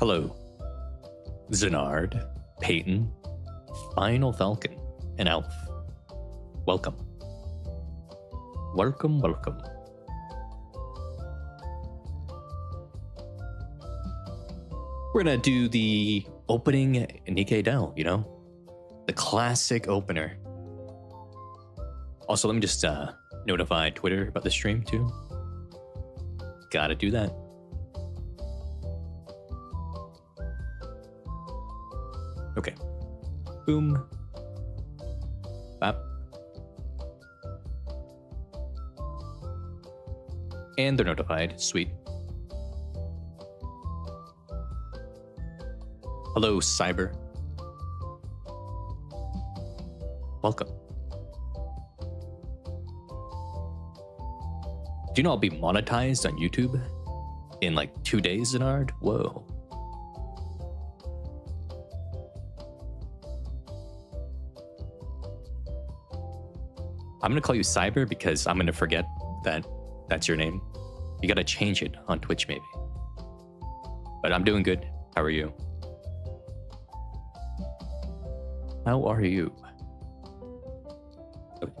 Hello, Zenard, Peyton, Final Falcon, and Elf. Welcome. Welcome, welcome. We're gonna do the opening Nikke Dell, you know? The classic opener. Also, let me just notify Twitter about the stream too. Gotta do that. Okay. Boom. Bap. And they're notified. Sweet. Hello, Cyber. Welcome. Do you know I'll be monetized on YouTube in like 2 days, Zenard? Whoa. I'm gonna call you Cyber because I'm gonna forget that that's your name. You gotta change it on Twitch maybe. But I'm doing good. How are you? How are you? Okay,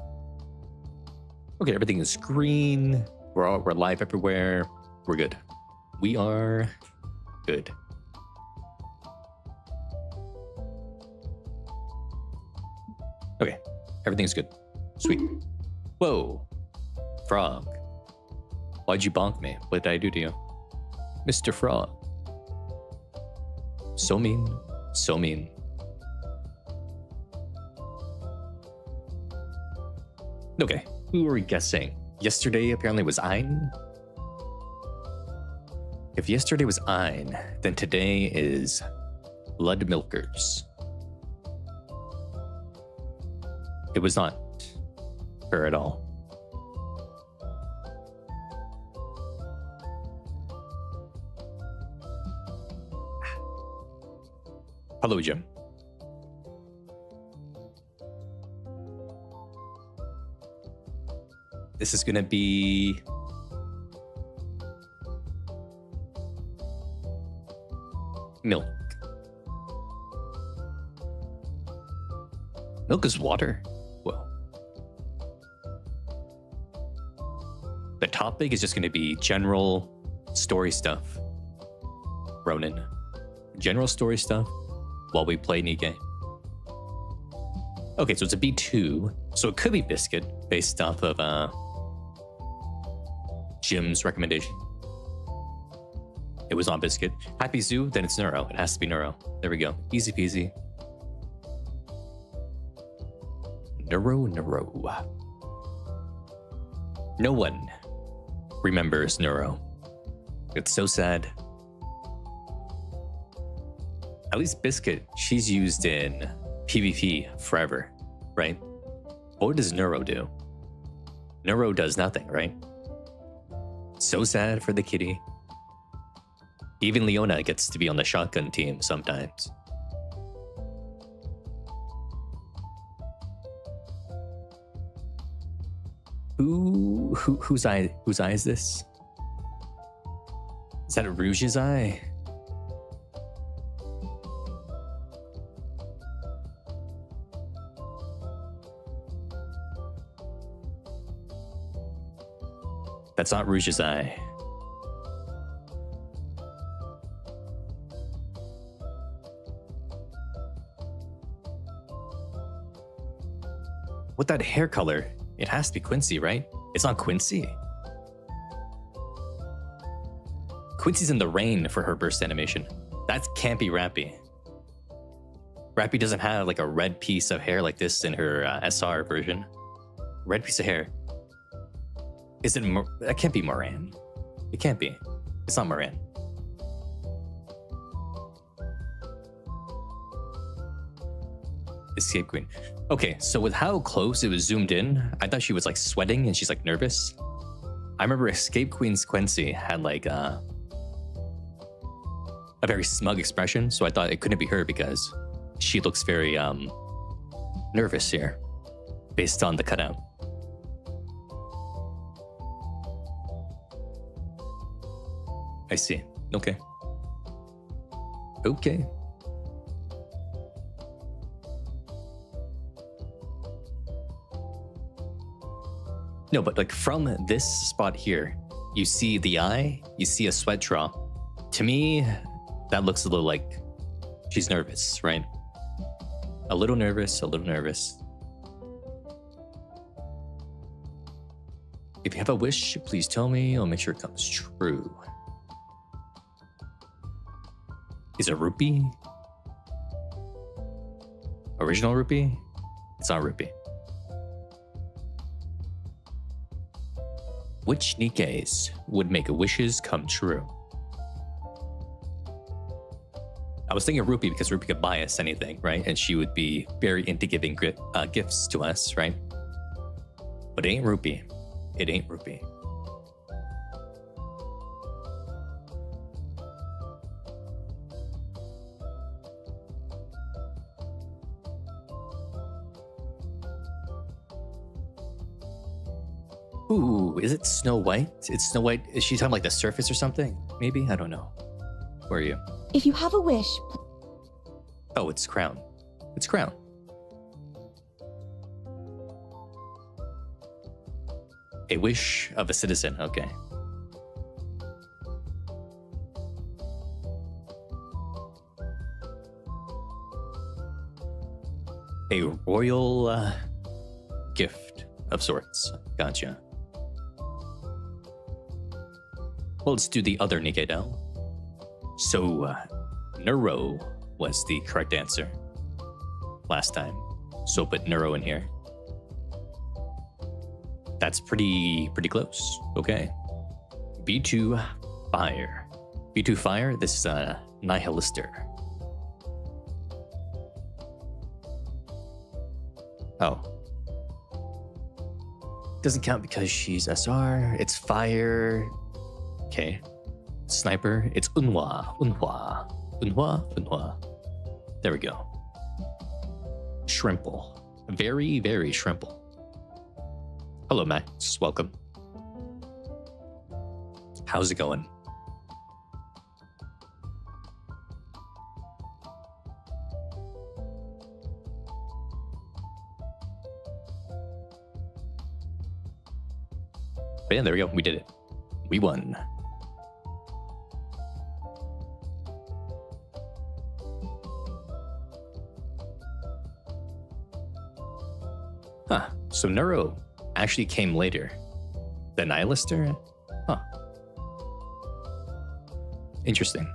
okay, everything is green. We're live everywhere. We're good. We are good. Okay, everything's good. Sweet. Whoa. Frog. Why'd you bonk me? What did I do to you? Mr. Frog. So mean. So mean. Okay, who were we guessing? Yesterday apparently was Ein. If yesterday was Ein, then today is Blood Milkers. It was not her at all. Hello, Jim. This is gonna be milk. Milk is water? Well, the topic is just gonna be general story stuff. Ronan. General story stuff while we play Nikke. Okay, so it's a B2, so it could be Biscuit based off of Jim's recommendation. It was on Biscuit. Happy Zoo, then it's Neuro. It has to be Neuro. There we go. Easy peasy. Neuro. No one remembers Neuro. It's so sad. At least Biscuit, she's used in PvP forever, right? What does Neuro do? Neuro does nothing, right? So sad for the kitty. Even Leona gets to be on the shotgun team sometimes. Whose eye is this? Is that a Rouge's eye? That's not Rouge's eye. What that hair color? It has to be Quincy, right? It's not Quincy. Quincy's in the rain for her burst animation. That can't be Rappy. Rappy doesn't have like a red piece of hair like this in her SR version. Red piece of hair. Is it that can't be Moran. It can't be. It's not Moran. Escape Queen. Okay, so with how close it was zoomed in, I thought she was like sweating and she's like nervous. I remember Escape Queen's Quincy had like a very smug expression, so I thought it couldn't be her because she looks very nervous here based on the cutout. I see. Okay. Okay. No, but like from this spot here, you see the eye, you see a sweat drop. To me, that looks a little like she's nervous, right? A little nervous, a little nervous. If you have a wish, please tell me. I'll make sure it comes true. Is it rupee? Original rupee? It's not rupee. Which Nikkes would make wishes come true? I was thinking rupee because rupee could buy us anything, right? And she would be very into giving gifts to us, right? But it ain't rupee. It ain't rupee. Ooh, is it Snow White? It's Snow White. Is she talking like the surface or something? Maybe? I don't know. Where are you? If you have a wish... Oh, it's Crown. It's Crown. A wish of a citizen. Okay. A royal gift of sorts. Gotcha. Well, let's do the other Nikke now. So, Neuro was the correct answer last time. So put Neuro in here. That's pretty close. Okay. B2 Fire. B2 Fire, this is a Nihilister. Oh. Doesn't count because she's SR. It's Fire. Okay. Sniper. It's Unhwa. There we go. Shrimple. Very shrimple. Hello, Max. Welcome. How's it going? But yeah, there we go. We did it. We won. Huh. So Neuro actually came later. The Nihilister? Huh. Interesting.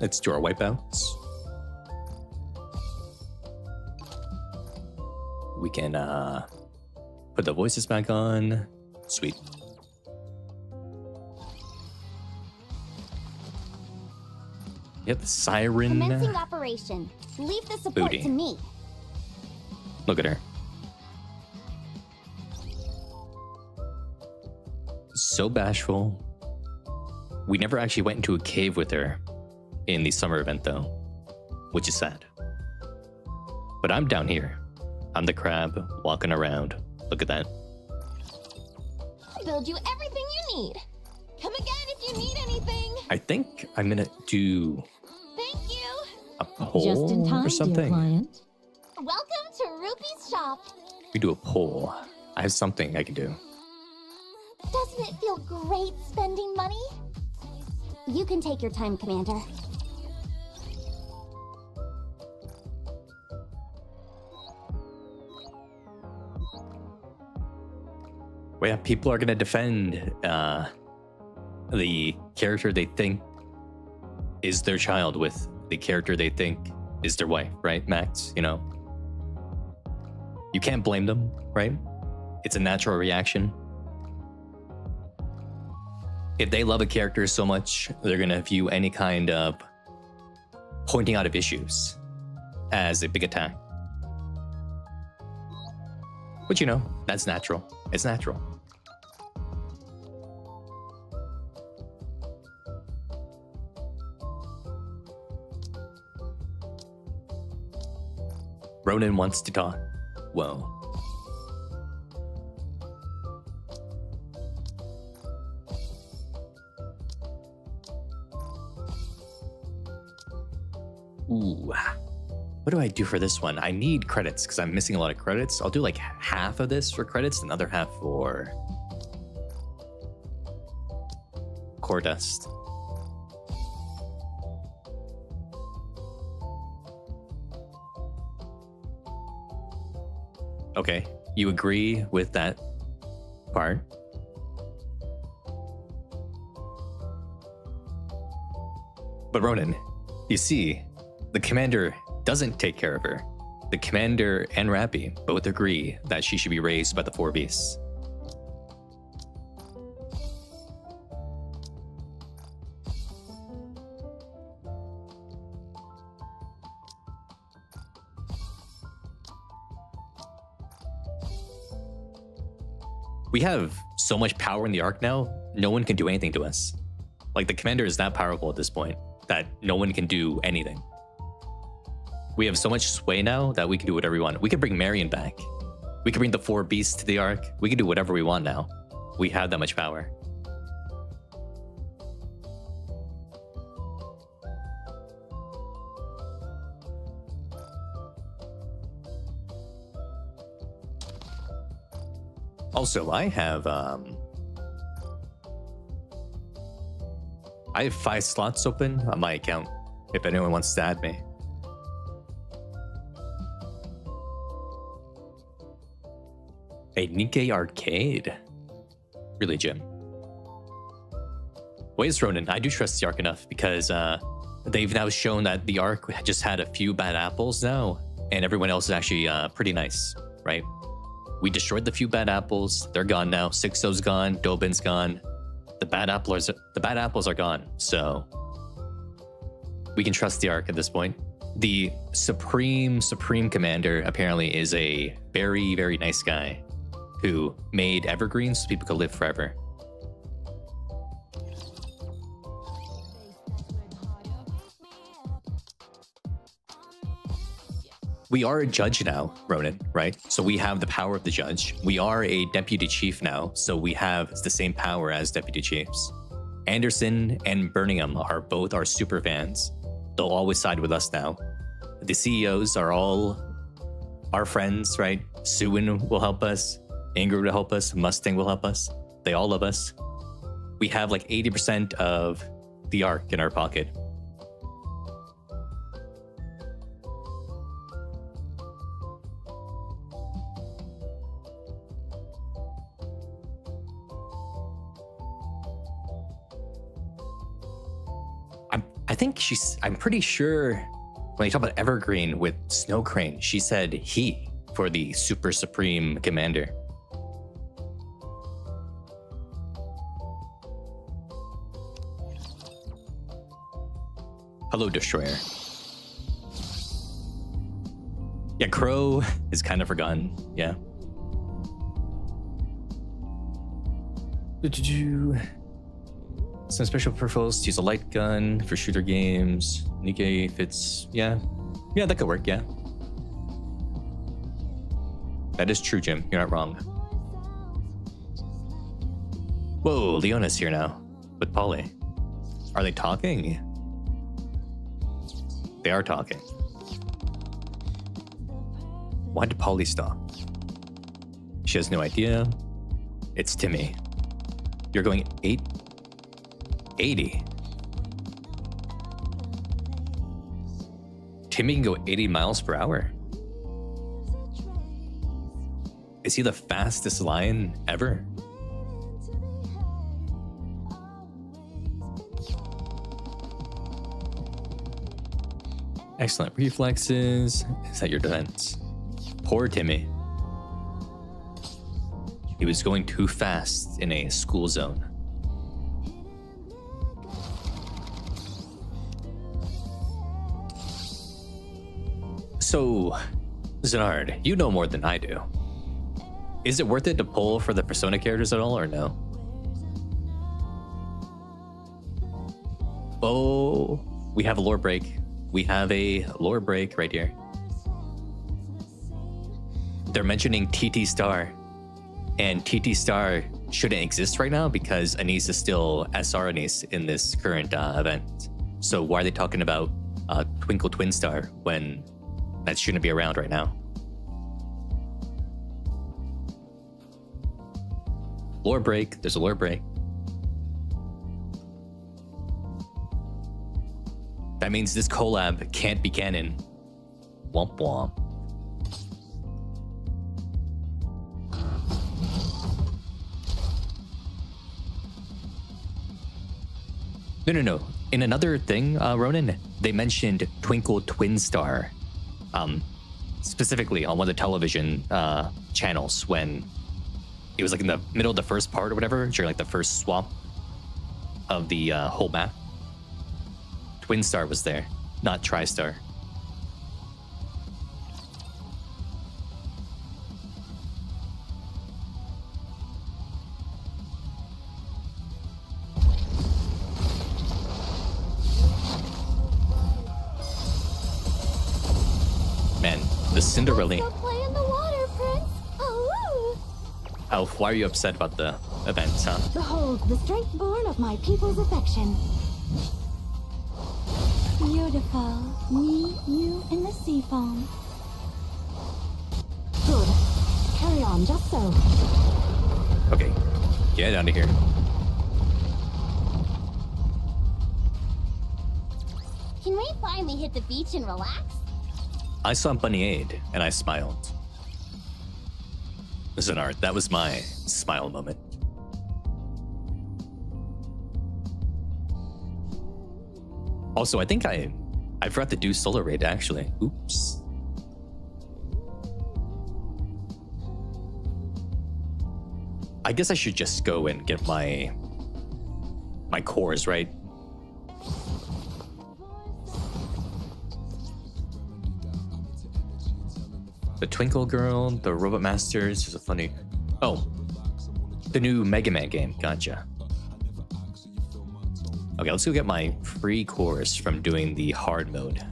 Let's do our wipeouts. We can put the voices back on. Sweet. Yep, the siren. Commencing operation. Leave the support Booty. to me. Look at her. So bashful. We never actually went into a cave with her in the summer event though, which is sad. But I'm down here. I'm the crab walking around. Look at that. Build you everything you need. Come again if you need anything. I think I'm gonna do Thank you. a poll Just in time, or something. dear client. Welcome to Rupee's shop. We do a poll. I have something I can do. Doesn't it feel great spending money? You can take your time, Commander. Well, yeah, people are gonna defend the character they think is their child with the character they think is their wife, right, Max? You know, you can't blame them, right? It's a natural reaction. If they love a character so much, they're gonna view any kind of pointing out of issues as a big attack. But you know, that's natural. It's natural. Ronan wants to talk. Whoa. Ooh. What do I do for this one? I need credits because I'm missing a lot of credits. I'll do like half of this for credits, another half for core dust. Okay, you agree with that part? But Ronan, you see, the commander doesn't take care of her. The commander and Rappy both agree that she should be raised by the 4 beasts. We have so much power in the arc now, no one can do anything to us. Like, the commander is that powerful at this point that no one can do anything. We have so much sway now that we can do whatever we want. We can bring Marion back. We can bring the 4 beasts to the arc. We can do whatever we want now. We have that much power. Also, I have 5 slots open on my account if anyone wants to add me. A Nikke arcade? Really, Jim? Wait, Ronan, I do trust the arc enough because they've now shown that the arc just had a few bad apples now, and everyone else is actually pretty nice, right? We destroyed the few bad apples. They're gone now. Sixo's gone. Dobin's gone. The bad apples are gone. So we can trust the arc at this point. The supreme commander apparently is a very, very nice guy who made evergreens so people could live forever. We are a judge now, Ronan, right? So we have the power of the judge. We are a deputy chief now, so we have the same power as deputy chiefs. Anderson and Birmingham are both our super fans. They'll always side with us now. The CEOs are all our friends, right? Suwin will help us. Ingrid will help us. Mustang will help us. They all love us. We have like 80% of the arc in our pocket. I'm pretty sure when you talk about Evergreen with Snow Crane, she said he for the super supreme commander. Hello, Destroyer. Yeah, Crow is kind of forgotten. Yeah. Some special peripherals to use a light gun for shooter games. Nikke fits. Yeah, that could work. Yeah, that is true, Jim. You're not wrong. Whoa, Leona's here now with Polly. Are they talking? They are talking. Why did Polly stop? She has no idea. It's Timmy. You're going 80. Timmy can go 80 miles per hour. Is he the fastest lion ever? Excellent reflexes. Is that your defense? Poor Timmy. He was going too fast in a school zone. So, Zenard, you know more than I do. Is it worth it to pull for the Persona characters at all, or no? Oh, we have a lore break. We have a lore break right here. they're mentioning TT Star, and TT Star shouldn't exist right now because Anise is still SR Anise in this current event. So why are they talking about Twinkle Twin Star when that shouldn't be around right now? Lore break. There's a lore break. That means this collab can't be canon. Womp womp. No. In another thing, Ronan, they mentioned Twinkle Twin Star, specifically on one of the television channels when it was like in the middle of the first part or whatever, during like the first swap of the whole map. Twin Star was there, not TriStar. Man, the Cinderella. Let's go play in the water, Prince. Oh. Elf, why are you upset about the event, huh? Behold the strength born of my people's affection. Beautiful. Me, you, and the sea foam. Good. Carry on, just so. Okay, get out of here. Can we finally hit the beach and relax? I saw Bunny Aid, and I smiled. Listen, Art, that was my smile moment. Also, I think I forgot to do Solar Raid, actually. Oops. I guess I should just go and get my cores, right? The Twinkle Girl, the Robot Masters is a funny... Oh, the new Mega Man game. Gotcha. Okay, let's go get my free cores from doing the hard mode.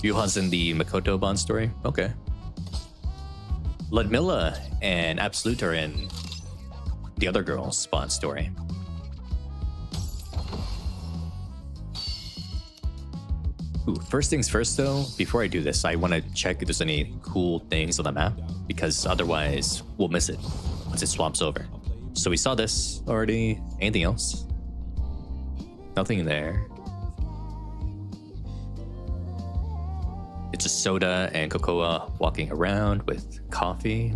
Yuha's in the Makoto Bond story? Okay. Ludmilla and Absolute are in the other girl's Bond story. Ooh, first things first though, before I do this, I want to check if there's any cool things on the map, because otherwise we'll miss it once it swaps over. So we saw this already. Anything else? Nothing there. It's a soda and cocoa walking around with coffee.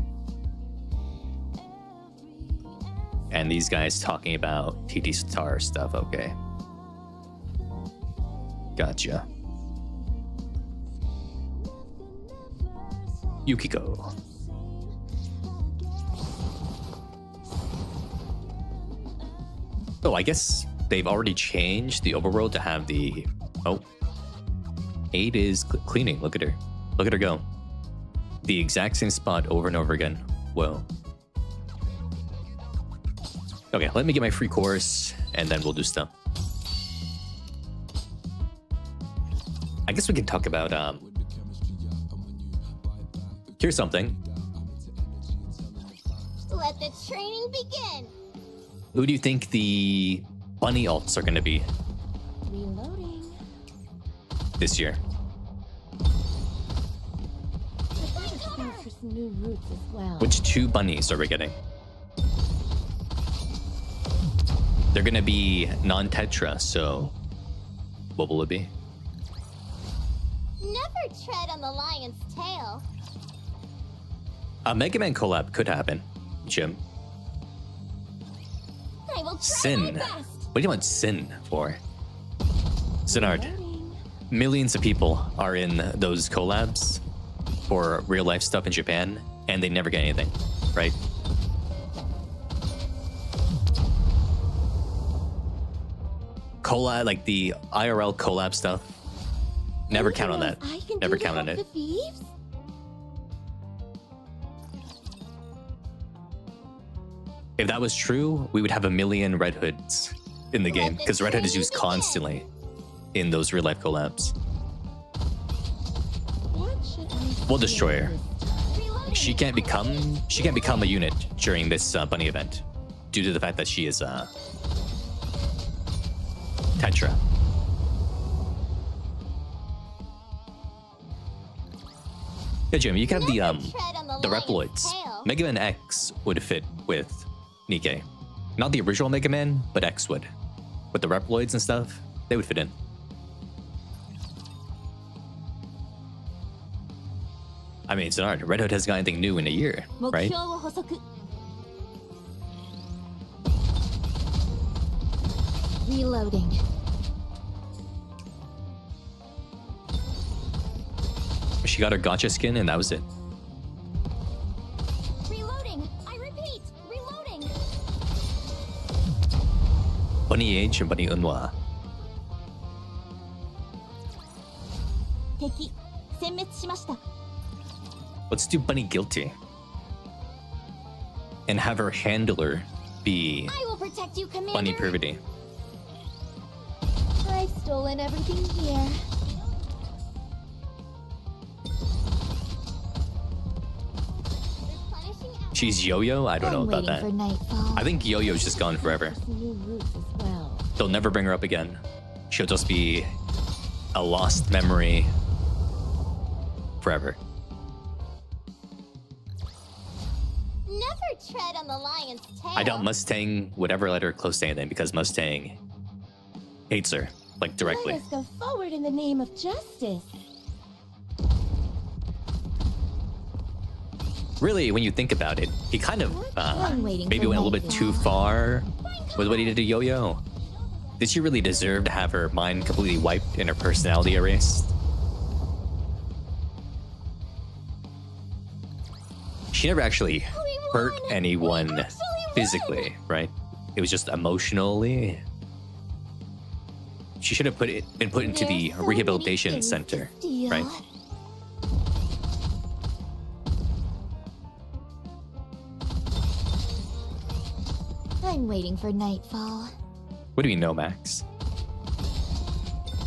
And these guys talking about TT Star stuff, okay. Gotcha. Yukiko. Oh, I guess they've already changed the overworld to have the... Oh. 8 is cleaning. Look at her. Look at her go. The exact same spot over and over again. Whoa. Okay, let me get my free course, and then we'll do stuff. I guess we can talk about... Here's something. Let the training begin. Who do you think the bunny alts are going to be Reloading. this year? For some new routes as well. Which 2 bunnies are we getting? They're going to be non-tetra, so what will it be? Never tread on the lion's tail. A Mega Man collab could happen, Jim. I will try Sin. my best. What do you want Sin for? Sinard, Reloading. millions of people are in those collabs for real life stuff in Japan, and they never get anything, right? Collab, like the IRL collab stuff, never count on that. I can Never do to count on help it. the thieves? If that was true, we would have 1 million Red Hoods in the Let game, the because Red Hood is training used begin. constantly in those real life collabs. What should I We'll destroy her. Reloading. She can't become a unit during this bunny event due to the fact that she is Tetra. Yeah, Jim, you can have the Reploids. Mega Man X would fit with Nikke. Not the original Mega Man, but X would. With the Reploids and stuff, they would fit in. I mean, it's not. Red Hood hasn't got anything new in a year, right? 目標を補足 Reloading. She got her gotcha skin and that was it. Reloading. I repeat, reloading. Bunny Age and Bunny Unwa. 敵殲滅しました Let's do Bunny Guilty. And have her handler be I will protect you, Commander. Bunny Privity. I've stolen everything here. Replenishing ammo. She's Yo-Yo? I don't know I'm about waiting that. for nightfall. I think Yo-Yo's just gone forever. New routes as well. They'll never bring her up again. She'll just be a lost memory forever. Never tread on the lion's tail. I doubt Mustang would ever let her close to anything because Mustang hates her, like directly. Let us go forward in the name of justice. Really, when you think about it, he kind of I'm waiting maybe for went a little bit too far with what he did to Yo-Yo. Did she really deserve to have her mind completely wiped and her personality erased? She never actually hurt anyone physically, right? It was just emotionally. She should have been put into the There's so rehabilitation many things center, to steal. right? I'm waiting for nightfall. What do you know, Max?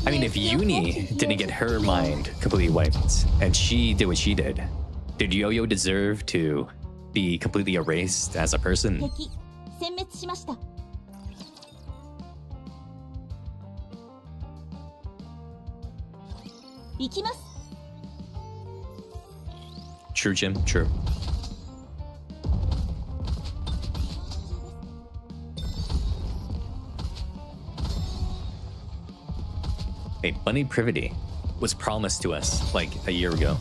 I mean, if Uni didn't get her mind completely wiped and she did what she did Yo-Yo deserve to be completely erased as a person? 敵殲滅しました 行きます True, Jim, true. Hey, Bunny Privity was promised to us like a year ago.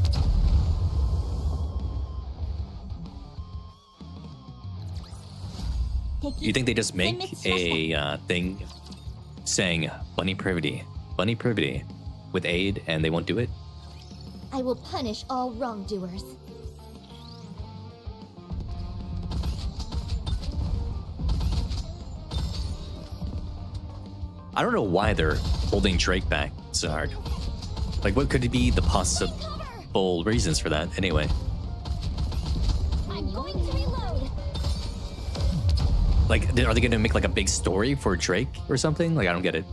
You think they just make a thing saying Bunny Privity with aid and they won't do it? I will punish all wrongdoers. I don't know why they're holding Drake back so hard. Like, what could be the possible reasons for that anyway? I'm going to reload Like, are they gonna make like a big story for Drake or something? Like, I don't get it.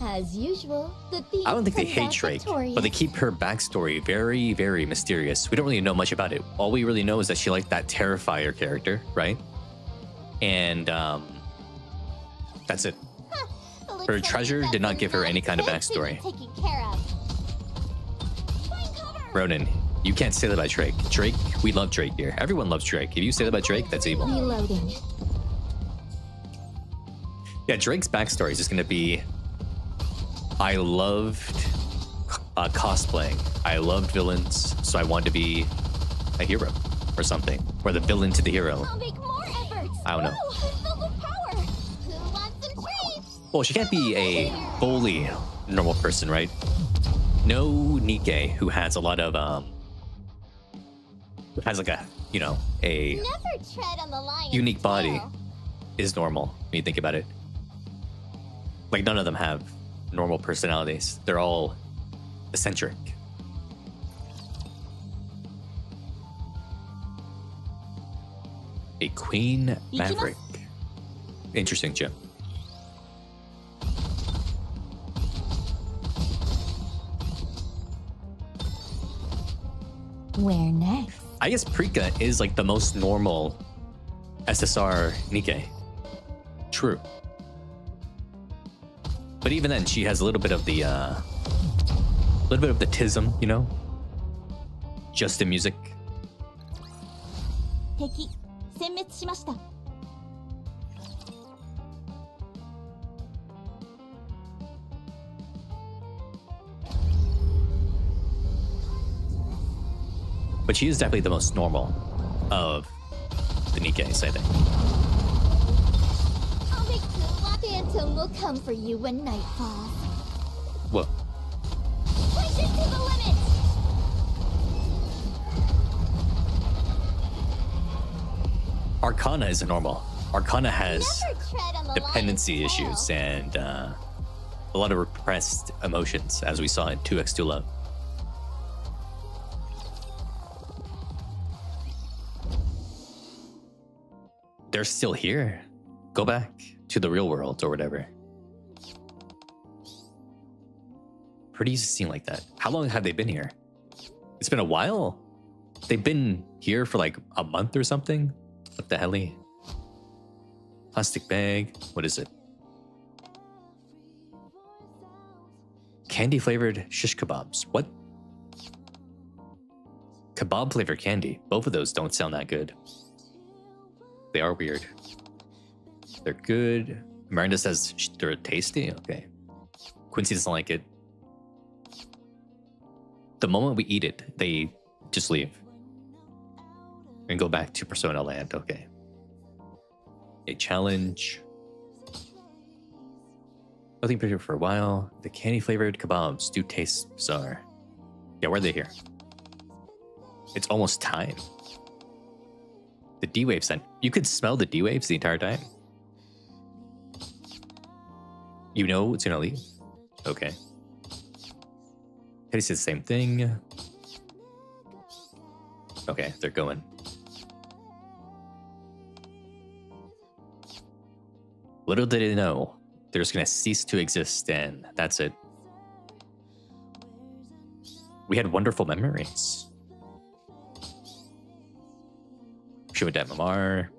As usual, the thief I don't think they comes hate out Drake, victorious. but they keep her backstory very, very mysterious. We don't really know much about it. All we really know is that she liked that Terrifier character, right? And that's it. Looks Her like treasure you've did got not give her any kind of some things to be backstory. taken care of. Find cover. Ronan, you can't say that about Drake. Drake, we love Drake here. Everyone loves Drake. If you say that about Drake, that's evil. Reloading. Yeah, Drake's backstory is just gonna be, I loved cosplaying. I loved villains, so I wanted to be a hero or something. Or the villain to the hero. I'll make more efforts. I don't know. Ooh, I'm filled with power. Who wants some treats? Well, she can't be a fully normal person, right? No Nikke, who has a lot of, has like a, you know, a Never tread on the lion's unique body, tail. is normal when you think about it. Like, none of them have normal personalities. They're all eccentric. A Queen Maverick. Interesting, Jim. Where next? I guess Prika is like the most normal SSR Nikke. True. But even then, she has a little bit of the tism, you know? Just the music. 敵殲滅しました。 But she is definitely the most normal of the Nikkes, I think. I'll make the Phantom will come for you when night falls. Whoa. Push it to the limit! Arcana isn't normal. Arcana has Never tread on the dependency lion's tail. issues and a lot of repressed emotions, as we saw in 2x2 Love. They're still here. Go back to the real world or whatever. Pretty used to seem like that. How long have they been here? It's been a while. They've been here for like a month or something. What the hell? Plastic bag. What is it? Candy flavored shish kebabs. What? Kebab flavored candy. Both of those don't sound that good. They are weird. They're good. Miranda says they're tasty. Okay. Quincy doesn't like it. The moment we eat it, they just leave and go back to Persona Land. Okay. A challenge. Nothing pretty for a while. The candy flavored kebabs do taste bizarre. Yeah, why are they here? It's almost time. The D-Wave scent. You could smell the D-Waves the entire time. You know it's gonna leave. Okay. Teddy says the same thing. Okay, they're going. Little did they know, they're just gonna cease to exist, and that's it. We had wonderful memories. She went to MMR,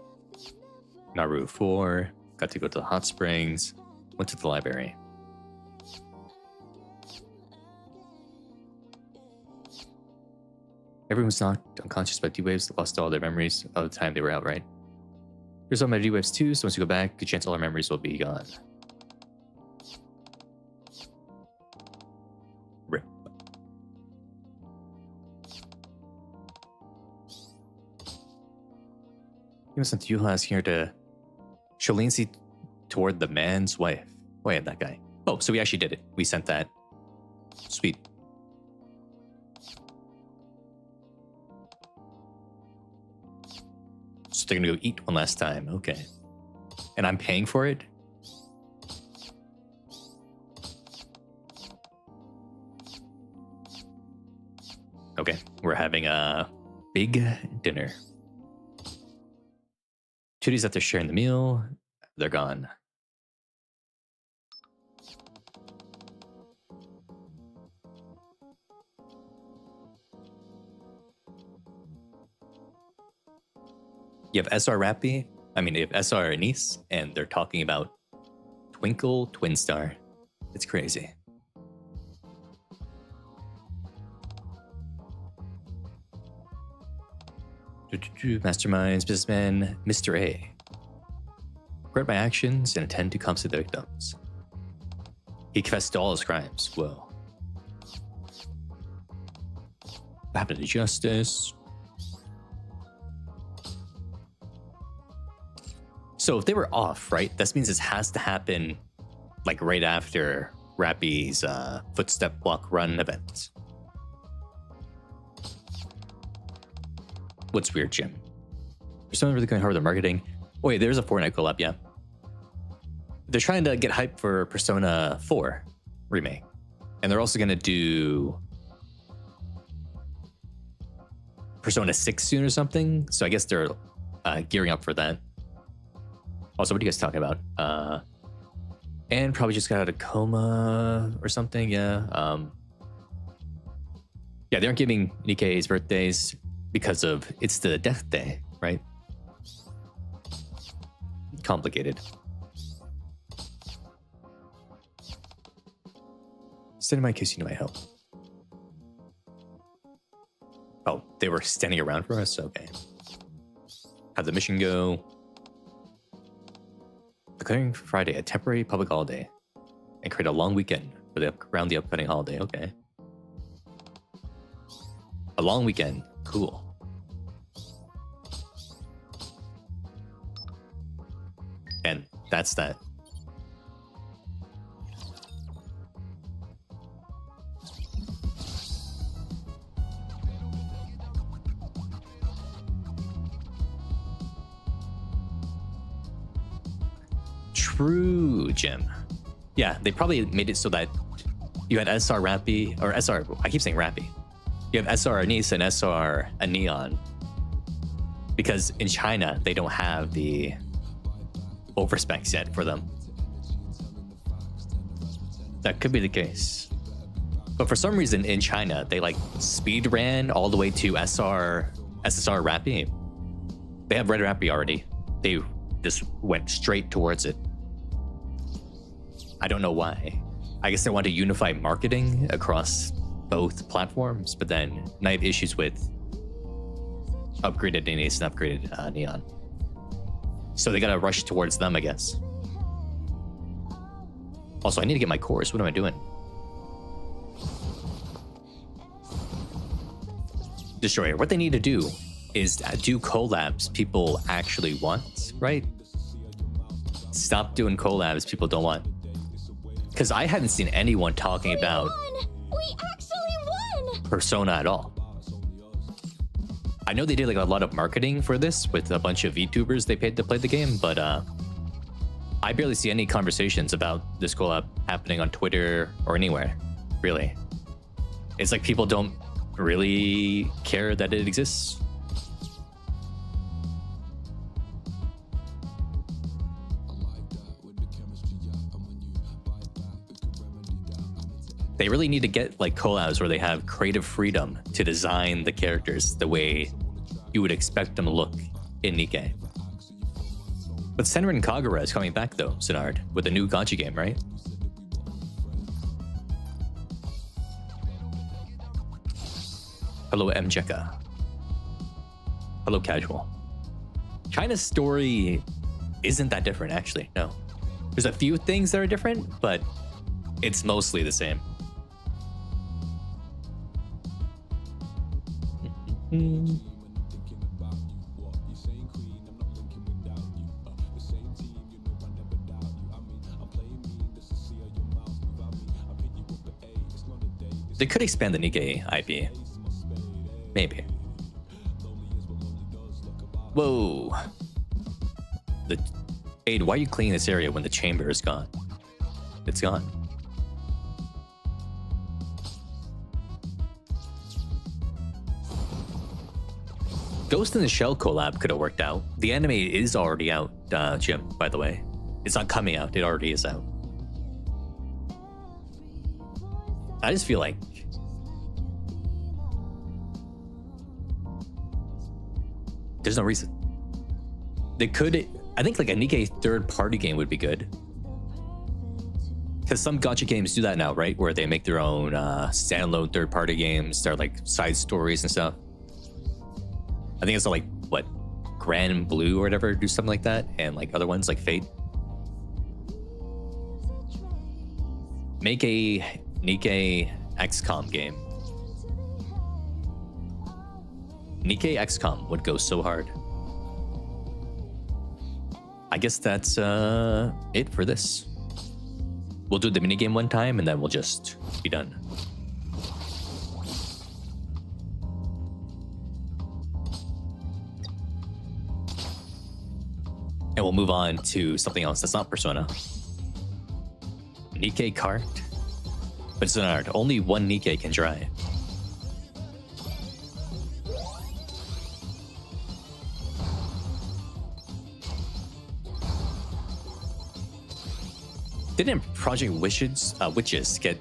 Naru 4, got to go to the hot springs, went to the library. Everyone was knocked unconscious by D-Waves, lost all their memories of the time they were out, right? Here's all my D-Waves too, so once you go back, good chance all our memories will be gone. Rip. He sent Yuhas here to show leniency toward the man's wife. Oh yeah, that guy. Oh, so we actually did it. We sent that. Sweet. So they're gonna go eat one last time. Okay. And I'm paying for it? Okay, we're having a big dinner. 2 days after sharing the meal, they're gone. You have SR Rappy, you have SR Anise, and they're talking about Twinkle Twinstar. It's crazy. Masterminds, businessman, Mr. A. Regret my actions and intend to compensate the victims. He confessed to all his crimes. Whoa. What happened to justice? So if they were off, right, that means this has to happen like right after Rappy's footstep walk run event. What's weird, Jim? There's someone really going hard with their marketing. Oh wait, there's a Fortnite collab, yeah. They're trying to get hype for Persona 4 remake. And they're also gonna do Persona 6 soon or something. So I guess they're gearing up for that. Also, what are you guys talking about? And probably just got out of coma or something, yeah. Yeah, they aren't giving Nikke's birthdays because of it's the death day, right? Complicated. Stand in my case you need my help. Oh, they were standing around for us? Okay. How'd the mission go? Declaring Friday a temporary public holiday and create a long weekend for around the upcoming holiday. Okay. A long weekend. Cool. And that's that. True, Jim. Yeah, they probably made it so that you had SR Rappy, or SR, I keep saying Rappy. You have SR Anise and SR a Neon. Because in China, they don't have the overspecs yet for them. That could be the case. But for some reason in China, they like speed ran all the way to SSR Rappy. They have Red Rappy already. They just went straight towards it. I don't know why. I guess they want to unify marketing across both platforms, but then I have issues with upgraded Anise and upgraded Neon. So they gotta rush towards them, I guess. Also, I need to get my cores. What am I doing? Destroyer. What they need to do is do collabs people actually want, right? Stop doing collabs people don't want. Because I haven't seen anyone talking about We actually won! Persona at all. I know they did like a lot of marketing for this with a bunch of VTubers they paid to play the game, but I barely see any conversations about this collab happening on Twitter or anywhere, really. It's like people don't really care that it exists. They really need to get like collabs where they have creative freedom to design the characters the way you would expect them to look in Nikke. But Senran Kagura is coming back though, Sinard, with a new gacha game, right? Hello, Mjeka. Hello, Casual. China's story isn't that different, actually, no. There's a few things that are different, but it's mostly the same. They could expand the Nikke IP. Maybe. Whoa. Aid, why are you cleaning this area when the chamber is gone? It's gone. Ghost in the Shell collab could have worked out. The anime is already out, Jim, by the way. It's not coming out, it already is out. I just feel like there's no reason. They could, I think like a Nikke third-party game would be good. Because some gacha games do that now, right? Where they make their own standalone third-party games. They're like side stories and stuff. I think it's like, what, Grand Blue or whatever, do something like that. And like other ones like Fate. Make a Nikke XCOM game. Nikke XCOM would go so hard. I guess that's it for this. We'll do the minigame one time and then we'll just be done. And we'll move on to something else that's not Persona. Nikke Kart. But it's an art. Only one Nikke can drive. Didn't Project Witches get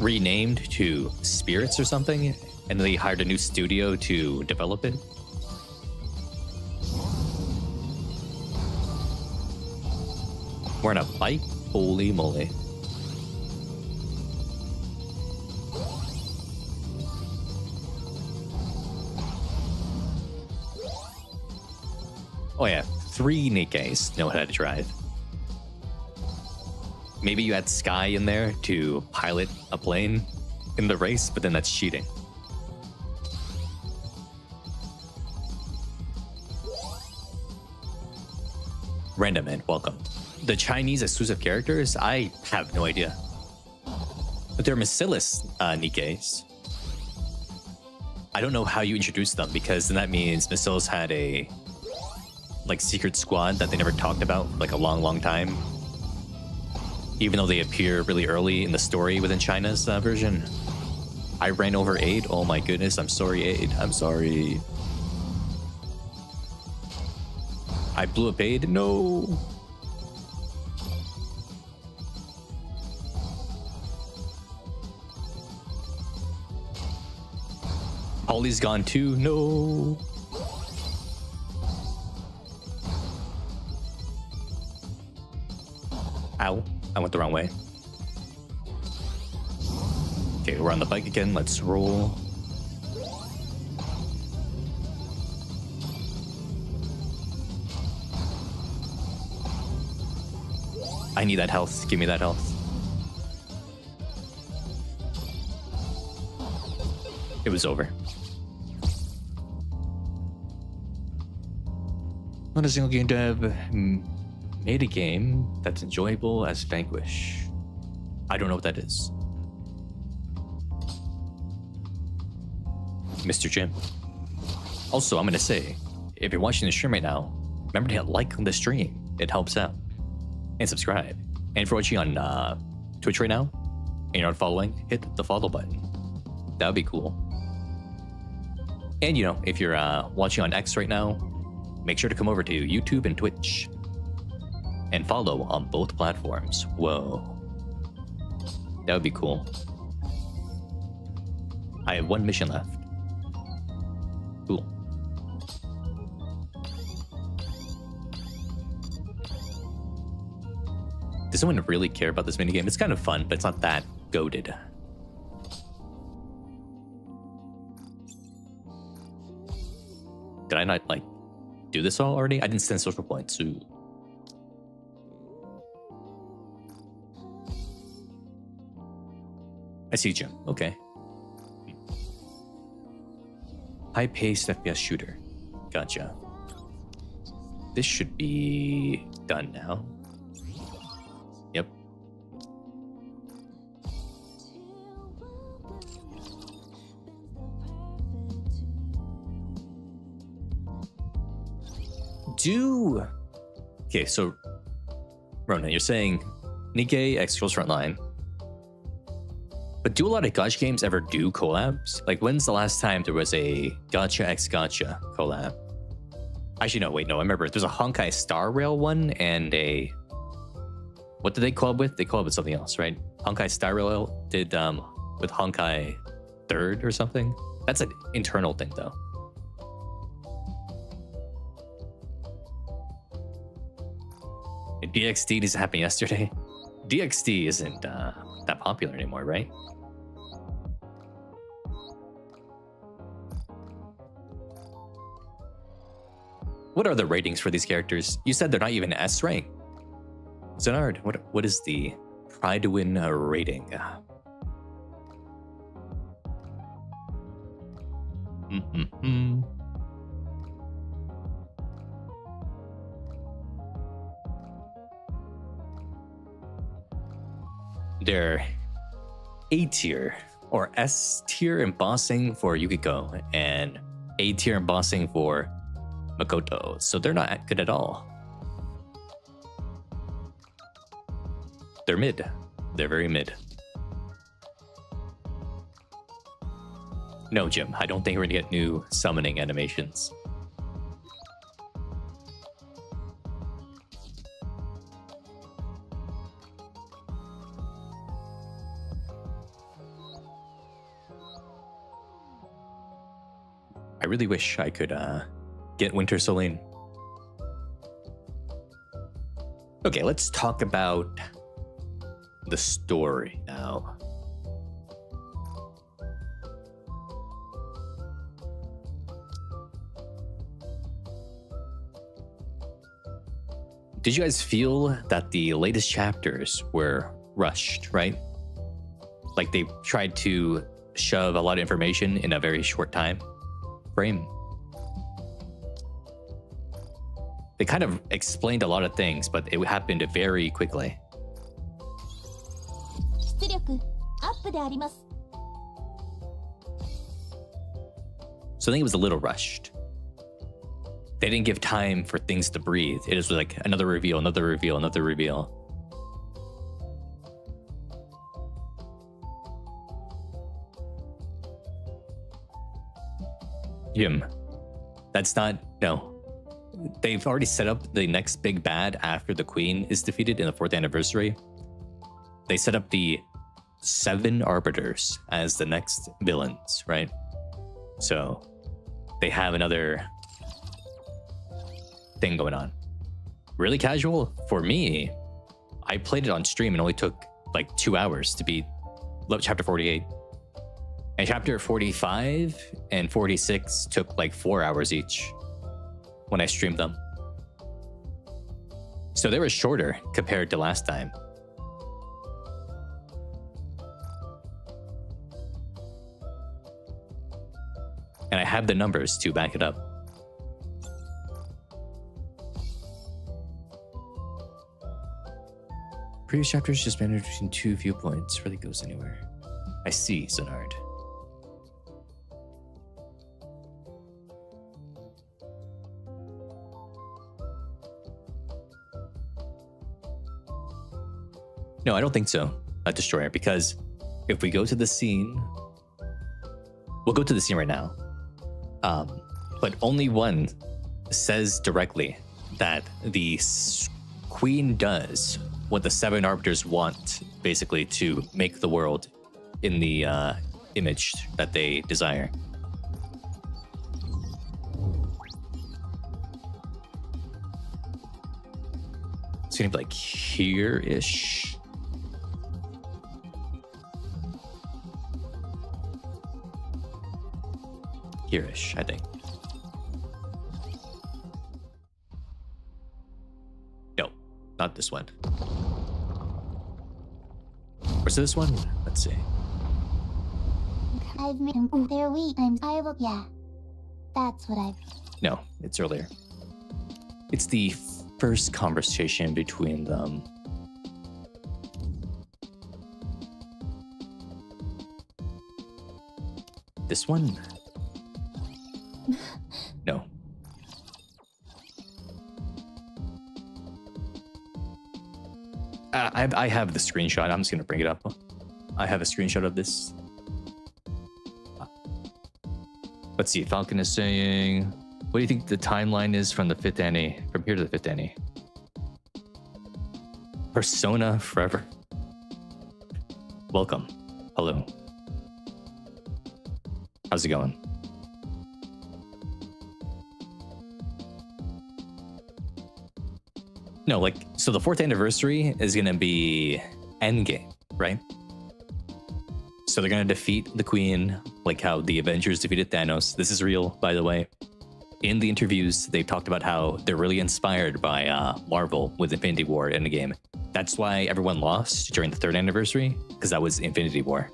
renamed to Spirits or something, and they hired a new studio to develop it. We're on a bike? Holy moly. Oh yeah, 3 Nikkes know how to drive. Maybe you add Sky in there to pilot a plane in the race, but then that's cheating. Random Man, welcome. The Chinese exclusive characters, I have no idea. But they're Marcellus Nikkes. I don't know how you introduce them, because then that means Marcellus had a like secret squad that they never talked about for like a long time. Even though they appear really early in the story within China's version. I ran over Aid. Oh my goodness, I'm sorry, Aid. I'm sorry. I blew up Aid. No. Holly's gone too. No. Ow. I went the wrong way. Okay, we're on the bike again. Let's roll. I need that health. Give me that health. It was over. Not a single game dev made a game that's enjoyable as Vanquish. I don't know what that is. Mr. Jim. Also, I'm gonna say, if you're watching the stream right now, remember to hit like on the stream. It helps out. And subscribe. And if you're watching on Twitch right now, and you're not following, hit the follow button. That would be cool. And you know, if you're watching on X right now, make sure to come over to YouTube and Twitch. And follow on both platforms. Whoa. That would be cool. I have 1 mission left. Cool. Does someone really care about this minigame? It's kind of fun, but it's not that goated. Did I not, like, do this all already? I didn't send social points. Ooh. I see Jim. Okay. High-paced FPS shooter. Gotcha. This should be done now. Yep. Okay, so Ronan, you're saying Nikke X Girls Frontline. But do a lot of gacha games ever do collabs? Like, when's the last time there was a Gacha X Gacha collab? Actually, no, wait, no, I remember. There's a Honkai Star Rail one and a... What did they collab with? They collab with something else, right? Honkai Star Rail did with Honkai 3rd or something. That's an internal thing, though. DXD needs to happen yesterday. DXD isn't that popular anymore, right? What are the ratings for these characters? You said they're not even S rank. Zenard, what is the Pride to Win rating? They're A tier or S tier embossing for Yukiko and A tier embossing for Makoto, so they're not good at all. They're mid. They're very mid. No, Jim, I don't think we're gonna get new summoning animations. I really wish I could get Winter Celine. Okay, let's talk about the story now. Did you guys feel that the latest chapters were rushed, right? Like they tried to shove a lot of information in a very short time frame. They kind of explained a lot of things, but it happened very quickly. 出力アップであります。 So I think it was a little rushed. They didn't give time for things to breathe. It was like another reveal, another reveal, another reveal. Jim, that's not, no. They've already set up the next big bad after the queen is defeated in the 4th anniversary. They set up the 7 arbiters as the next villains, right? So they have another thing going on. Really casual? For me, I played it on stream and only took like 2 hours to beat chapter 48. And chapter 45 and 46 took like 4 hours each when I streamed them. So they were shorter compared to last time. And I have the numbers to back it up. Previous chapters just managed between 2 viewpoints. Really goes anywhere. I see, Zonard. No, I don't think so, Destroyer, because if we go to the scene, we'll go to the scene right now. But only one says directly that the queen does what the 7 arbiters want, basically, to make the world in the image that they desire. It's gonna be like here-ish. Here-ish, I think. No, not this one. Where's this one? Let's see. I've made their wheat. I will. Yeah, that's what I've. No, it's earlier. It's the first conversation between them. This one? No. I have the screenshot. I'm just gonna bring it up. I have a screenshot of this. Let's see. Falcon is saying, "What do you think the timeline is from the 5th annie? From here to the 5th annie?" Persona forever. Welcome. Hello. How's it going? No, like, so the 4th anniversary is going to be endgame, right? So they're going to defeat the queen, like how the Avengers defeated Thanos. This is real, by the way. In the interviews, they talked about how they're really inspired by Marvel with Infinity War Endgame. That's why everyone lost during the 3rd anniversary, because that was Infinity War.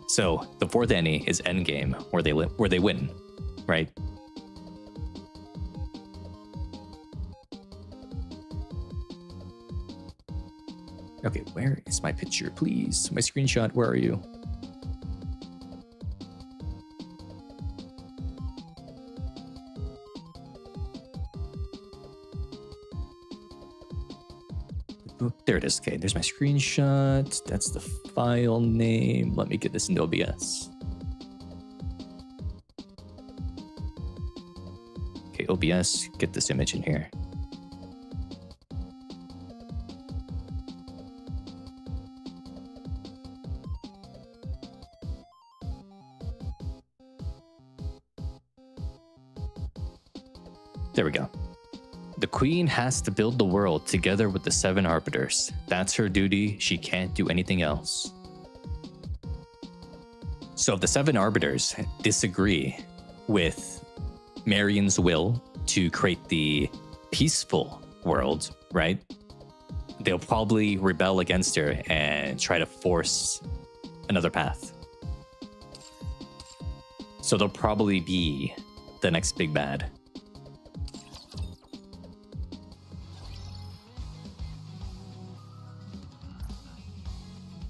So the 4th annie is Endgame, where they win, right? Okay, where is my picture, please? My screenshot, where are you? There it is. Okay, there's my screenshot. That's the file name. Let me get this into OBS. Okay, OBS, get this image in here. There we go. The queen has to build the world together with the 7 arbiters. That's her duty. She can't do anything else. So if the 7 arbiters disagree with Marion's will to create the peaceful world, right? They'll probably rebel against her and try to force another path. So they'll probably be the next big bad.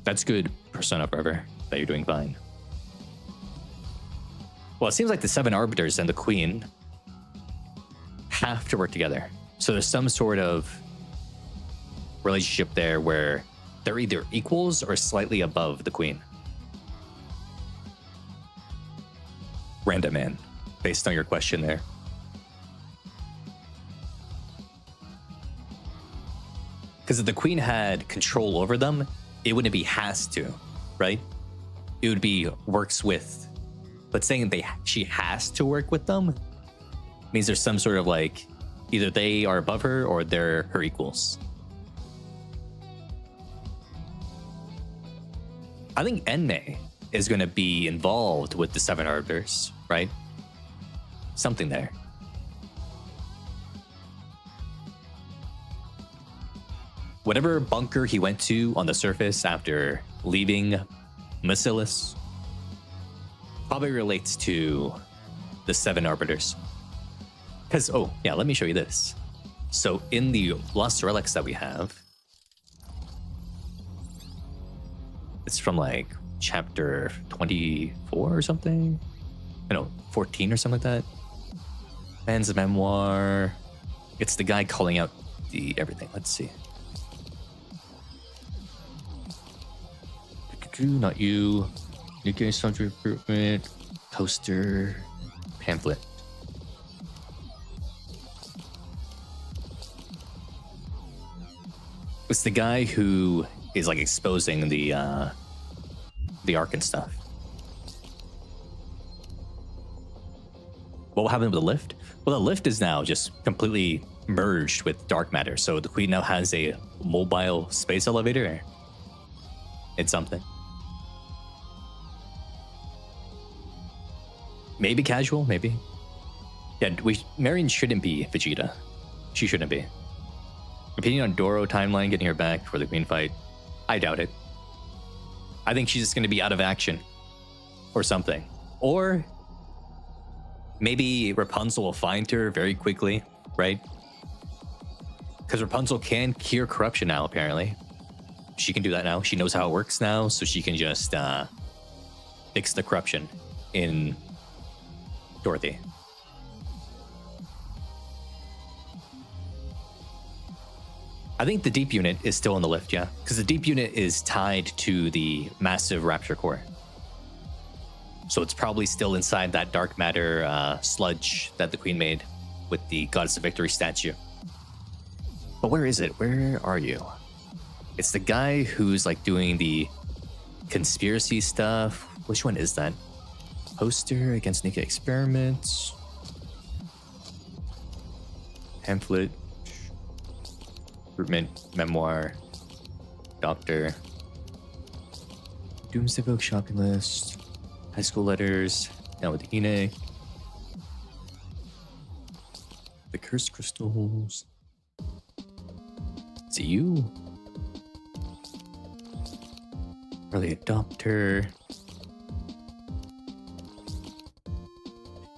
That's good, Persona Forever, that you're doing fine. Well, it seems like the 7 arbiters and the queen have to work together. So there's some sort of relationship there where they're either equals or slightly above the queen. Random man, based on your question there. Because if the queen had control over them, it wouldn't be has to, right? It would be works with. But saying she has to work with them means there's some sort of like, either they are above her or they're her equals. I think Enme is going to be involved with the 7 arbiters, right? Something there. Whatever bunker he went to on the surface after leaving Macilis probably relates to the 7 arbiters. Because, oh, yeah, let me show you this. So in the Lost Relics that we have, it's from like chapter 24 or something. I know, 14 or something like that. Man's memoir. It's the guy calling out the everything. Let's see. Not you. Nikke Sound Recruitment. Poster. Pamphlet. It's the guy who is like exposing the arc and stuff. What will happen with the lift? Well, the lift is now just completely merged with dark matter. So the queen now has a mobile space elevator. It's something. Maybe casual, maybe. Yeah, Marion shouldn't be Vegeta. She shouldn't be. Opinion on Doro timeline getting her back for the queen fight? I doubt it. I think she's just going to be out of action or something. Or maybe Rapunzel will find her very quickly, right? Because Rapunzel can cure corruption now, apparently. She can do that now. She knows how it works now, so she can just fix the corruption in Dorothy. I think the deep unit is still in the lift, yeah. Because the deep unit is tied to the massive Rapture core. So it's probably still inside that dark matter sludge that the queen made with the Goddess of Victory statue. But where is it? Where are you? It's the guy who's like doing the conspiracy stuff. Which one is that? Poster against Nikke experiments. Pamphlet. Recruitment, memoir, doctor, Doomsday Book shopping list, high school letters, down with Ine, the cursed crystals. Is it you? Early adopter.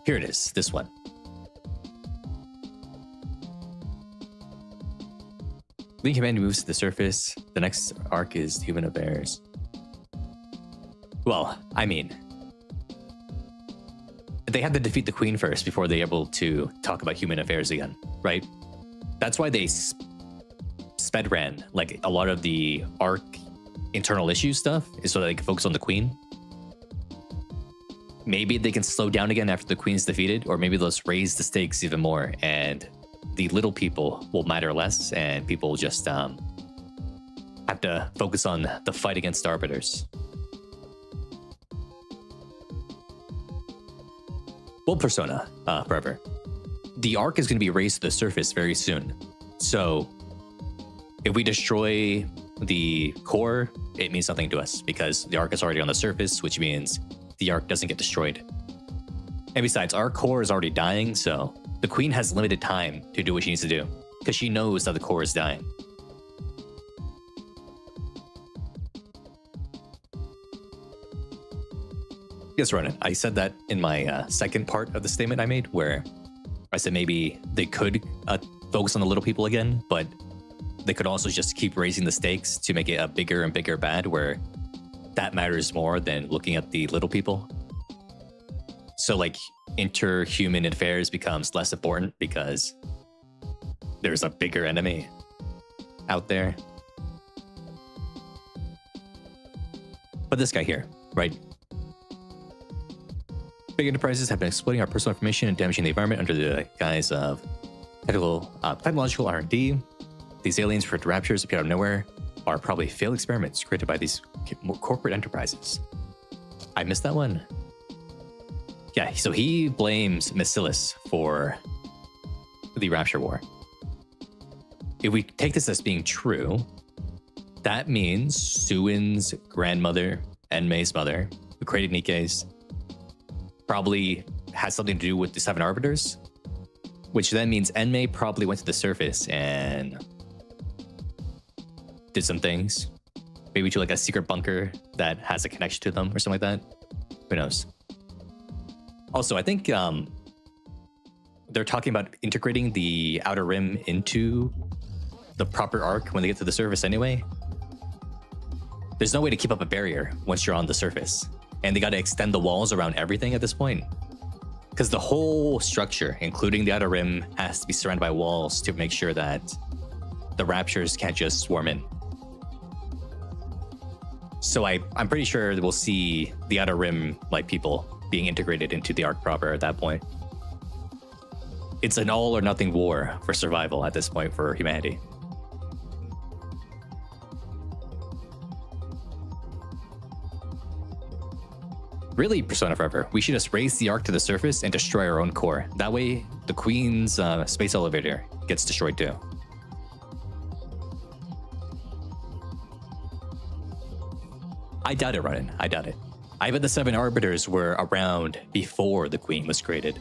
Here it is, this one. Lead Command moves to the surface. The next arc is Human Affairs. Well, I mean, they had to defeat the Queen first before they're able to talk about Human Affairs again, right? That's why they sped ran like a lot of the arc internal issue stuff, is so that they can focus on the Queen. Maybe they can slow down again after the Queen's defeated, or maybe they'll just raise the stakes even more and the little people will matter less, and people will just have to focus on the fight against arbiters. Well, Persona Forever. the arc is going to be raised to the surface very soon. So if we destroy the core, it means nothing to us because the arc is already on the surface, which means the arc doesn't get destroyed. And besides, our core is already dying, so the queen has limited time to do what she needs to do because she knows that the core is dying. Yes, Ronan, I said that in my second part of the statement I made, where I said maybe they could focus on the little people again, but they could also just keep raising the stakes to make it a bigger and bigger bad, where that matters more than looking at the little people. So like interhuman affairs becomes less important because there's a bigger enemy out there. But this guy here, right? Big enterprises have been exploiting our personal information and damaging the environment under the guise of technological R&D. These aliens for raptures appear out of nowhere are probably failed experiments created by these corporate enterprises. I missed that one. Yeah, so he blames Macilis for the Rapture War. If we take this as being true, that means Suin's grandmother and Mei's mother, who created Nikke's, probably has something to do with the Seven Arbiters, which then means Enmei probably went to the surface and did some things. Maybe to like a secret bunker that has a connection to them or something like that. Who knows? Also, I think they're talking about integrating the Outer Rim into the proper arc when they get to the surface anyway. There's no way to keep up a barrier once you're on the surface. And they got to extend the walls around everything at this point. Because the whole structure, including the Outer Rim, has to be surrounded by walls to make sure that the Raptures can't just swarm in. So I'm pretty sure that we'll see the Outer Rim like people being integrated into the arc proper at that point. It's an all or nothing war for survival at this point for humanity. Really, Persona Forever, we should just raise the arc to the surface and destroy our own core. That way, the Queen's space elevator gets destroyed too. I doubt it, Ronan. I doubt it. I bet the Seven Arbiters were around before the Queen was created.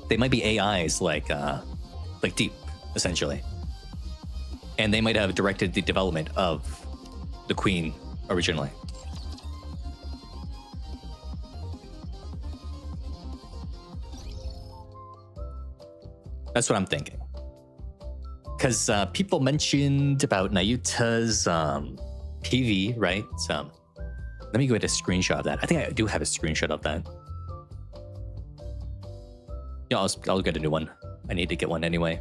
They might be AIs like Deep, essentially. And they might have directed the development of the Queen originally. That's what I'm thinking. Because people mentioned about Nayuta's PV, right? So let me go get a screenshot of that. I think I do have a screenshot of that. Yeah, I'll get a new one. I need to get one anyway.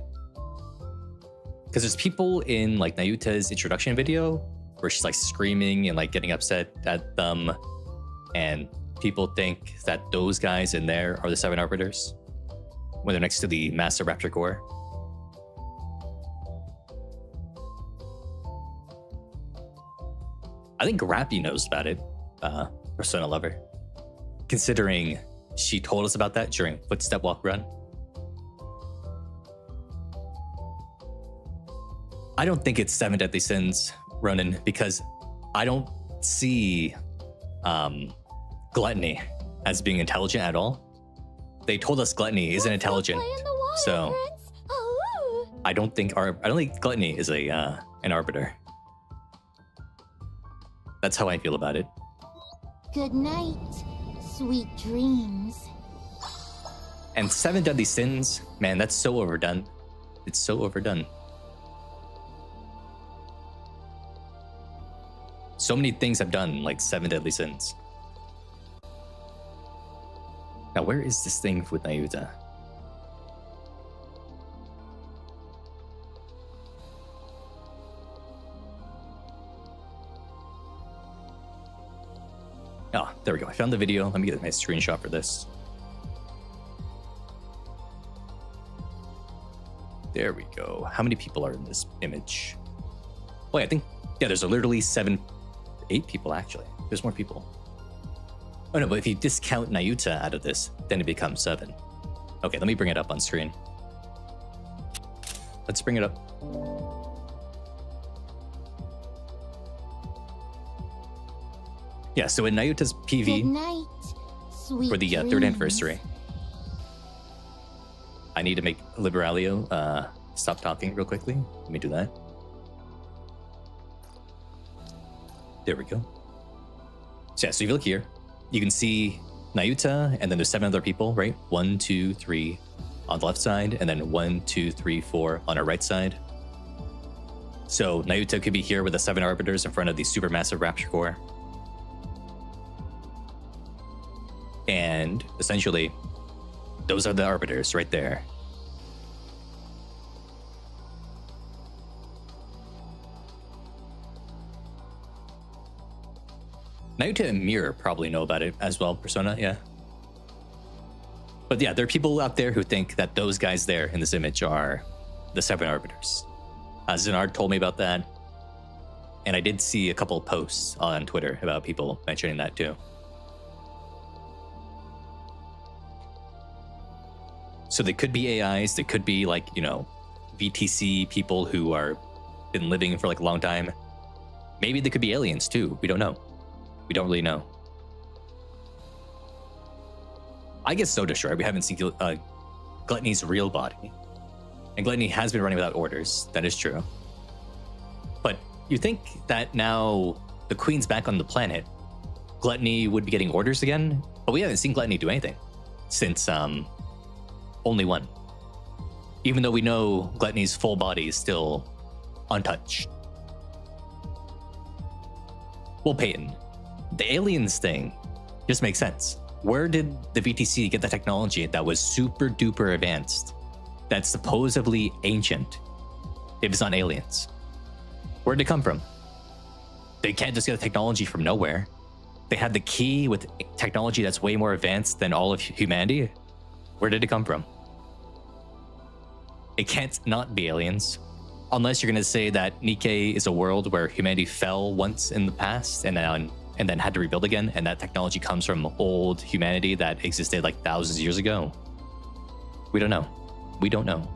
Because there's people in like Nayuta's introduction video where she's like screaming and like getting upset at them. And people think that those guys in there are the Seven Arbiters when they're next to the Master Raptor core. I think Rappy knows about it, Persona Lover, considering she told us about that during Footstep Walk Run. I don't think it's Seven Deadly Sins, Ronan, because I don't see Gluttony as being intelligent at all. They told us Gluttony isn't intelligent, so I don't think Gluttony is an arbiter. That's how I feel about it. Good night, sweet dreams. And Seven Deadly Sins, man, that's so overdone. It's so overdone. So many things have done like Seven Deadly Sins. Now, where is this thing with Nayuta? Oh, there we go. I found the video. Let me get a nice screenshot for this. There we go. How many people are in this image? Wait, I think Yeah, there's literally 8 people actually. There's more people. Oh no, but if you discount Nayuta out of this, then it becomes 7. Okay, let me bring it up on screen. Let's bring it up. Yeah, so in Nayuta's Good PV night, sweet for the 3rd dreams. anniversary, I need to make Liberalio stop talking real quickly. Let me do that. There we go. So yeah, so if you look here, you can see Nayuta, and then there's 7 other people, right? 1, 2, 3 on the left side, and then 1, 2, 3, 4 on our right side. So Nayuta could be here with the 7 arbiters in front of the supermassive Rapture Core. And essentially, those are the arbiters right there. Nayuta and Mir probably know about it as well, Persona, yeah. But yeah, there are people out there who think that those guys there in this image are the 7 arbiters. Zenard told me about that. And I did see a couple of posts on Twitter about people mentioning that too. So they could be AIs, they could be like, you know, VTC people who are been living for like a long time. Maybe they could be aliens too. We don't know. We don't really know. I guess so, Destroyer. We haven't seen Gluttony's real body. And Gluttony has been running without orders. That is true. But you think that now the Queen's back on the planet, Gluttony would be getting orders again? But we haven't seen Gluttony do anything since only one. Even though we know Gluttony's full body is still untouched. Well, Peyton, the aliens thing just makes sense. Where did the VTC get the technology that was super duper advanced, that's supposedly ancient, if it's not aliens? Where did it come from? They can't just get the technology from nowhere. They had the key with technology that's way more advanced than all of humanity. Where did it come from? It can't not be aliens. Unless you're going to say that Nikke is a world where humanity fell once in the past and then had to rebuild again, and that technology comes from old humanity that existed like thousands of years ago. We don't know. We don't know.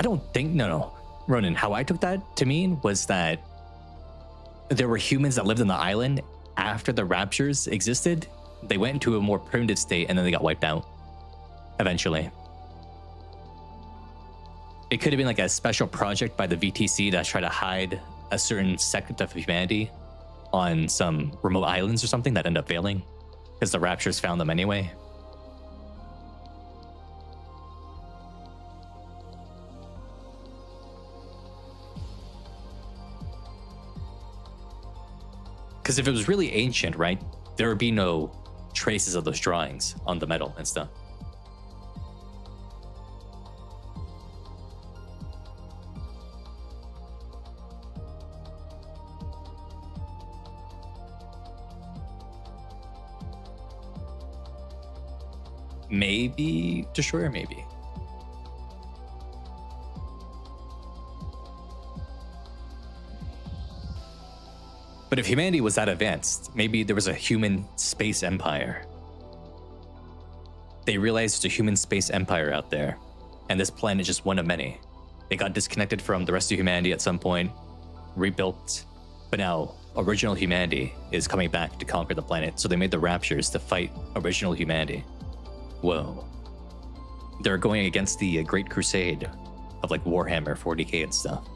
I don't think, no. Ronan, how I took that to mean was that there were humans that lived on the island after the raptures existed. They went into a more primitive state and then they got wiped out eventually. It could have been like a special project by the VTC that tried to hide a certain sect of humanity on some remote islands or something that ended up failing because the raptures found them anyway. Because if it was really ancient, right, there would be no traces of those drawings on the metal and stuff. Maybe Destroyer, maybe. But if humanity was that advanced, maybe there was a human space empire. They realized there's a human space empire out there, and this planet is just one of many. They got disconnected from the rest of humanity at some point, rebuilt, but now original humanity is coming back to conquer the planet, so they made the Raptures to fight original humanity. Whoa. They're going against the Great Crusade of like Warhammer 40k and stuff,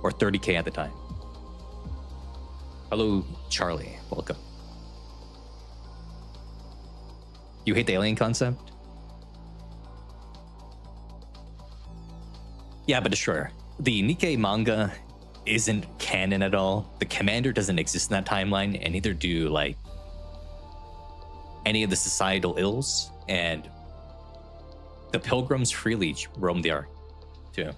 or 30k at the time. Hello, Charlie. Welcome. You hate the alien concept? Yeah, but Destroyer. The Nikke manga isn't canon at all. The commander doesn't exist in that timeline, and neither do like any of the societal ills. And The pilgrims freely roam the Ark, too.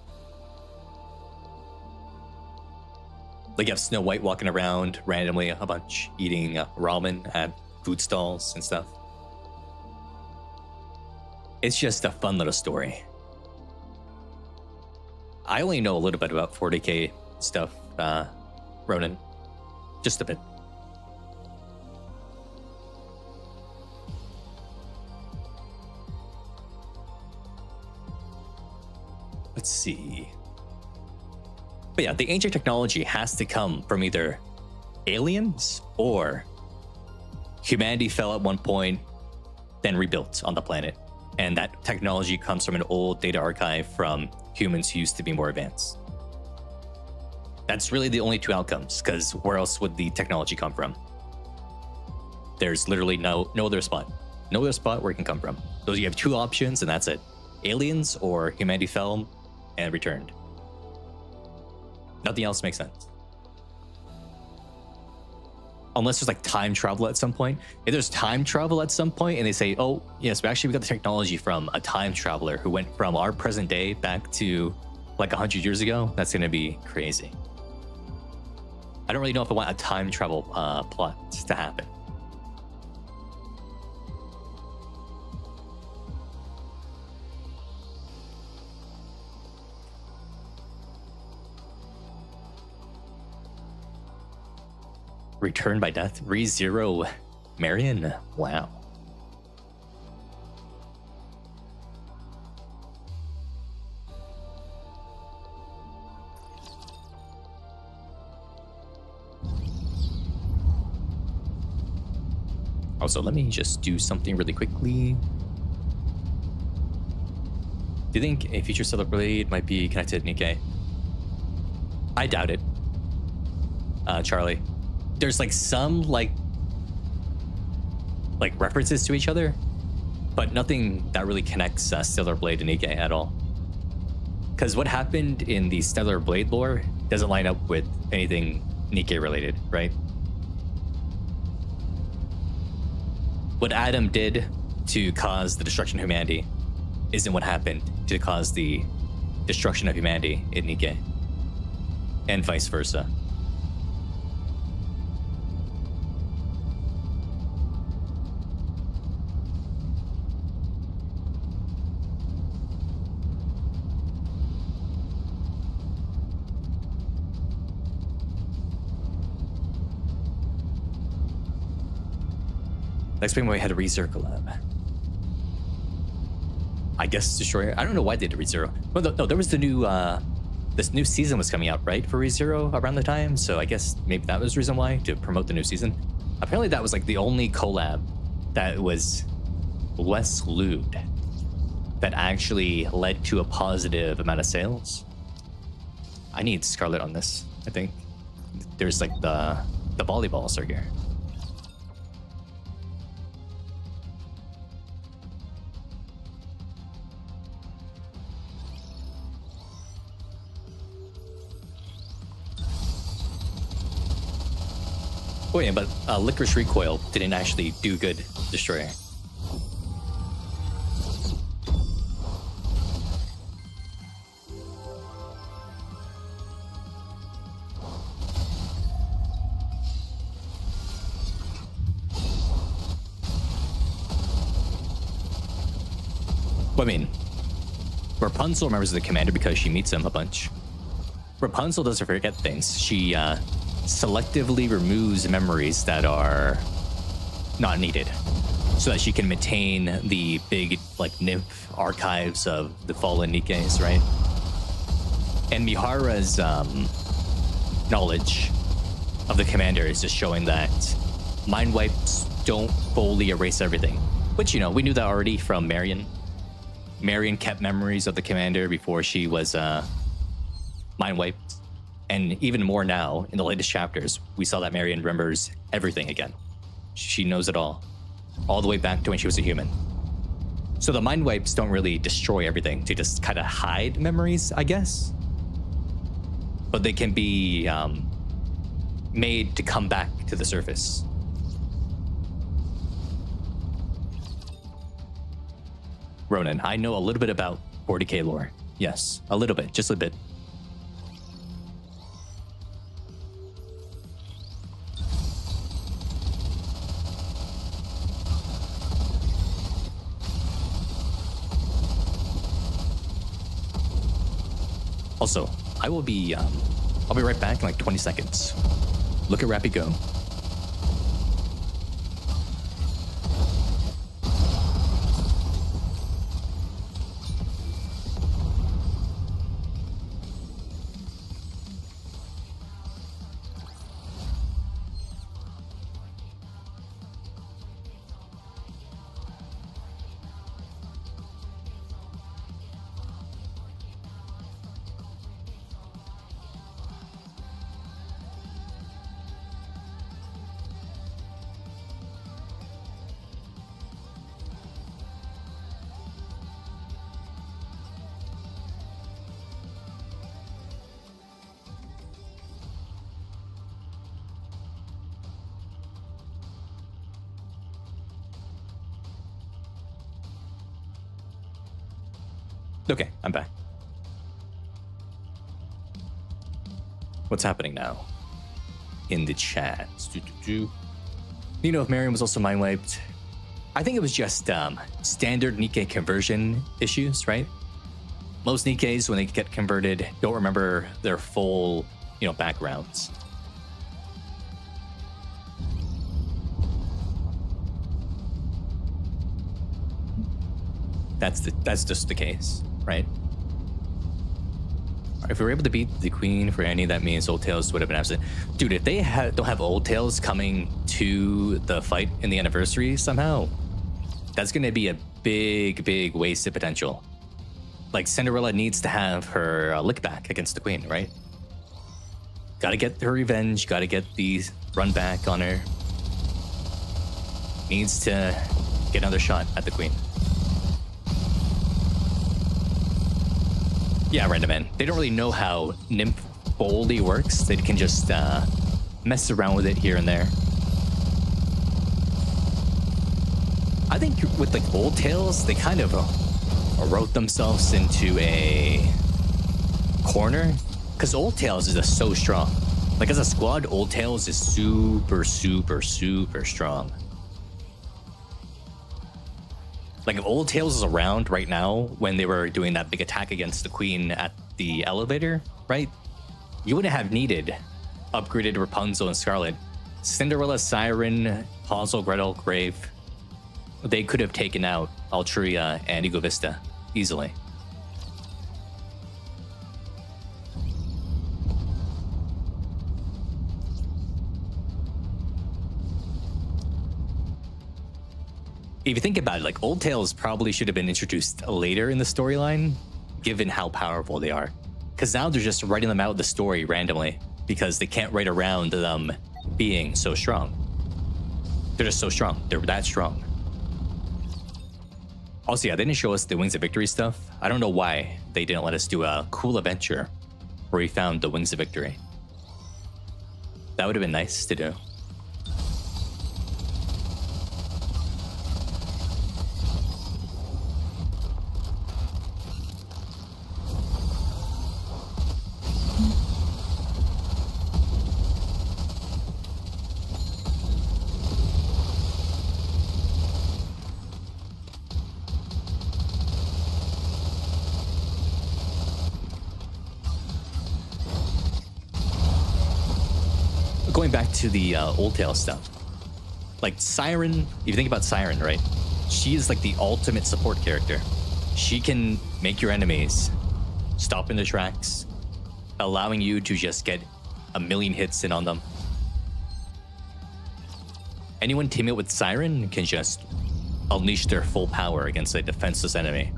Like you have Snow White walking around randomly a bunch, eating ramen at food stalls and stuff. It's just a fun little story. I only know a little bit about 40k stuff, Ronan. Just a bit. Let's see. But yeah, the ancient technology has to come from either aliens or humanity fell at one point, then rebuilt on the planet. And that technology comes from an old data archive from humans who used to be more advanced. That's really the only two outcomes, because where else would the technology come from? There's literally no other spot. No other spot where it can come from. Those you have two options, and that's it. Aliens or humanity fell and returned. Nothing else makes sense. Unless there's like time travel at some point. If there's time travel at some point and they say, oh, yes, we got the technology from a time traveler who went from our present day back to like 100 years ago, that's going to be crazy. I don't really know if I want a time travel plot to happen. Return by death, re-zero Marion. Wow. Also, let me just do something really quickly. Do you think a future Stellar Blade might be connected to Nikke? I doubt it. Charlie. There's like some like references to each other, but nothing that really connects Stellar Blade and Nikke at all. Because what happened in the Stellar Blade lore doesn't line up with anything Nikke related, right? What Adam did to cause the destruction of humanity isn't what happened to cause the destruction of humanity in Nikke, and vice versa. Let's explain why we had a ReZero lab. I guess Destroyer. I don't know why they did ReZero. Well, no, there was the new, this new season was coming out, right, for ReZero around the time. So I guess maybe that was the reason why, to promote the new season. Apparently that was like the only collab that was less lewd that actually led to a positive amount of sales. I need Scarlet on this, I think. There's like the volleyballs are here. Oh yeah, but Licorice Recoil didn't actually do good, Destroyer. Well, I mean, Rapunzel remembers the commander because she meets him a bunch. Rapunzel doesn't forget things. She selectively removes memories that are not needed so that she can maintain the big like nymph archives of the fallen Nikkes, right? And Mihara's knowledge of the commander is just showing that mind wipes don't fully erase everything, which, you know, we knew that already from Marion. Marion kept memories of the commander before she was mind wiped. And even more now, in the latest chapters, we saw that Marion remembers everything again. She knows it all the way back to when she was a human. So the mind wipes don't really destroy everything, to just kind of hide memories, I guess. But they can be made to come back to the surface. Ronan, I know a little bit about 40k lore. Yes, a little bit, just a bit. Also, I'll be right back in like 20 seconds. Look at Rappy go. Okay, I'm back. What's happening now? In the chat. You know, if Marion was also mind wiped. I think it was just standard Nikke conversion issues, right? Most Nikkes, when they get converted, don't remember their full, backgrounds. That's just the case, right? If we were able to beat the queen for Annie, that means Old Tails would have been absent. Dude, if they don't have Old Tails coming to the fight in the anniversary somehow, that's going to be a big wasted potential. Like, Cinderella needs to have her lick back against the queen, right? Gotta get her revenge, gotta get the run back on her. Needs to get another shot at the queen. Yeah, Random Man. They don't really know how Nymph Foley works. They can just mess around with it here and there. I think with like Old Tails, they kind of wrote themselves into a corner, because Old Tails is just so strong. Like, as a squad, Old Tails is super strong. Like, if Old Tails is around right now when they were doing that big attack against the queen at the elevator, right? You wouldn't have needed upgraded Rapunzel and Scarlet. Cinderella, Siren, Hansel, Gretel, Grave, they could have taken out Altruia and Ego Vista easily. If you think about it, like, Old Tails probably should have been introduced later in the storyline, given how powerful they are. Because now they're just writing them out of the story randomly, because they can't write around them being so strong. They're just so strong. They're that strong. Also, yeah, they didn't show us the Wings of Victory stuff. I don't know why they didn't let us do a cool adventure where we found the Wings of Victory. That would have been nice to do. Going back to the Old Tail stuff, like Siren, if you think about Siren, right? She is like the ultimate support character. She can make your enemies stop in their tracks, allowing you to just get a million hits in on them. Anyone teaming up with Siren can just unleash their full power against a defenseless enemy.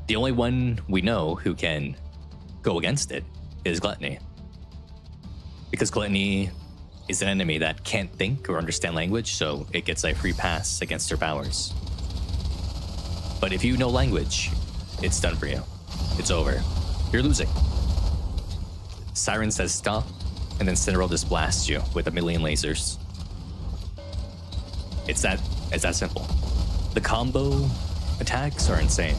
The only one we know who can go against it is Gluttony. Because Gluttony is an enemy that can't think or understand language, so it gets a free pass against her powers. But if you know language, it's done for you. It's over. You're losing. Siren says stop, and then Cinderella just blasts you with a million lasers. It's that simple. The combo attacks are insane.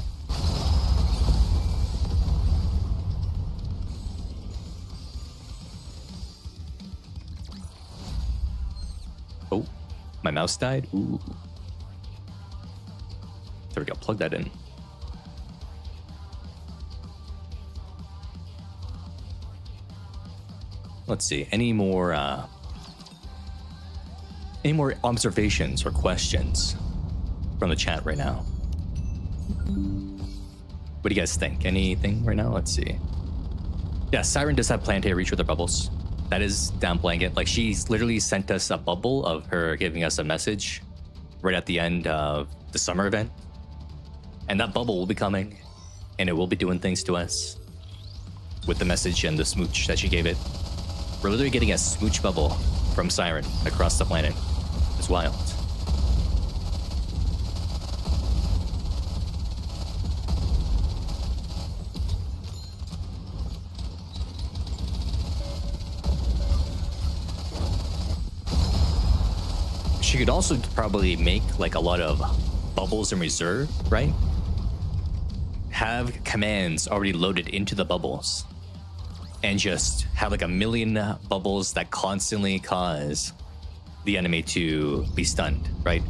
Oh, my mouse died? Ooh. There we go, plug that in. Let's see, any more observations or questions from the chat right now? What do you guys think? Anything right now? Let's see. Yeah, Siren does have planetary reach with her bubbles. That is downplaying it. Like, she's literally sent us a bubble of her giving us a message right at the end of the summer event. And that bubble will be coming, and it will be doing things to us with the message and the smooch that she gave it. We're literally getting a smooch bubble from Siren across the planet. It's wild. She could also probably make like a lot of bubbles in reserve, right? Have commands already loaded into the bubbles and just have like a million bubbles that constantly cause the enemy to be stunned, right?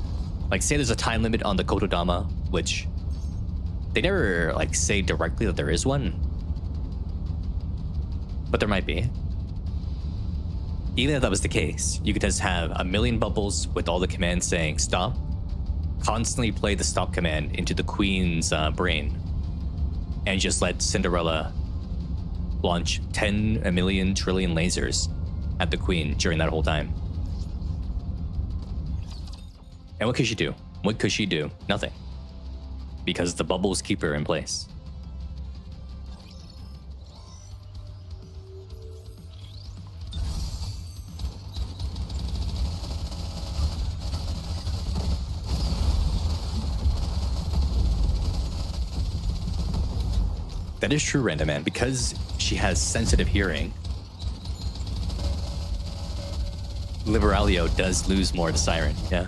Like, say there's a time limit on the Kotodama, which they never like say directly that there is one, but there might be. Even if that was the case, you could just have a million bubbles with all the commands saying stop, constantly play the stop command into the queen's brain, and just let Cinderella launch 10 million trillion lasers at the queen during that whole time. And what could she do? What could she do? Nothing. Because the bubbles keep her in place. That is true, Random Man, because she has sensitive hearing. Liberalio does lose more to Siren, yeah.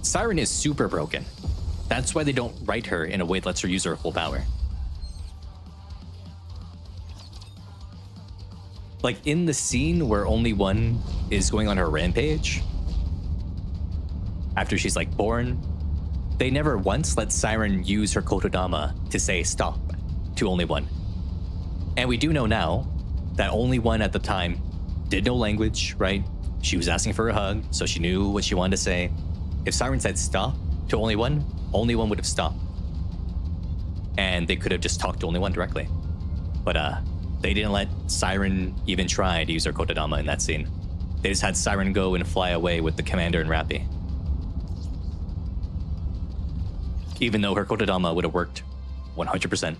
Siren is super broken. That's why they don't write her in a way that lets her use her full power. Like in the scene where only one is going on her rampage, after she's like born, they never once let Siren use her Kotodama to say stop to only one. And we do know now that only one at the time did know language, right? She was asking for a hug, so she knew what she wanted to say. If Siren said stop to only one would have stopped. And they could have just talked to only one directly. But they didn't let Siren even try to use her Kotodama in that scene. They just had Siren go and fly away with the commander and Rappy. Even though her Kotodama would have worked 100%.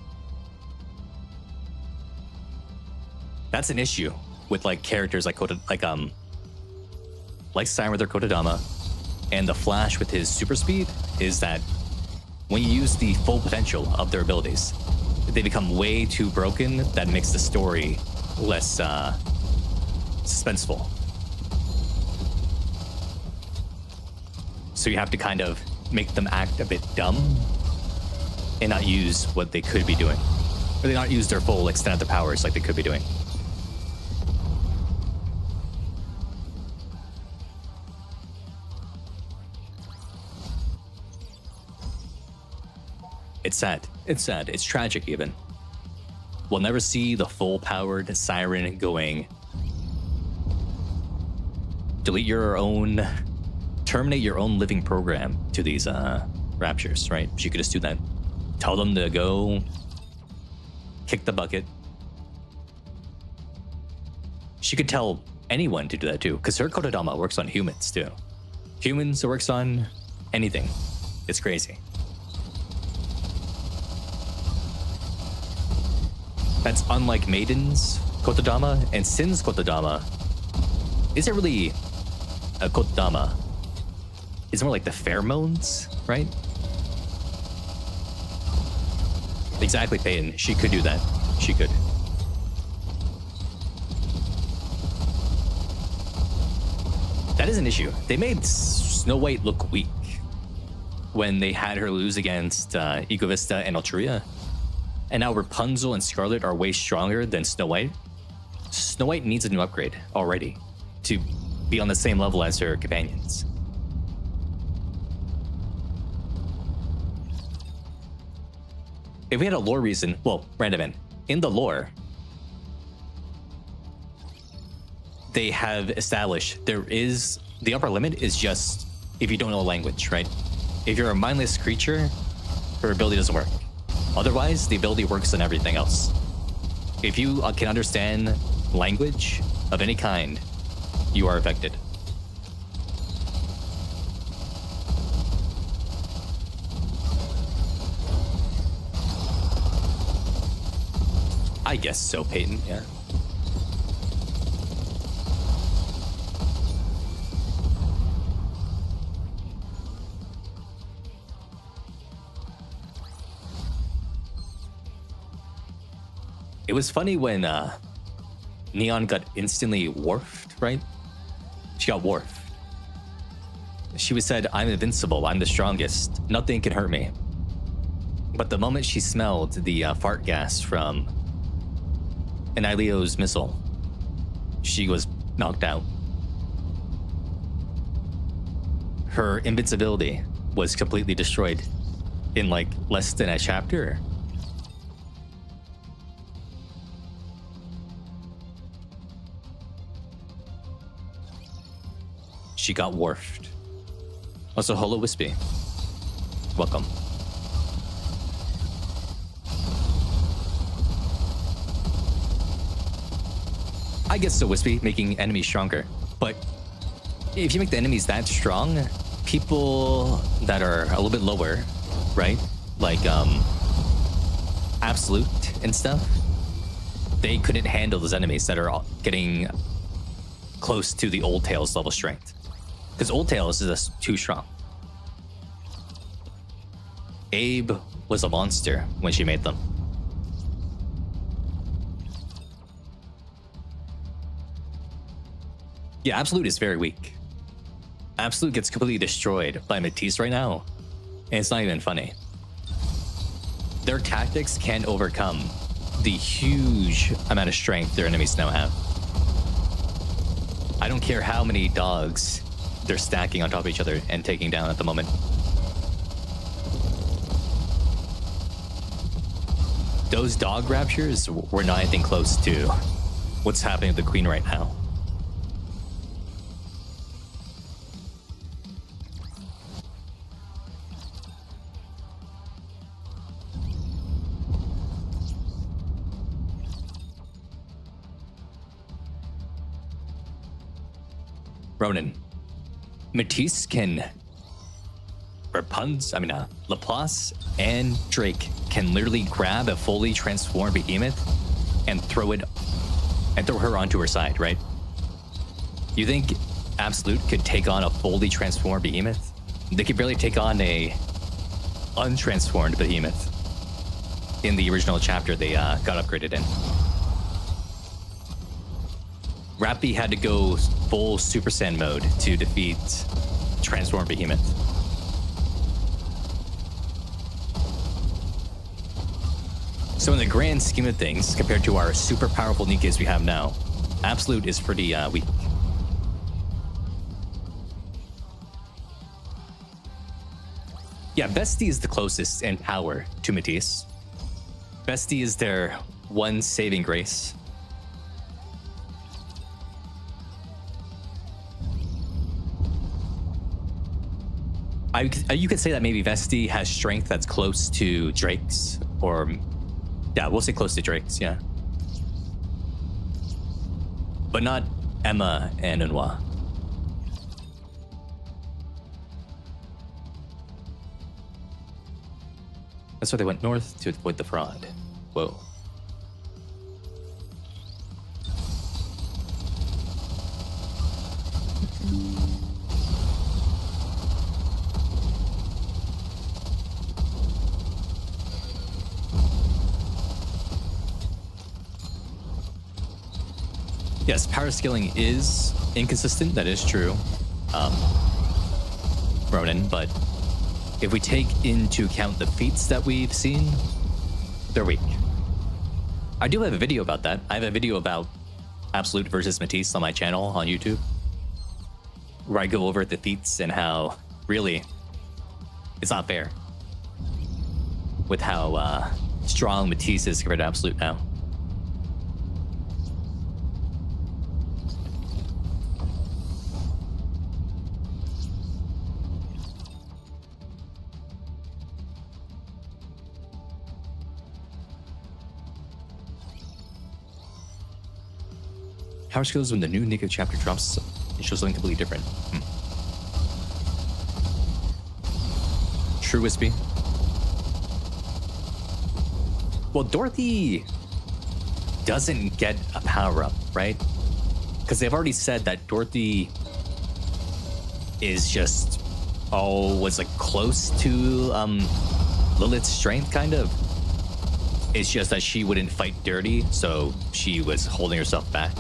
That's an issue with like characters like Siren with her Kotodama and the Flash with his super speed, is that when you use the full potential of their abilities, they become way too broken. That makes the story less suspenseful. So you have to kind of make them act a bit dumb and not use what they could be doing. Or they not use their full extent of their powers like they could be doing. It's sad. It's sad. It's tragic even. We'll never see the full-powered Siren going, delete your own, terminate your own living program to these raptures, right? She could just do that. Tell them to go kick the bucket. She could tell anyone to do that too, because her Kotodama works on humans too. Humans, it works on anything. It's crazy. That's unlike Maiden's Kotodama and Sin's Kotodama. Isn't really a Kotodama. It's more like the pheromones, right? Exactly, Peyton. She could do that. She could. That is an issue. They made Snow White look weak when they had her lose against Egovista and Altruia. And now Rapunzel and Scarlet are way stronger than Snow White. Snow White needs a new upgrade already to be on the same level as her companions. If we had a lore reason, well, random in the lore, they have established there is the upper limit is just if you don't know a language, right? If you're a mindless creature, her ability doesn't work. Otherwise, the ability works on everything else. If you can understand language of any kind, you are affected. I guess so, Peyton, yeah. It was funny when Neon got instantly warped, right? She got warped. She was said, I'm invincible, I'm the strongest, nothing can hurt me. But the moment she smelled the fart gas from Anilio's missile, she was knocked out. Her invincibility was completely destroyed in like less than a chapter. She got warped. Also, hello, Wispy. Welcome. I guess so, Wispy, making enemies stronger. But if you make the enemies that strong, people that are a little bit lower, right? Like Absolute and stuff, they couldn't handle those enemies that are getting close to the Old Tails level strength. Because Old Tails is just too strong. Abe was a monster when she made them. Yeah, Absolute is very weak. Absolute gets completely destroyed by Matisse right now, and it's not even funny. Their tactics can't overcome the huge amount of strength their enemies now have. I don't care how many dogs they're stacking on top of each other and taking down at the moment. Those dog raptures were not anything close to what's happening with the queen right now. Ronan, Matisse can Laplace and Drake can literally grab a fully transformed behemoth and throw her onto her side, right? You think Absolute could take on a fully transformed behemoth? They could barely take on a untransformed behemoth in the original chapter they got upgraded in. Rappy had to go full Super Saiyan mode to defeat Transformed Behemoth. So in the grand scheme of things, compared to our super powerful Nikkes we have now, Absolute is pretty weak. Yeah, Bestie is the closest in power to Matisse. Bestie is their one saving grace. You could say that maybe Vesti has strength that's close to Drake's, or yeah, we'll say close to Drake's, yeah. But not Emma and Unwa. That's why they went north to avoid the fraud. Whoa. Yes, power scaling is inconsistent, that is true. Ronin, but if we take into account the feats that we've seen, they're weak. I do have a video about that. I have a video about Absolute versus Matisse on my channel on YouTube, where I go over the feats and how really it's not fair with how strong Matisse is compared to Absolute now. Power skills when the new Nikke chapter drops, it shows something completely different. True Wispy. Well, Dorothy doesn't get a power-up, right? Because they've already said that Dorothy is just, was like close to Lilith's strength, kind of. It's just that she wouldn't fight dirty, so she was holding herself back.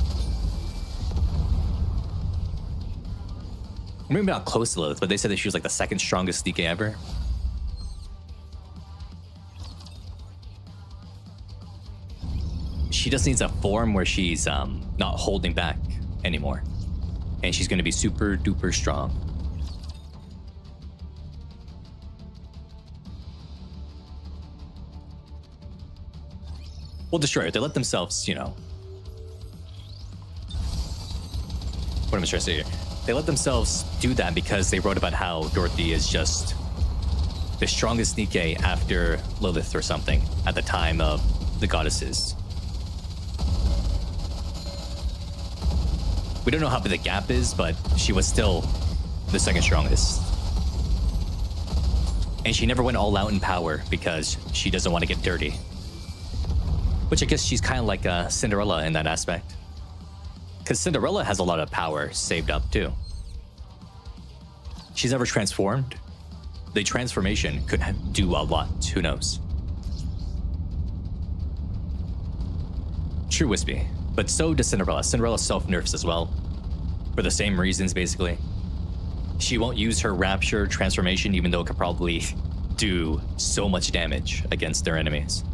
Maybe not close to Lilith, but they said that she was like the second strongest Nikke ever. She just needs a form where she's not holding back anymore. And she's going to be super duper strong. Well, Destroyer, they let themselves, you know. What am I trying to say here? They let themselves do that because they wrote about how Dorothy is just the strongest Nikke after Lilith or something at the time of the goddesses. We don't know how big the gap is, but she was still the second strongest. And she never went all out in power because she doesn't want to get dirty. Which I guess she's kind of like Cinderella in that aspect. Because Cinderella has a lot of power saved up too. She's never transformed. The transformation could do a lot, who knows. True Wispy, but so does Cinderella. Cinderella self-nerfs as well, for the same reasons basically. She won't use her Rapture transformation even though it could probably do so much damage against their enemies.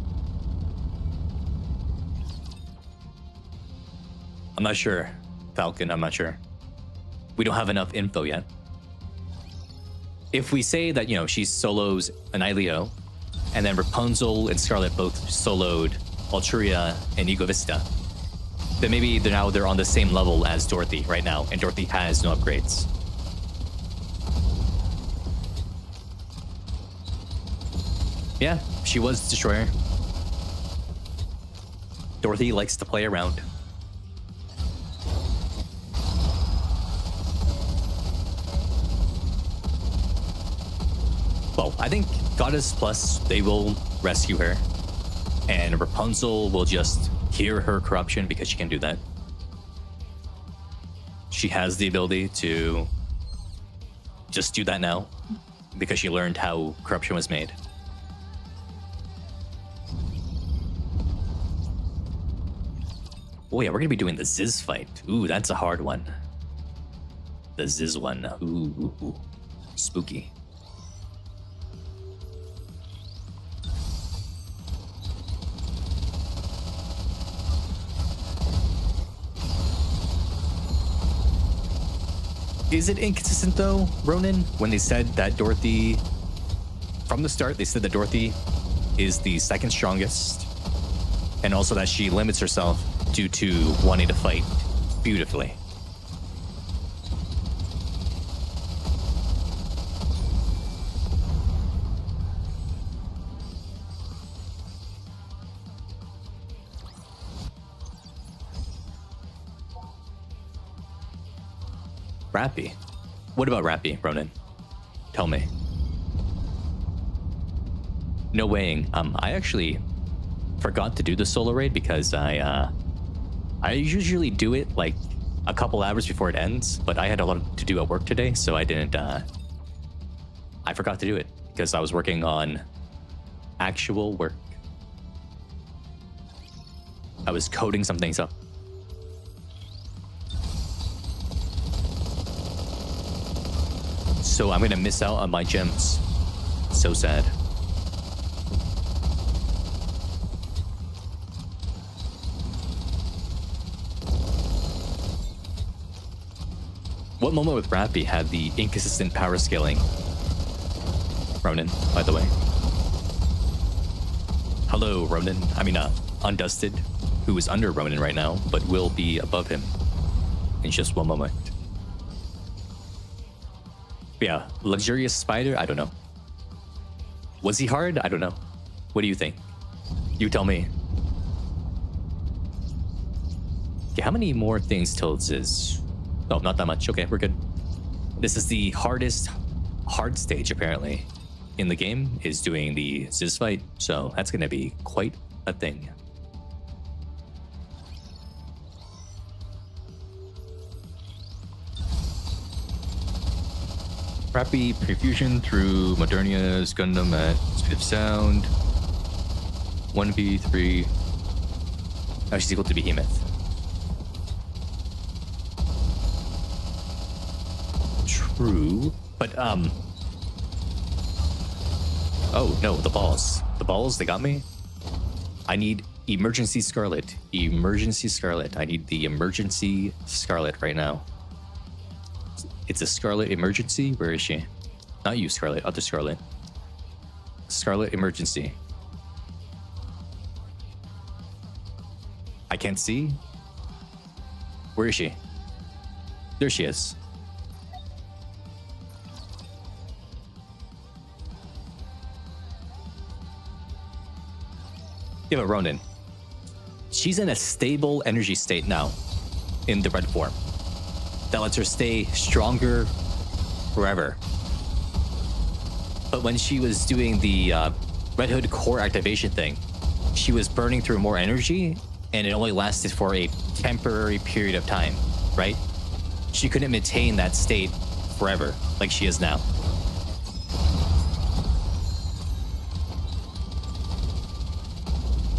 I'm not sure, Falcon, I'm not sure. We don't have enough info yet. If we say that, you know, she solos an Aileo, and then Rapunzel and Scarlet both soloed Altruria and Ego Vista, then maybe they're on the same level as Dorothy right now, and Dorothy has no upgrades. Yeah, she was Destroyer. Dorothy likes to play around. Well, I think Goddess Plus, they will rescue her. And Rapunzel will just hear her corruption because she can do that. She has the ability to just do that now because she learned how corruption was made. Oh yeah, we're gonna be doing the Ziz fight. Ooh, that's a hard one. The Ziz one. Ooh. Spooky. Is it inconsistent though, Ronin, when they said that Dorothy, from the start, they said that Dorothy is the second strongest, and also that she limits herself due to wanting to fight beautifully. Rappy? What about Rappy, Ronin? Tell me. No weighing. I actually forgot to do the solo raid because I usually do it like a couple hours before it ends, but I had a lot to do at work today, so I didn't, I forgot to do it because I was working on actual work. I was coding some things up. So I'm gonna miss out on my gems. So sad. What moment with Rappy had the inconsistent power scaling? Ronan, by the way. Hello, Ronan. I mean, Undusted, who is under Ronan right now, but will be above him in just one moment. But yeah, Luxurious Spider, I don't know. Was he hard? I don't know. What do you think? You tell me. Okay, how many more things till this is? Oh, not that much. Okay, we're good. This is the hardest hard stage, apparently, in the game, is doing the Ziz fight. So that's going to be quite a thing. Rappy perfusion through Modernia's Gundam at speed of sound. 1v3. Oh, she's equal to Behemoth. True, but oh no, the balls. The balls, they got me. I need Emergency Scarlet. Emergency Scarlet. I need the Emergency Scarlet right now. It's a Scarlet Emergency? Where is she? Not you, Scarlet. Other Scarlet. Scarlet Emergency. I can't see. Where is she? There she is. Yeah, but Ronan. She's in a stable energy state now in the red form. That lets her stay stronger forever. But when she was doing the Red Hood core activation thing, she was burning through more energy, and it only lasted for a temporary period of time, right? She couldn't maintain that state forever like she is now.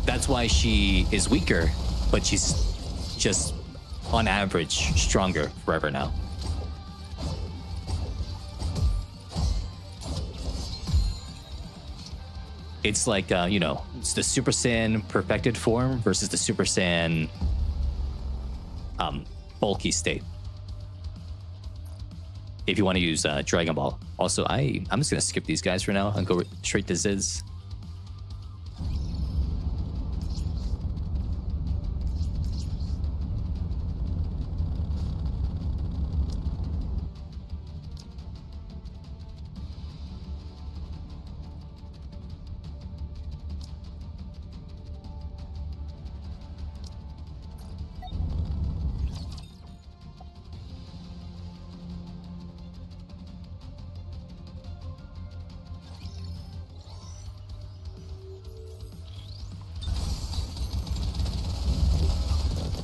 That's why she is weaker, but she's just on average stronger forever now. It's like, you know, it's the Super Saiyan perfected form versus the Super Saiyan bulky state. If you want to use Dragon Ball. Also, I'm just going to skip these guys for now and go straight to Ziz.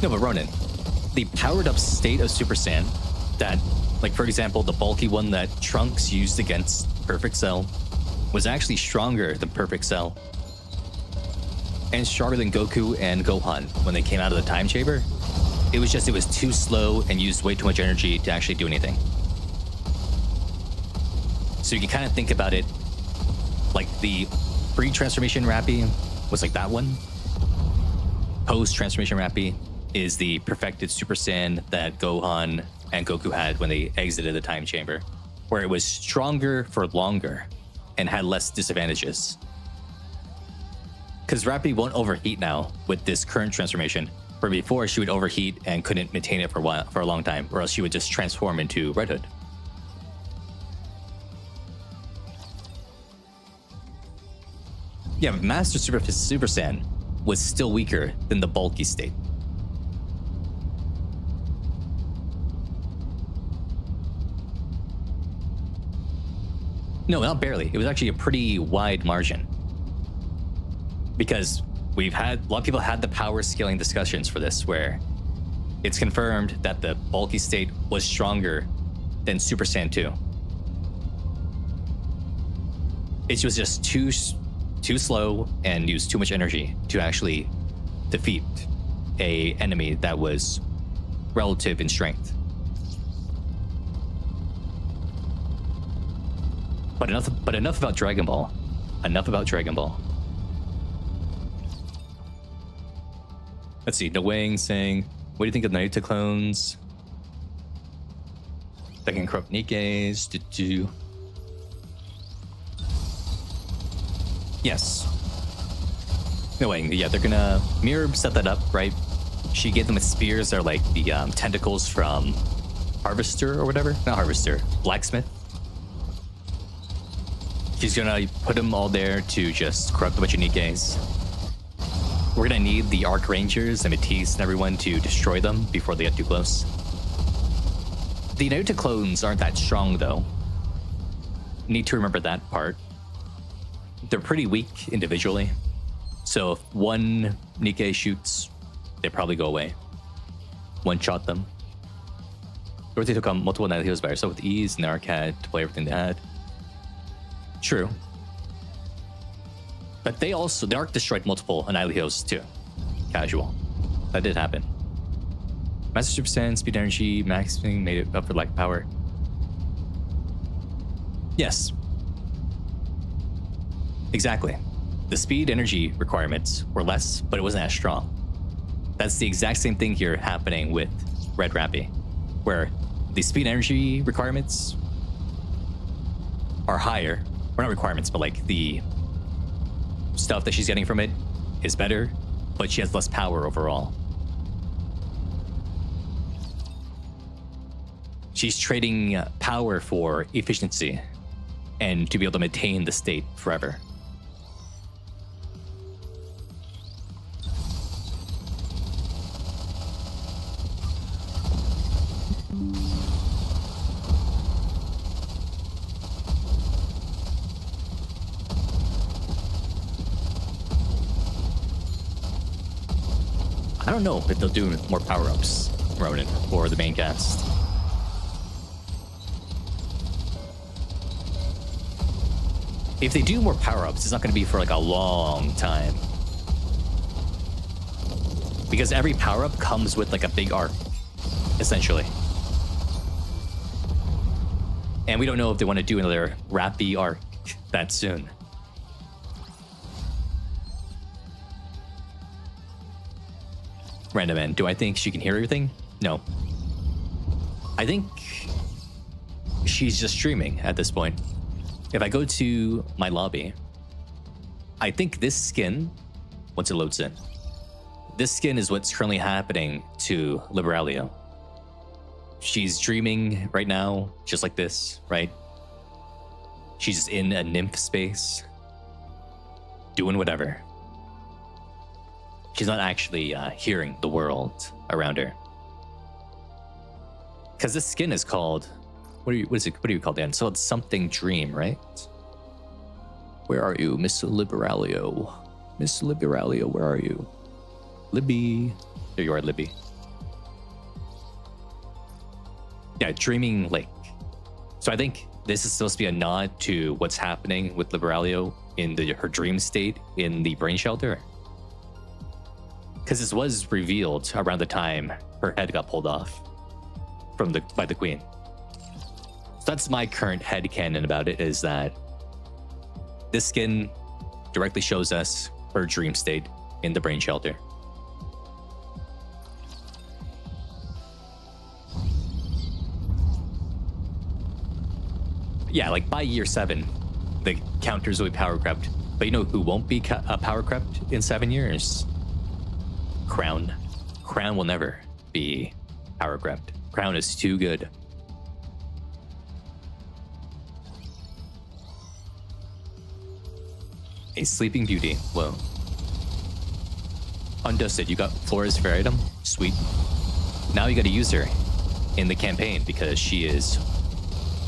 No, but Ronan, the powered up state of Super Saiyan that, like, for example, the bulky one that Trunks used against Perfect Cell was actually stronger than Perfect Cell and stronger than Goku and Gohan when they came out of the time chamber. It was too slow and used way too much energy to actually do anything. So you can kind of think about it like the pre-transformation Rappy was like that one. Post-transformation Rappy is the perfected Super Saiyan that Gohan and Goku had when they exited the time chamber, where it was stronger for longer and had less disadvantages. Because Rappy won't overheat now with this current transformation, where before she would overheat and couldn't maintain it for a long time, or else she would just transform into Red Hood. Yeah, Master Super Saiyan was still weaker than the bulky state. No, not barely. It was actually a pretty wide margin. Because a lot of people had the power scaling discussions for this, where it's confirmed that the bulky state was stronger than Super Saiyan 2. It was just too slow and used too much energy to actually defeat a enemy that was relative in strength. But enough about Dragon Ball. Enough about Dragon Ball. Let's see. No Wang saying, "What do you think of Naruto clones? That can corrupt Nikkes." Yes. No Wang. Yeah, they're gonna Mirror set that up, right? She gave them with spears that are like the tentacles from Harvester or whatever. Not Harvester. Blacksmith. She's gonna put them all there to just corrupt a bunch of Nikkes. We're gonna need the Arc Rangers and Matisse and everyone to destroy them before they get too close. The Naruto clones aren't that strong though. Need to remember that part. They're pretty weak individually. So if one Nikke shoots, they probably go away. One shot them. Dorothy took on multiple Night Heroes by herself with ease, and Narc had to play everything they had. True. But the Arc destroyed multiple Annihilations too. Casual. That did happen. Master Super Saiyan, speed energy, maxing made it up for lack of power. Yes. Exactly. The speed energy requirements were less, but it wasn't as strong. That's the exact same thing here happening with Red Rappy, where the speed energy requirements are higher. Or not requirements, but like the stuff that she's getting from it is better, but she has less power overall. She's trading power for efficiency and to be able to maintain the state forever. I don't know if they'll do more power-ups, Ronan, for the main cast. If they do more power-ups, it's not going to be for like a long time. Because every power-up comes with like a big arc, essentially. And we don't know if they want to do another Rappy arc that soon. Random N, do I think she can hear everything? No. I think she's just streaming at this point. If I go to my lobby, I think this skin, once it loads in, this skin is what's currently happening to Liberalia. She's dreaming right now, just like this, right? She's in a nymph space, doing whatever. She's not actually hearing the world around her. Because this skin is called, what do you call it? So it's something dream, right? Where are you, Miss Liberalio? Miss Liberalio, where are you? Libby. There you are, Libby. Yeah, Dreaming Lake. So I think this is supposed to be a nod to what's happening with Liberalio in her dream state in the brain shelter. Because this was revealed around the time her head got pulled off by the queen. So that's my current headcanon about it, is that this skin directly shows us her dream state in the brain shelter. Yeah, like by year 7, the counters will be power crept. But you know who won't be power crept in 7 years? Crown. Crown will never be power crept. Crown is too good. A Sleeping Beauty. Whoa. Undusted, you got Flora's fair item? Sweet. Now you gotta use her in the campaign because she is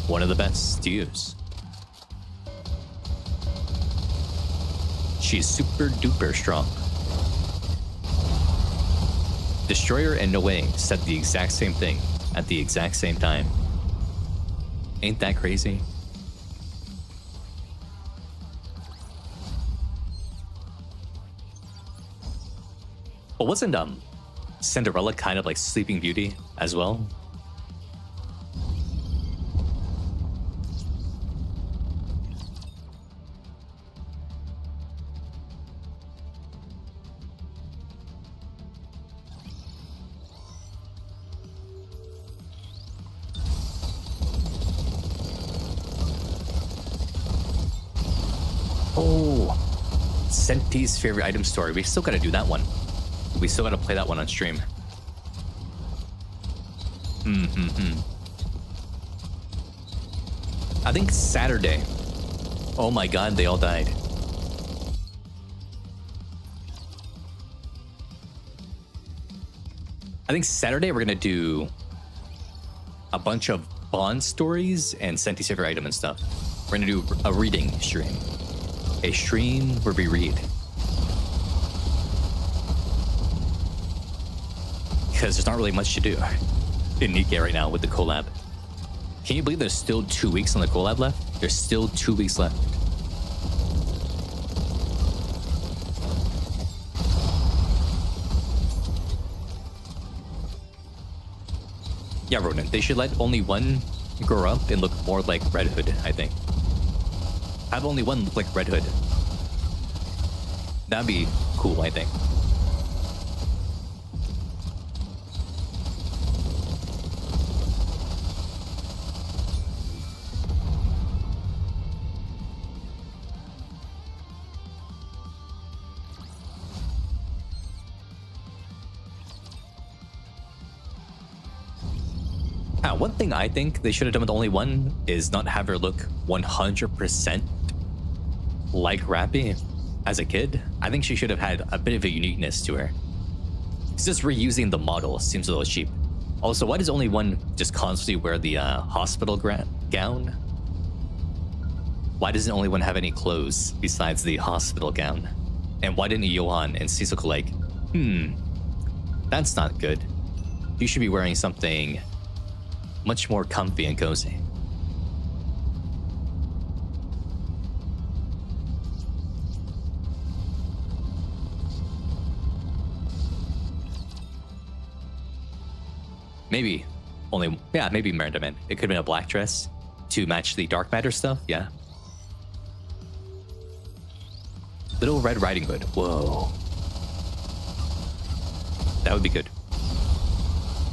one of the best to use. She's super duper strong. Destroyer and No Wang said the exact same thing at the exact same time. Ain't that crazy? But wasn't Cinderella kind of like Sleeping Beauty as well? Senti's favorite item story. We still gotta do that one. We still gotta play that one on stream. I think Saturday. Oh my god, they all died. I think Saturday we're gonna do a bunch of Bond stories and Senti's favorite item and stuff. We're gonna do a reading stream. A stream where we read. Because there's not really much to do in Nikke right now with the collab. Can you believe there's still 2 weeks on the collab left? There's still 2 weeks left. Yeah, Ronan, they should let only one grow up and look more like Red Hood, I think. Have only one look like Red Hood. That'd be cool, I think. One thing I think they should have done with only one is not have her look 100% like Rappy as a kid. I think she should have had a bit of a uniqueness to her. It's just reusing the model seems a little cheap. Also, why does only one just constantly wear the hospital gown? Why doesn't only one have any clothes besides the hospital gown? And why didn't Johan and Cecil like, that's not good. You should be wearing something much more comfy and cozy. Maybe only, yeah, maybe Miranda Man. It could have been a black dress to match the dark matter stuff, yeah. Little Red Riding Hood, whoa. That would be good.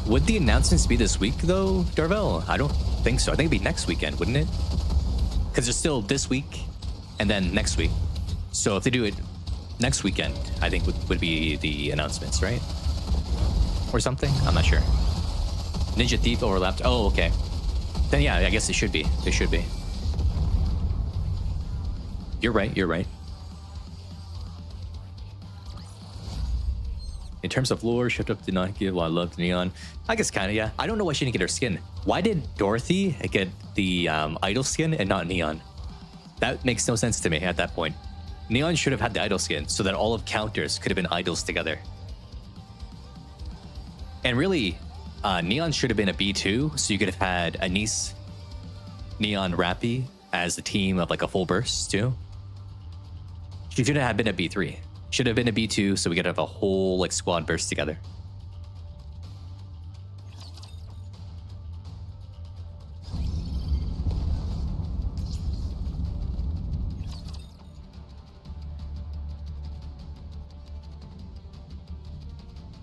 Would the announcements be this week, though, Darvel? I don't think so. I think it'd be next weekend, wouldn't it? Because there's still this week and then next week. So if they do it next weekend, I think would be the announcements, right? Or something? I'm not sure. Ninja Thief overlapped. Oh, okay. Then yeah, I guess it should be. It should be. You're right. You're right. In terms of lore, Shift Up did not give what I loved Neon. I guess kind of, yeah. I don't know why she didn't get her skin. Why did Dorothy get the idol skin and not Neon? That makes no sense to me at that point. Neon should have had the idol skin so that all of counters could have been idols together. And really, Neon should have been a B2, so you could have had Anise, Neon, Rappy as the team of like a full burst too. She should have been a B3. Should have been a B2, so we could have a whole like squad burst together.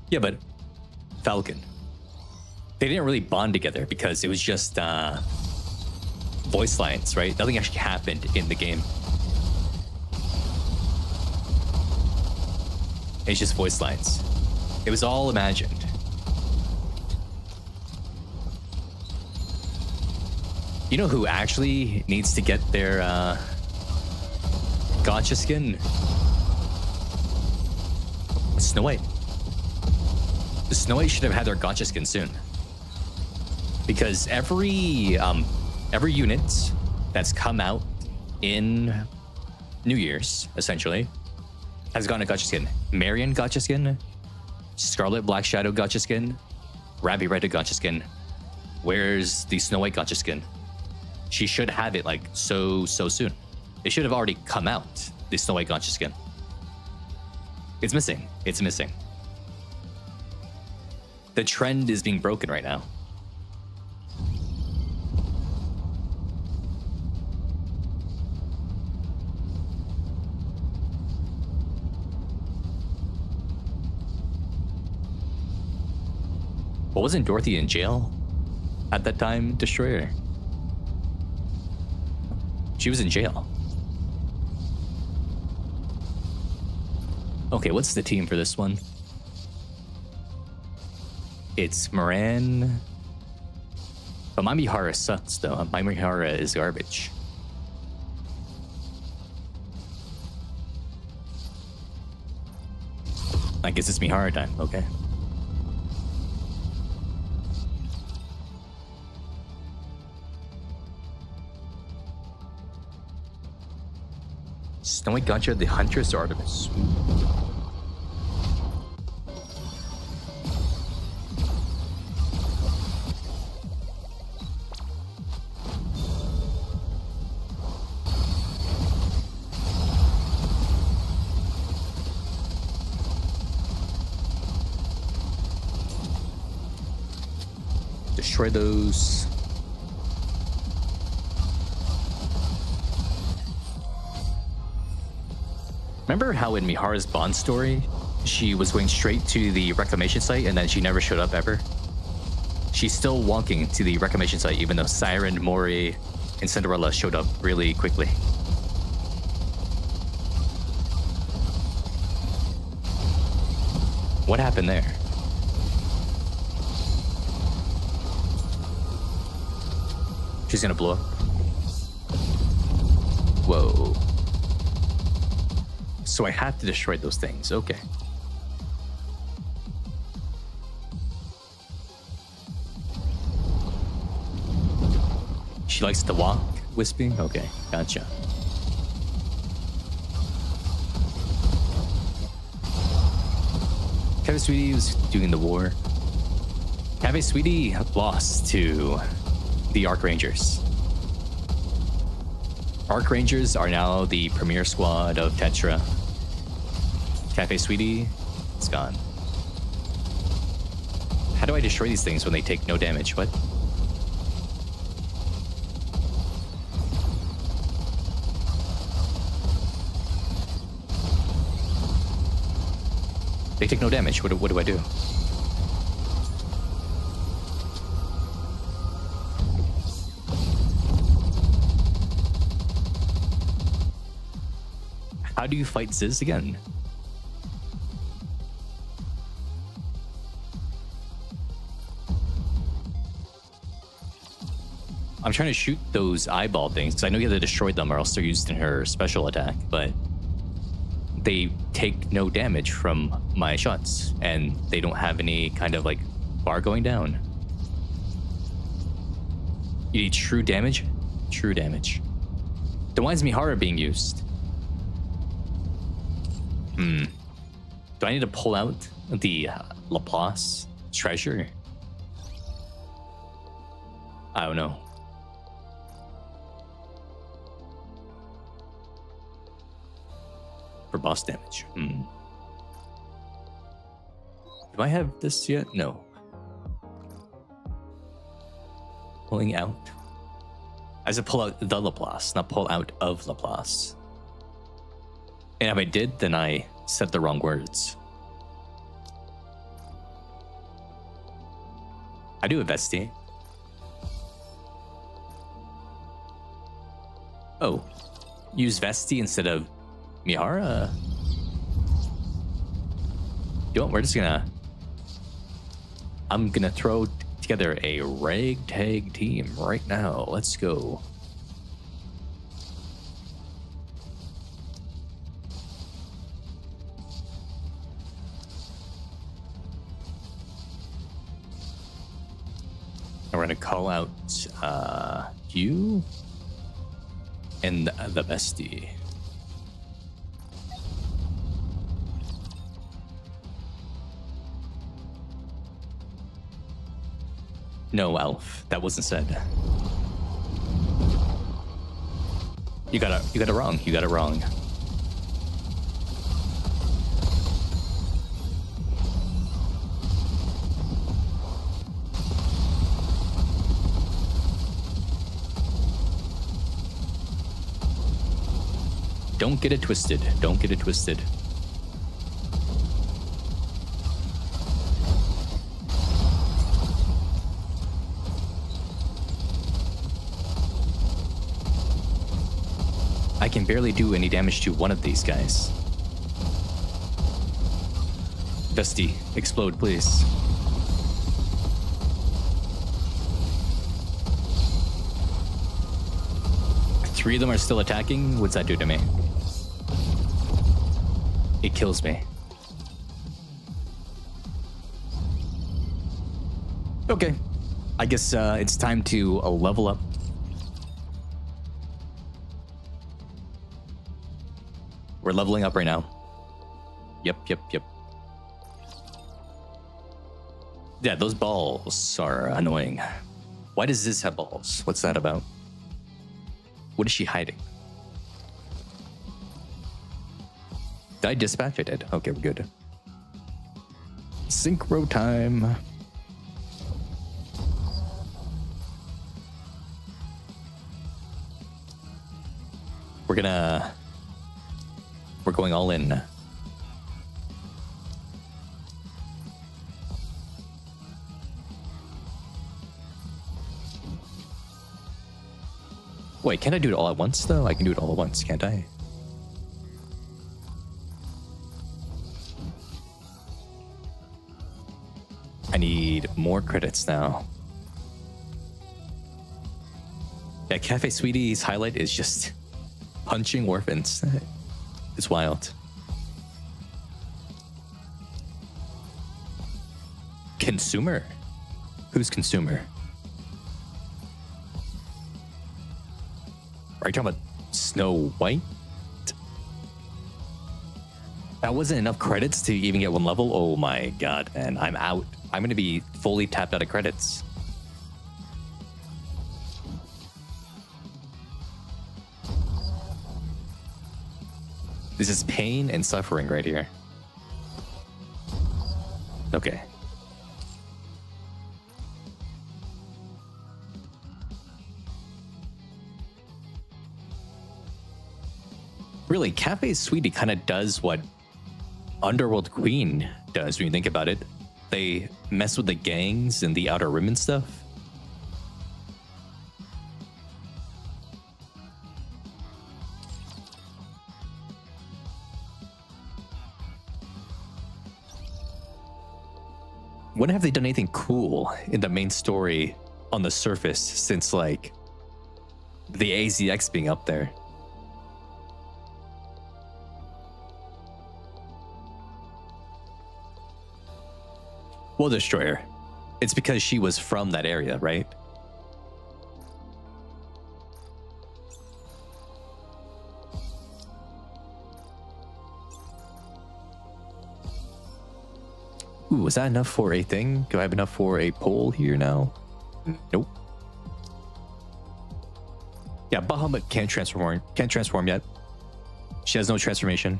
Yeah, but Falcon. They didn't really bond together because it was just voice lines, right? Nothing actually happened in the game. It's just voice lines. It was all imagined. You know who actually needs to get their gotcha skin? Snow White. The Snow White should have had their gotcha skin soon. Because every unit that's come out in New Year's, essentially, has gotten a gotcha skin. Marion gotcha skin, Scarlet Black Shadow gotcha skin, Rabbit Red gotcha skin. Where's the Snow White gotcha skin? She should have it like so soon. It should have already come out, the Snow White gotcha skin. It's missing. It's missing. The trend is being broken right now. But wasn't Dorothy in jail at that time, Destroyer? She was in jail. Okay, what's the team for this one? It's Moran. But my Mihara sucks, though. My Mihara is garbage. I guess it's Mihara time. Okay. Snow White Gotcha, the Huntress or Artemis? Destroy those. Remember how in Mihara's Bond story, she was going straight to the reclamation site and then she never showed up ever? She's still walking to the reclamation site even though Siren, Mori, and Cinderella showed up really quickly. What happened there? She's gonna blow up. Whoa. So I had to destroy those things. Okay. She likes to walk, wisping? Okay, gotcha. Cafe Sweetie was doing the war. Cafe Sweetie lost to the Arc Rangers. Arc Rangers are now the premier squad of Tetra. Cafe Sweetie, it's gone. How do I destroy these things when they take no damage? What? They take no damage. What do I do? How do you fight Ziz again? I'm trying to shoot those eyeball things because I know you have to destroy them or else they're used in her special attack, but they take no damage from my shots and they don't have any kind of like bar going down. You need true damage? True damage. Then why is Mihara being used? Do I need to pull out the Laplace treasure? I don't know. For boss damage. Do I have this yet? No. Pulling out. I said pull out the Laplace, not pull out of Laplace. And if I did, then I said the wrong words. I do have Vesti. Oh, use Vesti instead of Mihara? You know what, we're just gonna... I'm gonna throw together a ragtag team right now. Let's go. And we're gonna call out you and the bestie. No, Elf. That wasn't said. You got it wrong. You got it wrong. Don't get it twisted. Don't get it twisted. I can barely do any damage to one of these guys. Dusty, explode, please. Three of them are still attacking. What's that do to me? It kills me. Okay. I guess it's time to level up. We're leveling up right now. Yep. Yeah, those balls are annoying. Why does this have balls? What's that about? What is she hiding? Did I dispatch? I did. Okay, we're good. Synchro time. We're going all in. Wait, can't I do it all at once though? I can do it all at once, can't I? I need more credits now. Yeah, Cafe Sweetie's highlight is just punching orphans. It's wild. Consumer? Who's consumer? Are you talking about Snow White? That wasn't enough credits to even get one level? Oh my god, man. I'm out. I'm going to be fully tapped out of credits. This is pain and suffering right here. Okay. Really, Cafe Sweetie kind of does what Underworld Queen does when you think about it. They mess with the gangs and the Outer Rim and stuff. When have they done anything cool in the main story on the surface since, like, the AZX being up there? Well, Destroyer. It's because she was from that area, right? Ooh, is that enough for a thing? Do I have enough for a pole here now? Nope. Yeah, Bahamut can't transform yet. She has no transformation.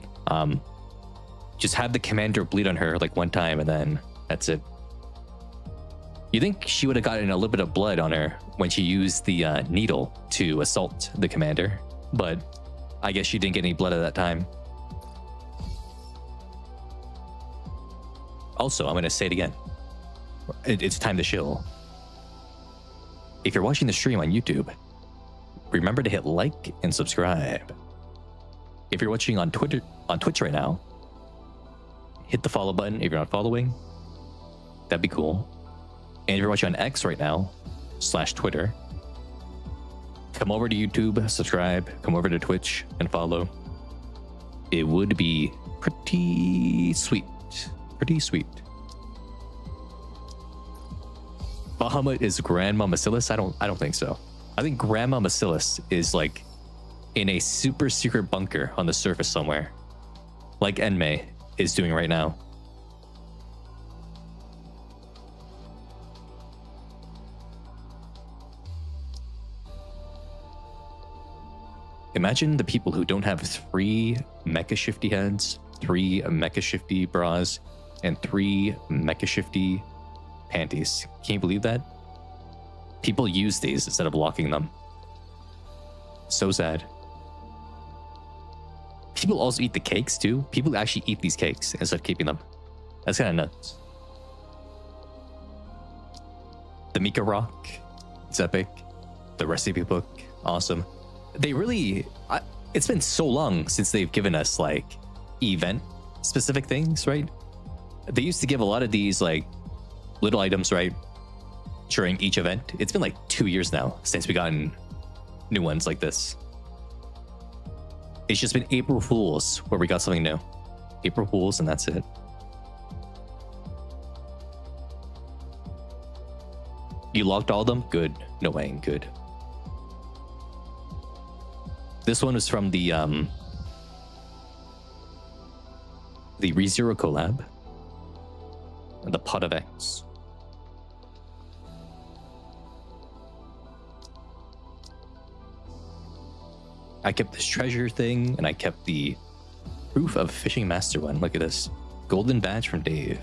Just have the commander bleed on her like one time and then that's it. You think she would have gotten a little bit of blood on her when she used the needle to assault the commander, but I guess she didn't get any blood at that time. Also, I'm going to say it again. It's time to chill. If you're watching the stream on YouTube, remember to hit like and subscribe. If you're watching on Twitch right now, hit the follow button if you're not following. That'd be cool. And if you're watching on X right now, /Twitter, come over to YouTube, subscribe, come over to Twitch and follow. It would be pretty sweet. Pretty sweet. Bahamut is Grandma Bacillus? I don't think so. I think Grandma Bacillus is like in a super secret bunker on the surface somewhere, like Enmei is doing right now. Imagine the people who don't have 3 Mecha Shifty heads, 3 Mecha Shifty bras, and 3 Mecha Shifty panties. Can you believe that? People use these instead of locking them. So sad. People also eat the cakes too. People actually eat these cakes instead of keeping them. That's kind of nuts. The Mika Rock, it's epic. The recipe book, awesome. They really, it's been so long since they've given us like event specific things, right? They used to give a lot of these like little items, right, during each event. It's been like 2 years now since we gotten new ones like this. It's just been April Fools where we got something new. April Fools, and that's it. You locked all of them? Good. No way, good. This one was from the ReZero collab. And the Pot of X. I kept this treasure thing, and I kept the proof of fishing master one. Look at this. Golden badge from Dave.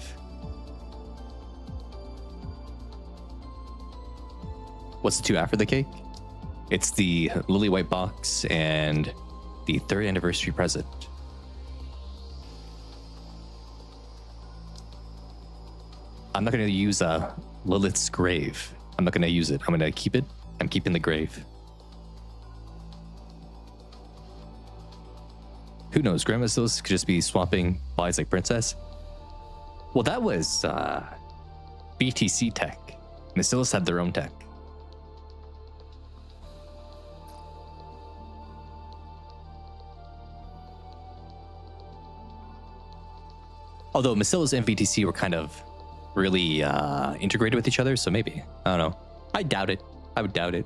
What's the two after the cake? It's the lily white box and the 3rd anniversary present. I'm not going to use Lilith's grave. I'm not going to use it. I'm going to keep it. I'm keeping the grave. Who knows? Grandma Stills could just be swapping bodies like Princess. Well, that was BTC tech. Masillas had their own tech. Although Masillas and VTC were kind of really integrated with each other, so maybe. I don't know. I doubt it. I would doubt it.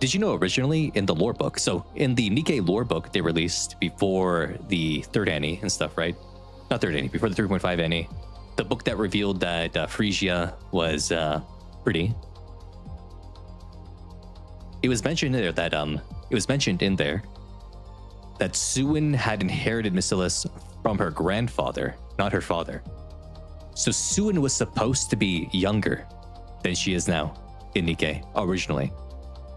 Did you know originally in the lore book, so in the Nikke lore book they released before the 3rd Annie and stuff, right? Not 3rd Annie, before the 3.5 Annie. The book that revealed that Phrygia was pretty. It was mentioned there that that Suin had inherited Masillas from her grandfather, not her father. So Suin was supposed to be younger than she is now in Nikke originally.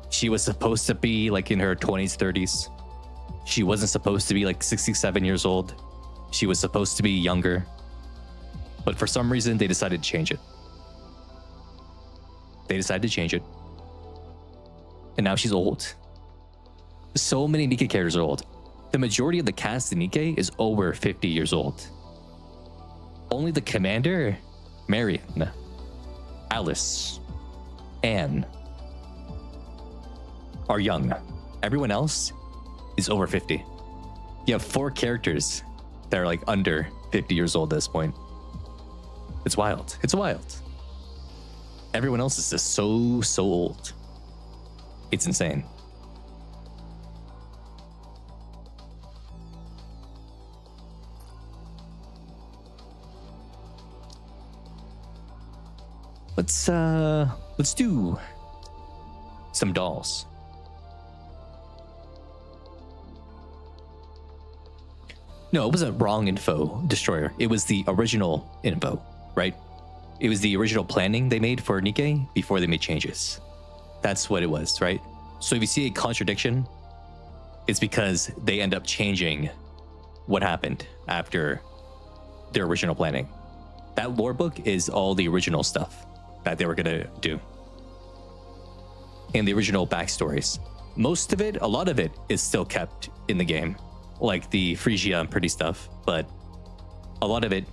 She was supposed to be like in her 20s, 30s. She wasn't supposed to be like 67 years old. She was supposed to be younger. But for some reason, they decided to change it. They decided to change it. And now she's old. So many Nikke characters are old. The majority of the cast in Nikke is over 50 years old. Only the commander, Marion, Alice, Anne, are young. Everyone else is over 50. You have 4 characters that are like under 50 years old at this point. It's wild. It's wild. Everyone else is just so old. It's insane. Let's do some dolls. No, it wasn't wrong info, Destroyer. It was the original info, right? It was the original planning they made for Nikke before they made changes. That's what it was, right? So if you see a contradiction, it's because they end up changing what happened after their original planning. That lore book is all the original stuff that they were gonna do. And the original backstories. Most of it, a lot of it, is still kept in the game. Like the Phrygia and pretty stuff, but a lot of it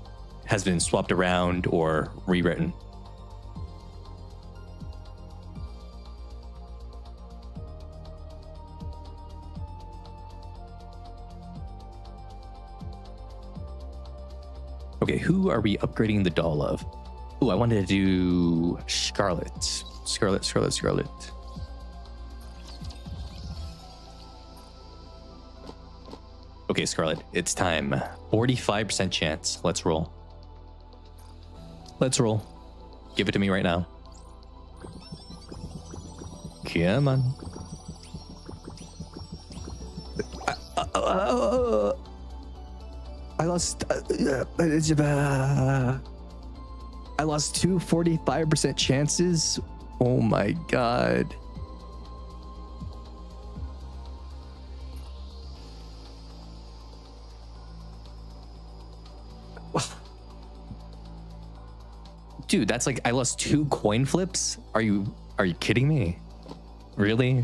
has been swapped around or rewritten. Okay, who are we upgrading the doll of? Oh, I wanted to do Scarlet. Scarlet. Okay, Scarlet, it's time. 45% chance. Let's roll. Let's roll. Give it to me right now. Come on. I lost. I lost 2 45% chances. Oh my god. Dude, that's like I lost 2 coin flips. Are you kidding me? Really?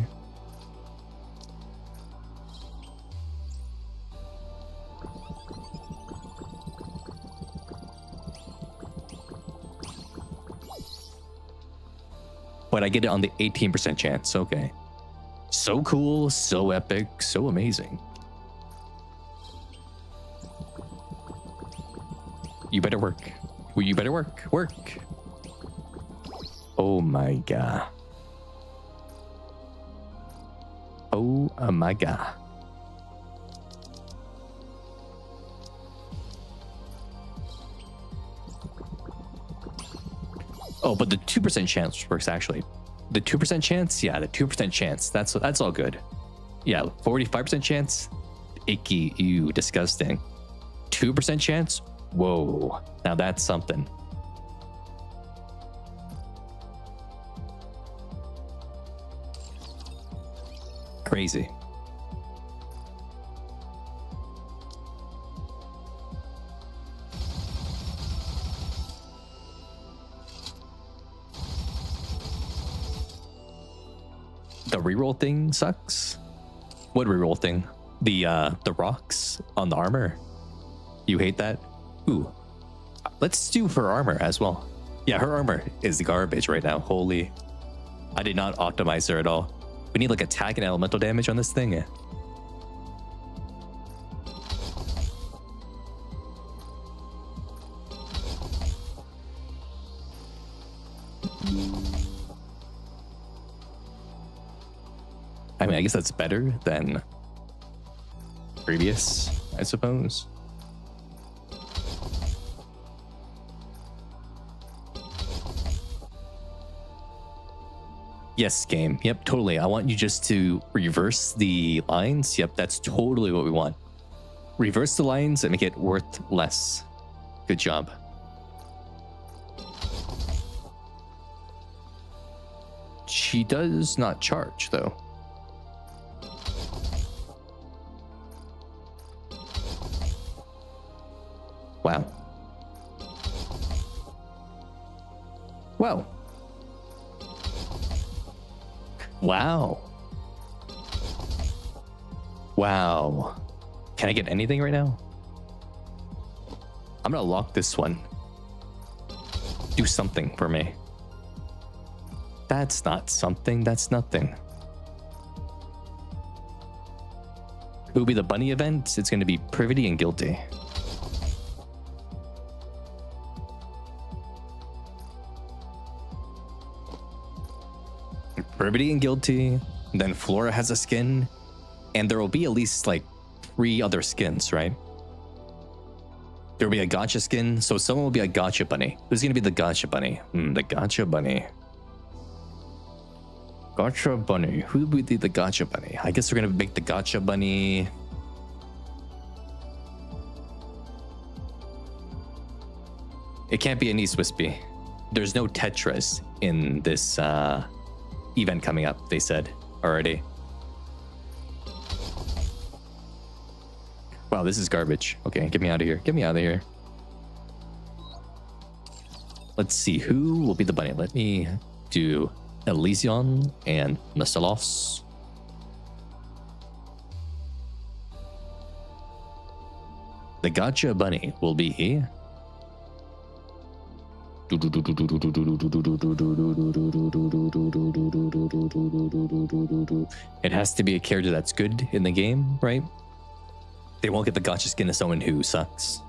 but I get it on the 18% chance. Okay. So cool, so epic, so amazing. You better work. Well, you better work. Work. Oh my god. Oh my god. Oh, but the 2% chance works actually. The 2% chance? Yeah, the 2% chance. That's all good. Yeah, 45% chance? Icky, ew, disgusting. 2% chance? Whoa. Now that's something. Crazy. The reroll thing sucks. What reroll thing? The rocks on the armor. You hate that? Ooh. Let's do her armor as well. Yeah, her armor is garbage right now. Holy. I did not optimize her at all. We need like attack and elemental damage on this thing. I mean, I guess that's better than previous, I suppose. Yes, game. Yep, totally. I want you just to reverse the lines. Yep, that's totally what we want. Reverse the lines and make it worth less. Good job. She does not charge, though. Wow. Wow. Wow. Wow. Can I get anything right now? I'm gonna lock this one. Do something for me. That's not something, that's nothing. It will be the bunny event. It's gonna be privity and guilty. Privity and guilty, then Flora has a skin, and there will be at least like 3 other skins, right? There will be a gotcha skin, so someone will be a gotcha bunny. Who's gonna be the gotcha bunny? The gotcha bunny. Gotcha bunny. Who would be the gotcha bunny? I guess we're gonna make the gotcha bunny. It can't be an East Wispy. There's no Tetras in this event coming up, they said already. Wow, this is garbage. Okay, get me out of here. Get me out of here. Let's see, who will be the bunny? Let me do Elysion and Masalos. The gotcha bunny will be... It has to be a character that's good in the game, right? They won't get the gotcha skin to someone who sucks.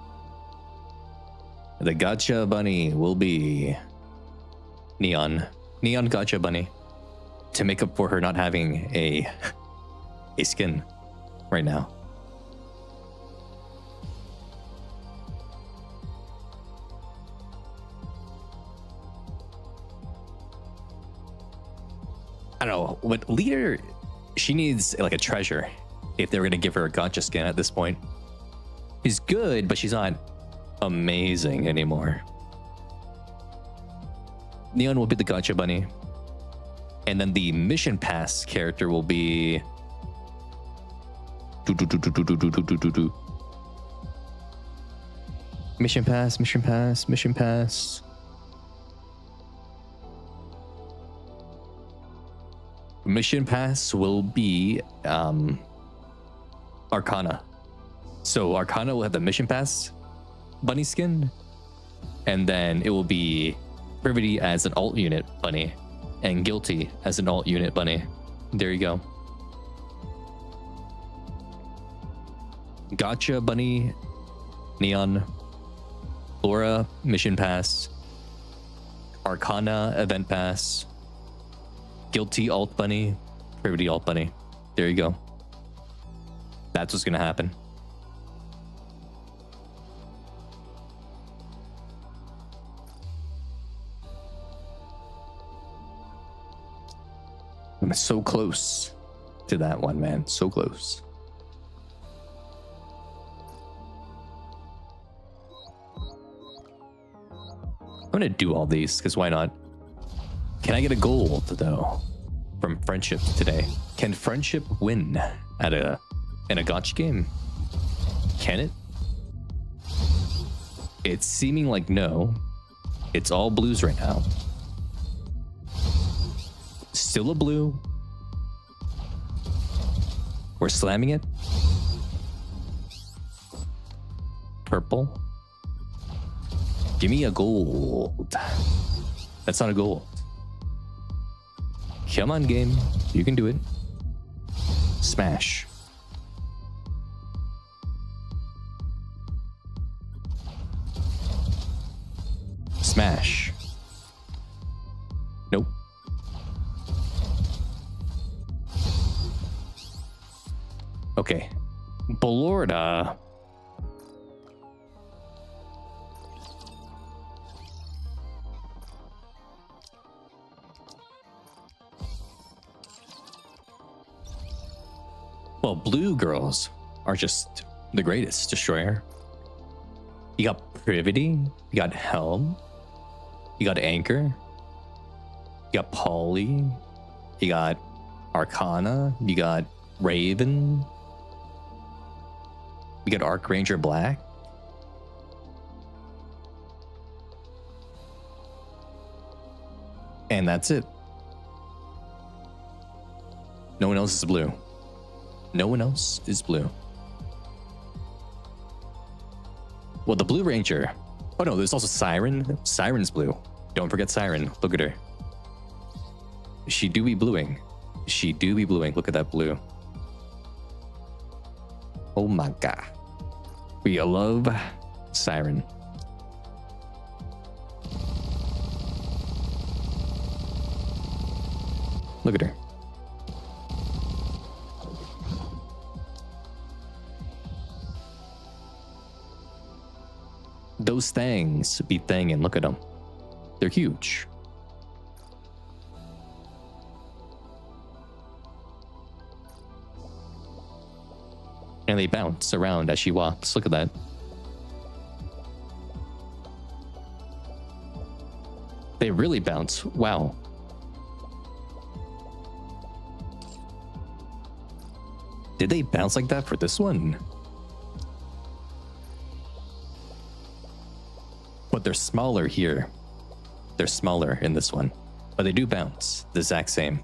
The gotcha bunny will be Neon. Neon gotcha bunny. To make up for her not having a skin right now. I don't know, what leader, she needs like a treasure if they were going to give her a gotcha skin at this point. She's good, but she's not amazing anymore. Neon will be the gotcha bunny. And then the mission pass character will be... Mission pass, mission pass, mission pass. Mission pass will be Arcana. So Arcana will have the mission pass bunny skin, and then it will be Privity as an alt unit bunny, And Guilty as an alt unit bunny. There you go. Gotcha bunny, Neon, Laura mission pass, Arcana event pass, Guilty alt bunny, Privity alt bunny. There you go. That's what's gonna happen. I'm so close to that one, man. So close. I'm gonna do all these because why not? Can I get a gold though from friendship today? Can friendship win at in a gotcha game? Can it? It's seeming like no. It's all blues right now. Still a blue. We're slamming it. Purple. Give me a gold. That's not a gold. Come on, game. You can do it. Smash. Smash. Nope. Okay. Belorda. Well, blue girls are just the greatest destroyer. You got Privity, you got Helm, you got Anchor, you got Polly, you got Arcana, you got Raven, you got Archranger Black. And that's it. No one else is blue. No one else is blue. Well, the Blue Ranger. Oh no, there's also Siren. Siren's blue. Don't forget Siren. Look at her. She do be bluing. She do be bluing. Look at that blue. Oh my god. We love Siren. Look at her. Those things be thangin'. Look at them. They're huge. And they bounce around as she walks. Look at that. They really bounce. Wow. Did they bounce like that for this one? But they're smaller here. They're smaller in this one. But they do bounce the exact same.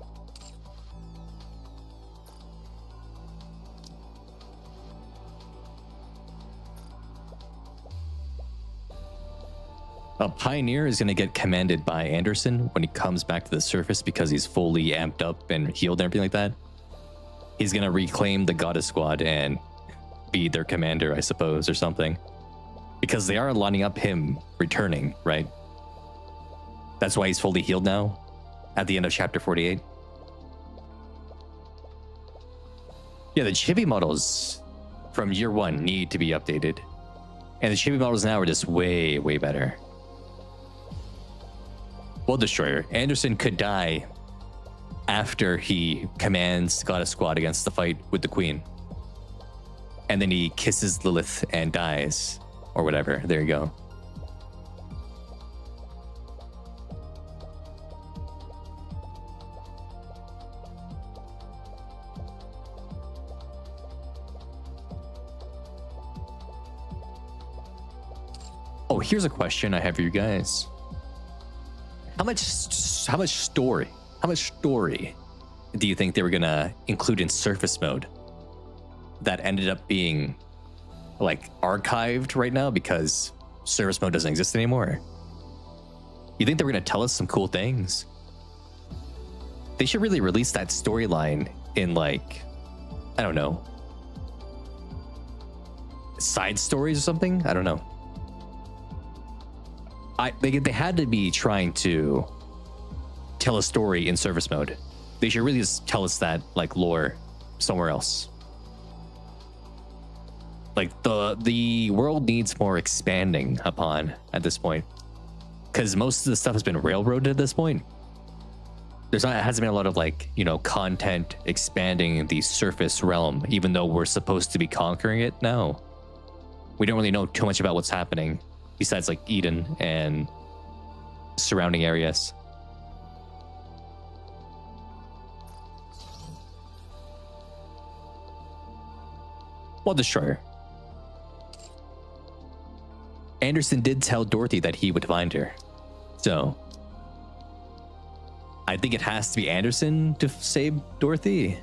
A Pioneer is going to get commanded by Anderson when he comes back to the surface because he's fully amped up and healed and everything like that. He's going to reclaim the Goddess Squad and be their commander, I suppose, or something. Because they are lining up him returning, right? That's why he's fully healed now at the end of chapter 48. Yeah, the chibi models from year one need to be updated. And the chibi models now are just way, way better. Well, Destroyer, Anderson could die after he commands Goddess Squad against the fight with the Queen. And then he kisses Lilith and dies. Or whatever. There you go. Oh, here's a question I have for you guys. How much story do you think they were gonna include in surface mode that ended up being like archived right now because surface mode doesn't exist anymore? You think they were gonna tell us some cool things? They should really release that storyline in like, I don't know, side stories or something. I don't know. They had to be trying to tell a story in service mode. They should really just tell us that like lore somewhere else. Like the world needs more expanding upon at this point, because most of the stuff has been railroaded at this point. Hasn't been a lot of like, you know, content expanding the surface realm, even though we're supposed to be conquering it now. We don't really know too much about what's happening besides like Eden and surrounding areas. Well, Destroyer. Anderson did tell Dorothy that he would find her. So I think it has to be Anderson to save Dorothy.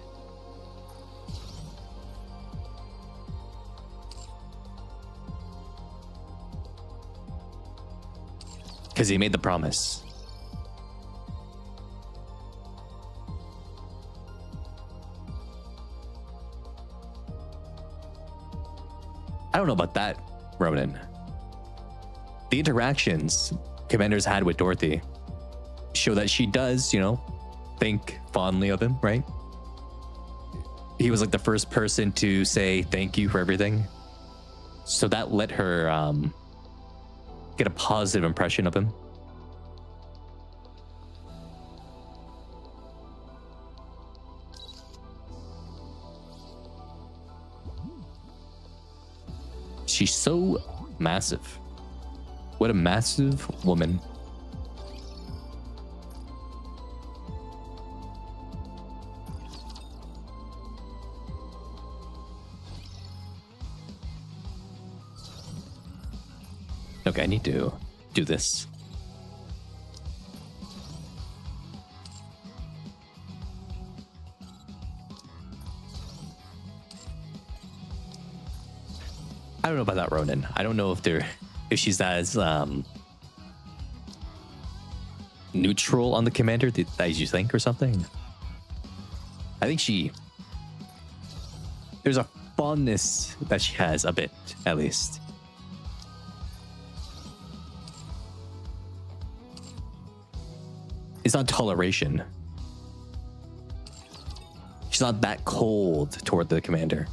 Because he made the promise. I don't know about that, Ronan. The interactions Commander's had with Dorothy show that she does, you know, think fondly of him, right? He was like the first person to say thank you for everything. So that let her get a positive impression of him. She's so massive. What a massive woman. Okay, I need to do this. I don't know about that, Ronan. I don't know if she's as neutral on the commander as you think or something. I think there's a fondness that she has a bit, at least. It's not toleration. She's not that cold toward the commander.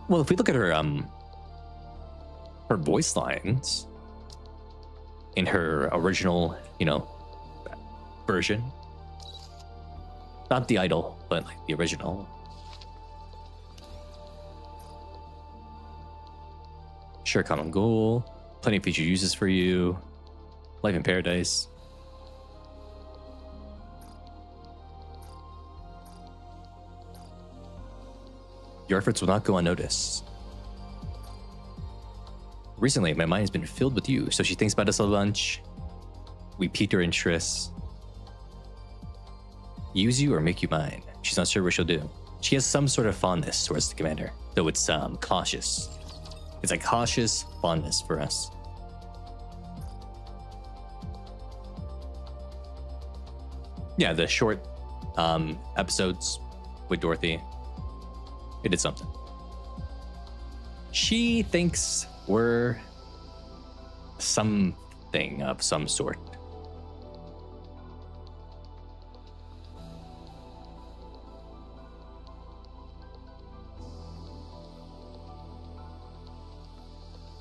Well, if we look at her voice lines in her original, you know, version, not the idol, but like the original. Sure, common goal, plenty of future uses for you, life in paradise. Your efforts will not go unnoticed. Recently, my mind has been filled with you, so she thinks about us a bunch. We piqued her interest. Use you or make you mine. She's not sure what she'll do. She has some sort of fondness towards the commander, though it's cautious. It's a cautious fondness for us. Yeah, the short episodes with Dorothy, it did something. She thinks we're something of some sort.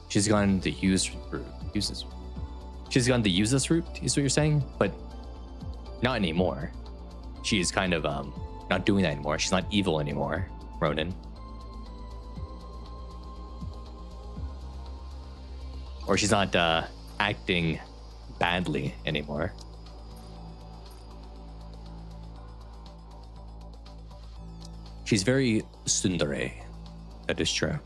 She's gone the use route. She's gone the use this route, is what you're saying? But not anymore. She's kind of not doing that anymore. She's not evil anymore, Ronan. Or she's not acting badly anymore. She's very tsundere. That is true.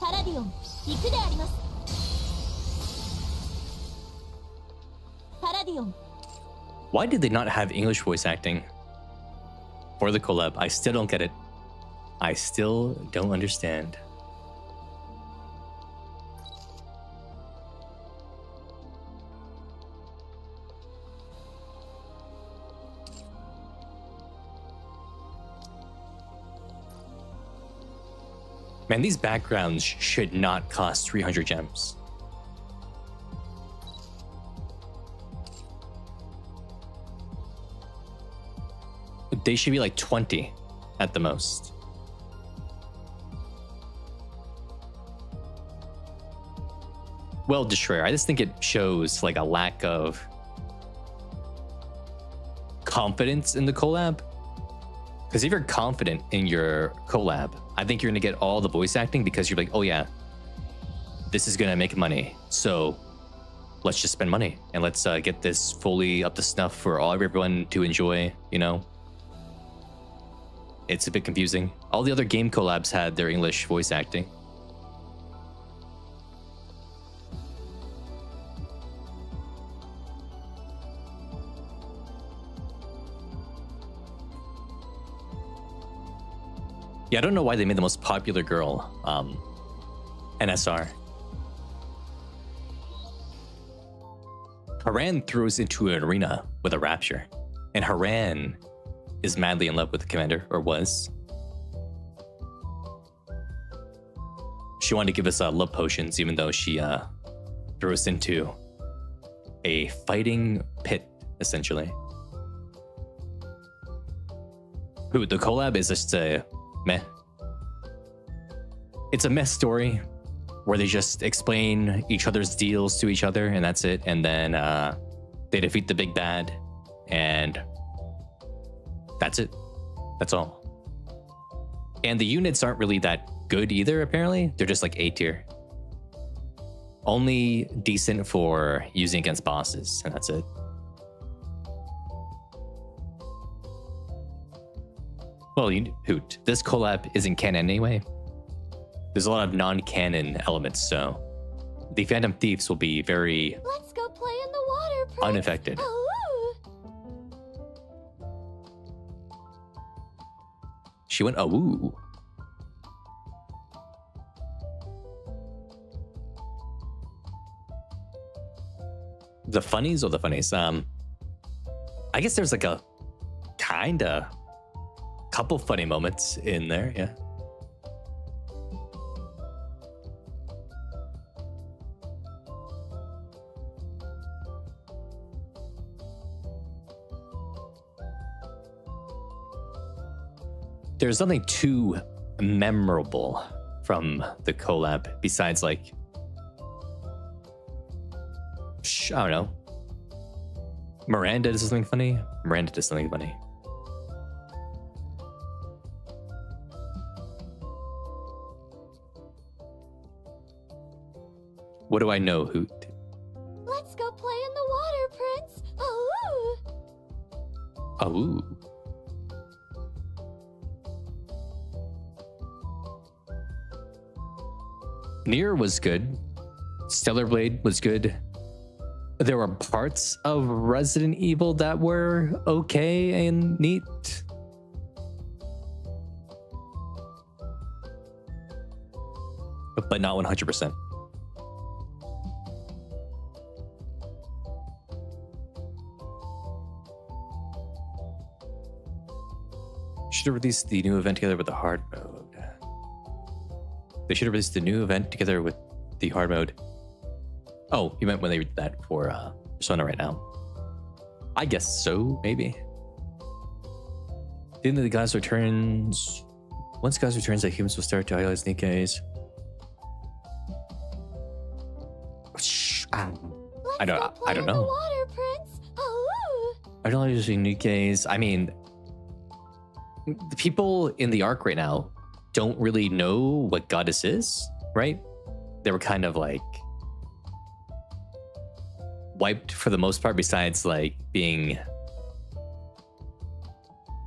パラディオン行くであります。パラディオン。 Why did they not have English voice acting for the collab? I still don't get it. I still don't understand. Man, these backgrounds should not cost 300 gems. They should be like 20 at the most. Well, Destroyer, I just think it shows like a lack of confidence in the collab. Because if you're confident in your collab, I think you're going to get all the voice acting because you're like, oh yeah, this is going to make money. So let's just spend money and let's get this fully up to snuff for everyone to enjoy, you know? It's a bit confusing. All the other game collabs had their English voice acting. Yeah, I don't know why they made the most popular girl NSR. Haran throws into an arena with a rapture, and Haran is madly in love with the commander, or was. She wanted to give us love potions, even though she threw us into a fighting pit, essentially. Who, the collab is just a meh. It's a meh story where they just explain each other's deals to each other, and that's it. And then they defeat the big bad, and that's it. That's all. And the units aren't really that good either, apparently. They're just like A tier. Only decent for using against bosses, and that's it. Well, hoot. This collab isn't canon anyway. There's a lot of non-canon elements, so the Phantom Thieves will be very Let's go play in the water, Prince. unaffected. Oh. She went, oh. The funnies or the funnies? I guess there's like a kinda couple funny moments in there, yeah. There's nothing too memorable from the collab besides like, I don't know. Miranda does something funny. Miranda does something funny. What do I know, Hoot? Let's go play in the water, Prince. Oh. Oh. Nier was good. Stellar Blade was good. There were parts of Resident Evil that were okay and neat. But not 100%. Should have released the new event together with the hard mode. They should have released the new event together with the hard mode. Oh, you meant when they did that for Persona right now. I guess so, maybe. Then the Gods returns. Once Gods returns, the humans will start to idolize Nikke's. I don't know. Water, Prince. Oh. Idolizing Nikke's. I mean, the people in the arc right now don't really know what Goddess is, right? They were kind of like wiped for the most part, besides like being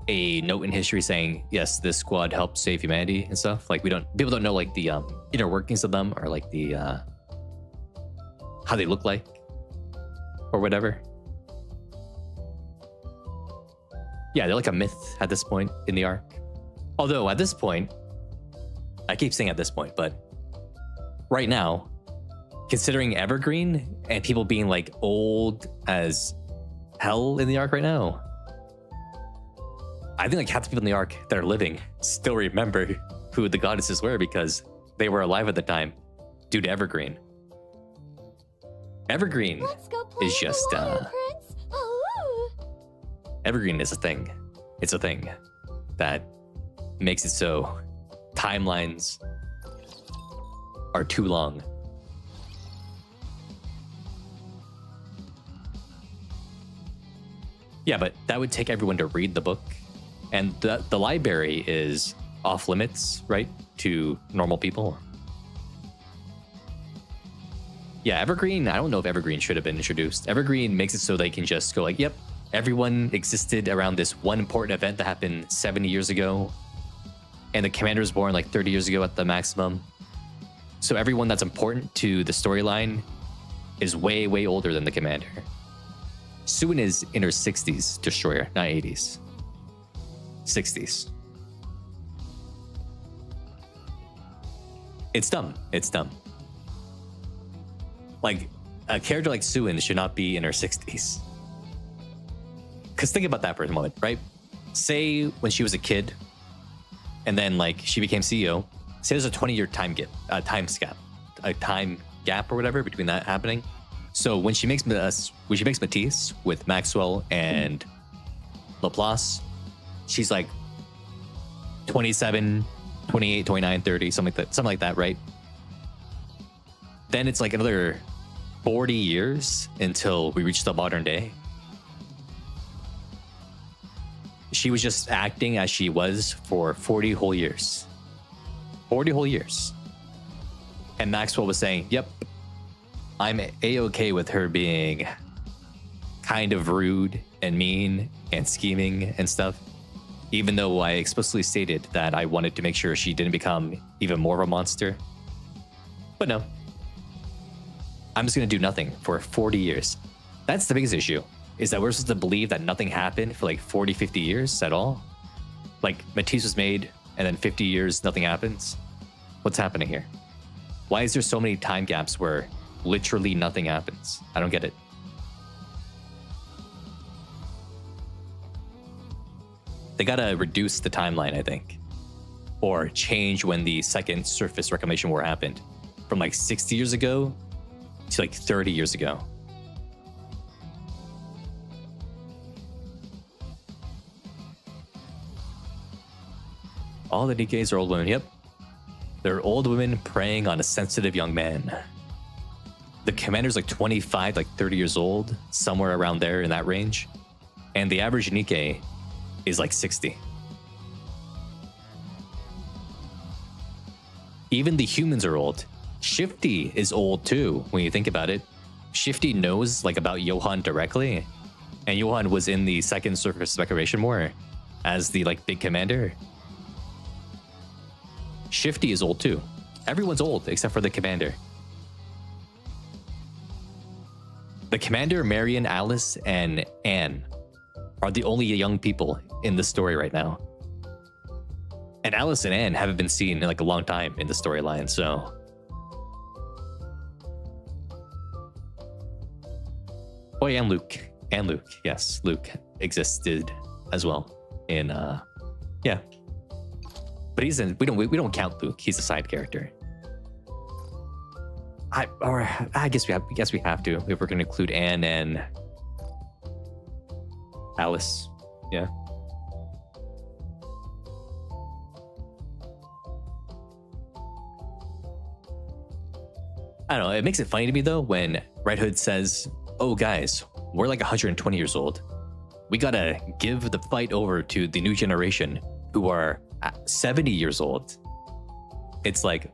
a note in history saying, yes, this squad helped save humanity and stuff. Like people don't know like the inner workings of them, or like the how they look like or whatever. Yeah, they're like a myth at this point in the arc. Although at this point, I keep saying at this point, but right now, considering Evergreen and people being like old as hell in the arc right now, I think like half the people in the arc that are living still remember who the goddesses were because they were alive at the time due to Evergreen. Evergreen is just Evergreen is a thing. It's a thing that makes it so timelines are too long. Yeah, but that would take everyone to read the book. And the library is off limits, right, to normal people. Yeah, Evergreen, I don't know if Evergreen should have been introduced. Evergreen makes it so they can just go like, yep, everyone existed around this one important event that happened 70 years ago. And the commander was born like 30 years ago at the maximum. So everyone that's important to the storyline is way, way older than the commander. Suin is in her 60s, Destroyer, not 80s. 60s. It's dumb. It's dumb. Like, a character like Suin should not be in her 60s. Because think about that for a moment, right? Say when she was a kid, and then like she became CEO. Say there's a 20-year time gap or whatever between that happening. So when she makes Matisse with Maxwell and Laplace, she's like 27, 28, 29, 30, something like that, right? Then it's like another 40 years until we reach the modern day. She was just acting as she was for 40 whole years. 40 whole years. And Maxwell was saying, yep, I'm A-okay with her being kind of rude and mean and scheming and stuff, even though I explicitly stated that I wanted to make sure she didn't become even more of a monster. But no. I'm just going to do nothing for 40 years. That's the biggest issue, is that we're supposed to believe that nothing happened for like 40, 50 years at all. Like Matisse was made and then 50 years, nothing happens. What's happening here? Why is there so many time gaps where literally nothing happens? I don't get it. They gotta reduce the timeline, I think. Or change when the second surface reclamation war happened. From like 60 years ago to like 30 years ago. All the Nikkes are old women. Yep. They're old women preying on a sensitive young man. The commander's like 25, like 30 years old, somewhere around there in that range. And the average Nikke is like 60. Even the humans are old. Shifty is old too, when you think about it. Shifty knows like about Johan directly. And Johan was in the second surface reclamation war as the like big commander. Shifty is old too. Everyone's old except for the commander. The commander, Marion, Alice, and Anne are the only young people in the story right now. And Alice and Anne haven't been seen in like a long time in the storyline, so. Oh yeah, and Luke. And Luke, yes. Luke existed as well in yeah. But he's in, we don't count Luke. He's a side character. I guess we have to if we're gonna include Anne and Alice. Yeah. I don't know. It makes it funny to me though when Red Hood says, "Oh guys, we're like 120 years old. We gotta give the fight over to the new generation who are 70 years old." It's like,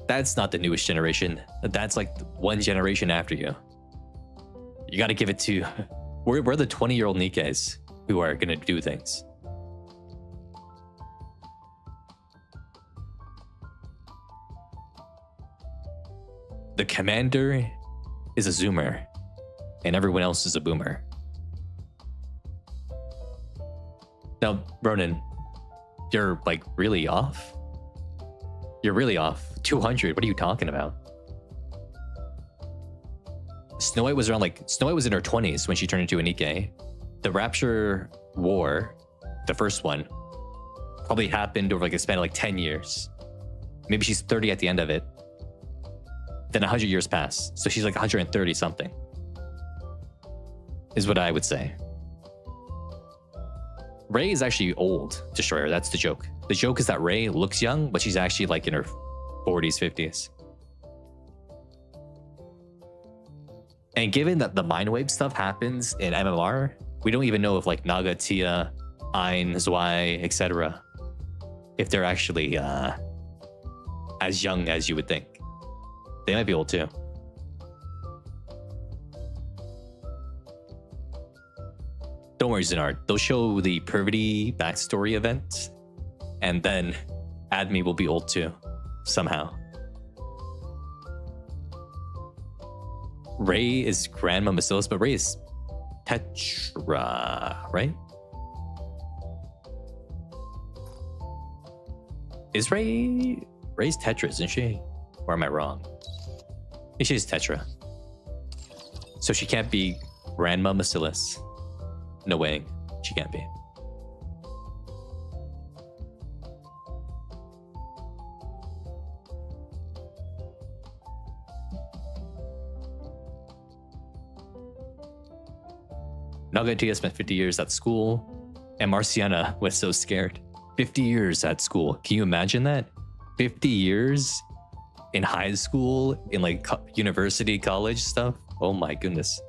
that's not the newest generation. That's like one generation after you. You got to give it to... We're the 20-year-old Nikkes who are going to do things. The commander is a zoomer, and everyone else is a boomer. Now, Ronan, you're like really off. You're really off. 200. What are you talking about? Snow White was in her 20s when she turned into a Nikke. The Rapture War, the first one, probably happened over like a span of like 10 years. Maybe she's 30 at the end of it. Then 100 years pass. So she's like 130 something. Is what I would say. Rey is actually old, Destroyer. That's the joke. The joke is that Rey looks young, but she's actually like in her 40s, 50s. And given that the Mind Wave stuff happens in MMR, we don't even know if like Naga, Tia, Ain, Zwei, etc. if they're actually as young as you would think. They might be old too. Don't worry, Zenard. They'll show the Pervity backstory event, and then Admi will be old too, somehow. Rey is Grandma Bacillus, but Rey is Tetra, right? Is Rey's Tetra, isn't she? Or am I wrong? I think she's Tetra. So she can't be Grandma Bacillus. No way, she can't be. Naga and Tia spent 50 years at school, and Marciana was so scared. 50 years at school. Can you imagine that? 50 years in high school, in like university, college stuff? Oh my goodness.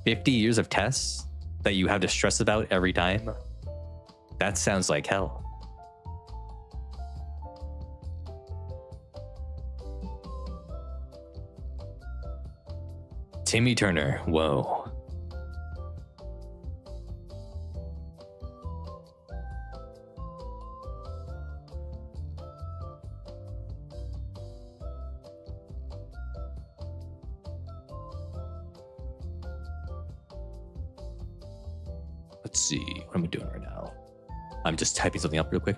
50 years of tests that you have to stress about every time? That sounds like hell. Timmy Turner, whoa. Let's see, what am I doing right now? I'm just typing something up real quick.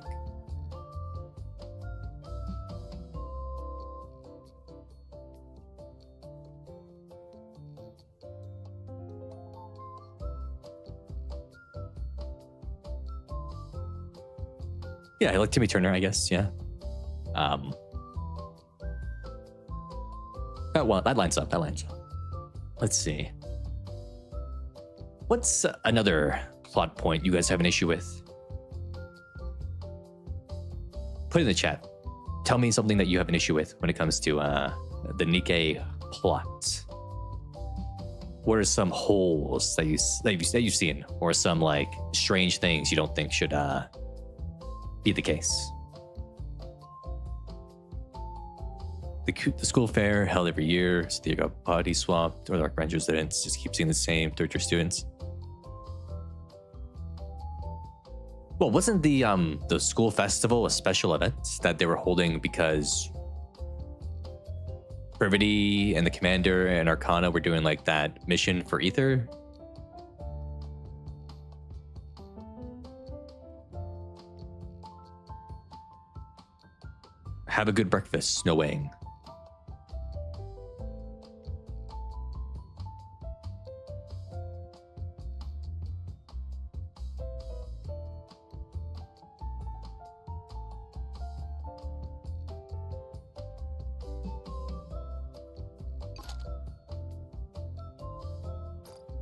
Yeah, I like Timmy Turner, I guess, yeah. That lines up, Let's see. What's another plot point you guys have an issue with? Put it in the chat. Tell me something that you have an issue with when it comes to the Nikke plot. What are some holes that you've seen, or some like strange things you don't think should be the case? The school fair held every year, so they got body swapped, or the Ranger students just keep seeing the same third year students. Well, wasn't the school festival a special event that they were holding because Brevity and the Commander and Arcana were doing like that mission for Ether? Have a good breakfast, Snowwing.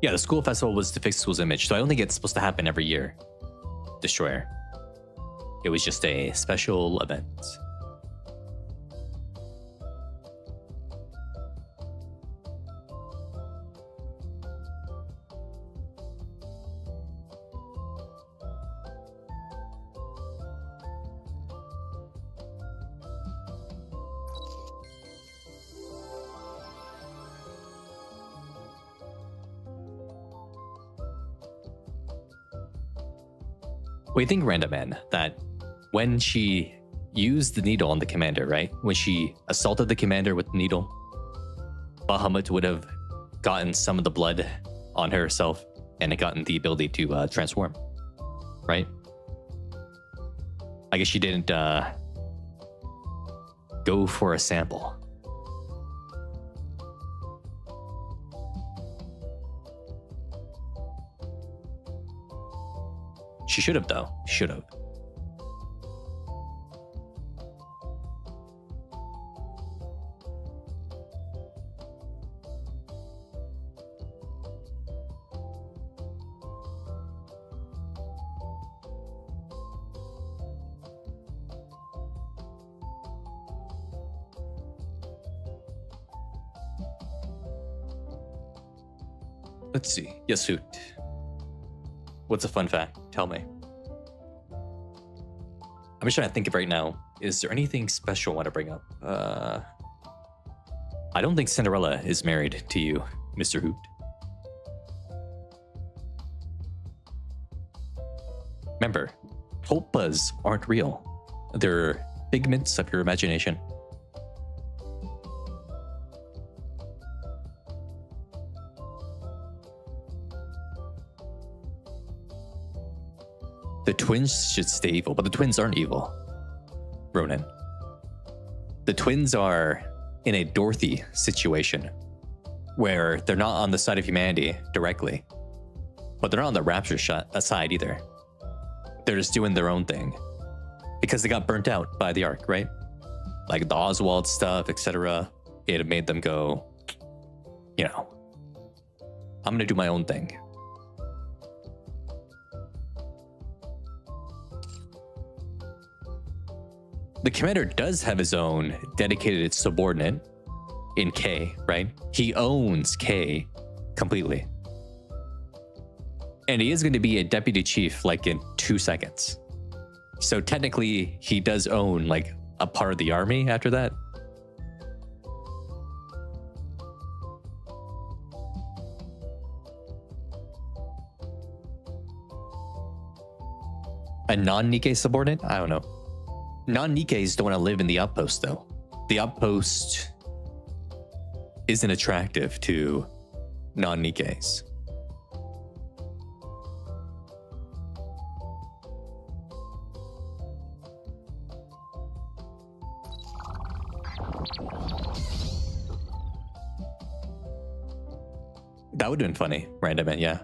Yeah, the school festival was to fix the school's image, so I don't think it's supposed to happen every year. Destroyer. It was just a special event. What do you think, Random Man, that when she used the needle on the Commander, right? When she assaulted the Commander with the needle, Bahamut would have gotten some of the blood on herself and had gotten the ability to transform, right? I guess she didn't go for a sample. She should have, though. Should have. Let's see. Yasut. What's a fun fact? Tell me. I'm just trying to think of right now. Is there anything special I want to bring up? I don't think Cinderella is married to you, Mr. Hoot. Remember, tulpas aren't real. They're figments of your imagination. The twins should stay evil, but the twins aren't evil, Ronan. The twins are in a Dorothy situation where they're not on the side of humanity directly, but they're not on the Rapture side either. They're just doing their own thing because they got burnt out by the Ark, right? Like the Oswald stuff, etc. It made them go, you know, I'm gonna do my own thing. The commander does have his own dedicated subordinate in K, right? He owns K completely. And he is going to be a deputy chief like in 2 seconds. So technically he does own like a part of the army after that. A non-Nikke subordinate? I don't know. Non-Nikkes don't want to live in the outpost, though. The outpost isn't attractive to non-Nikkes. That would have been funny, random, yeah.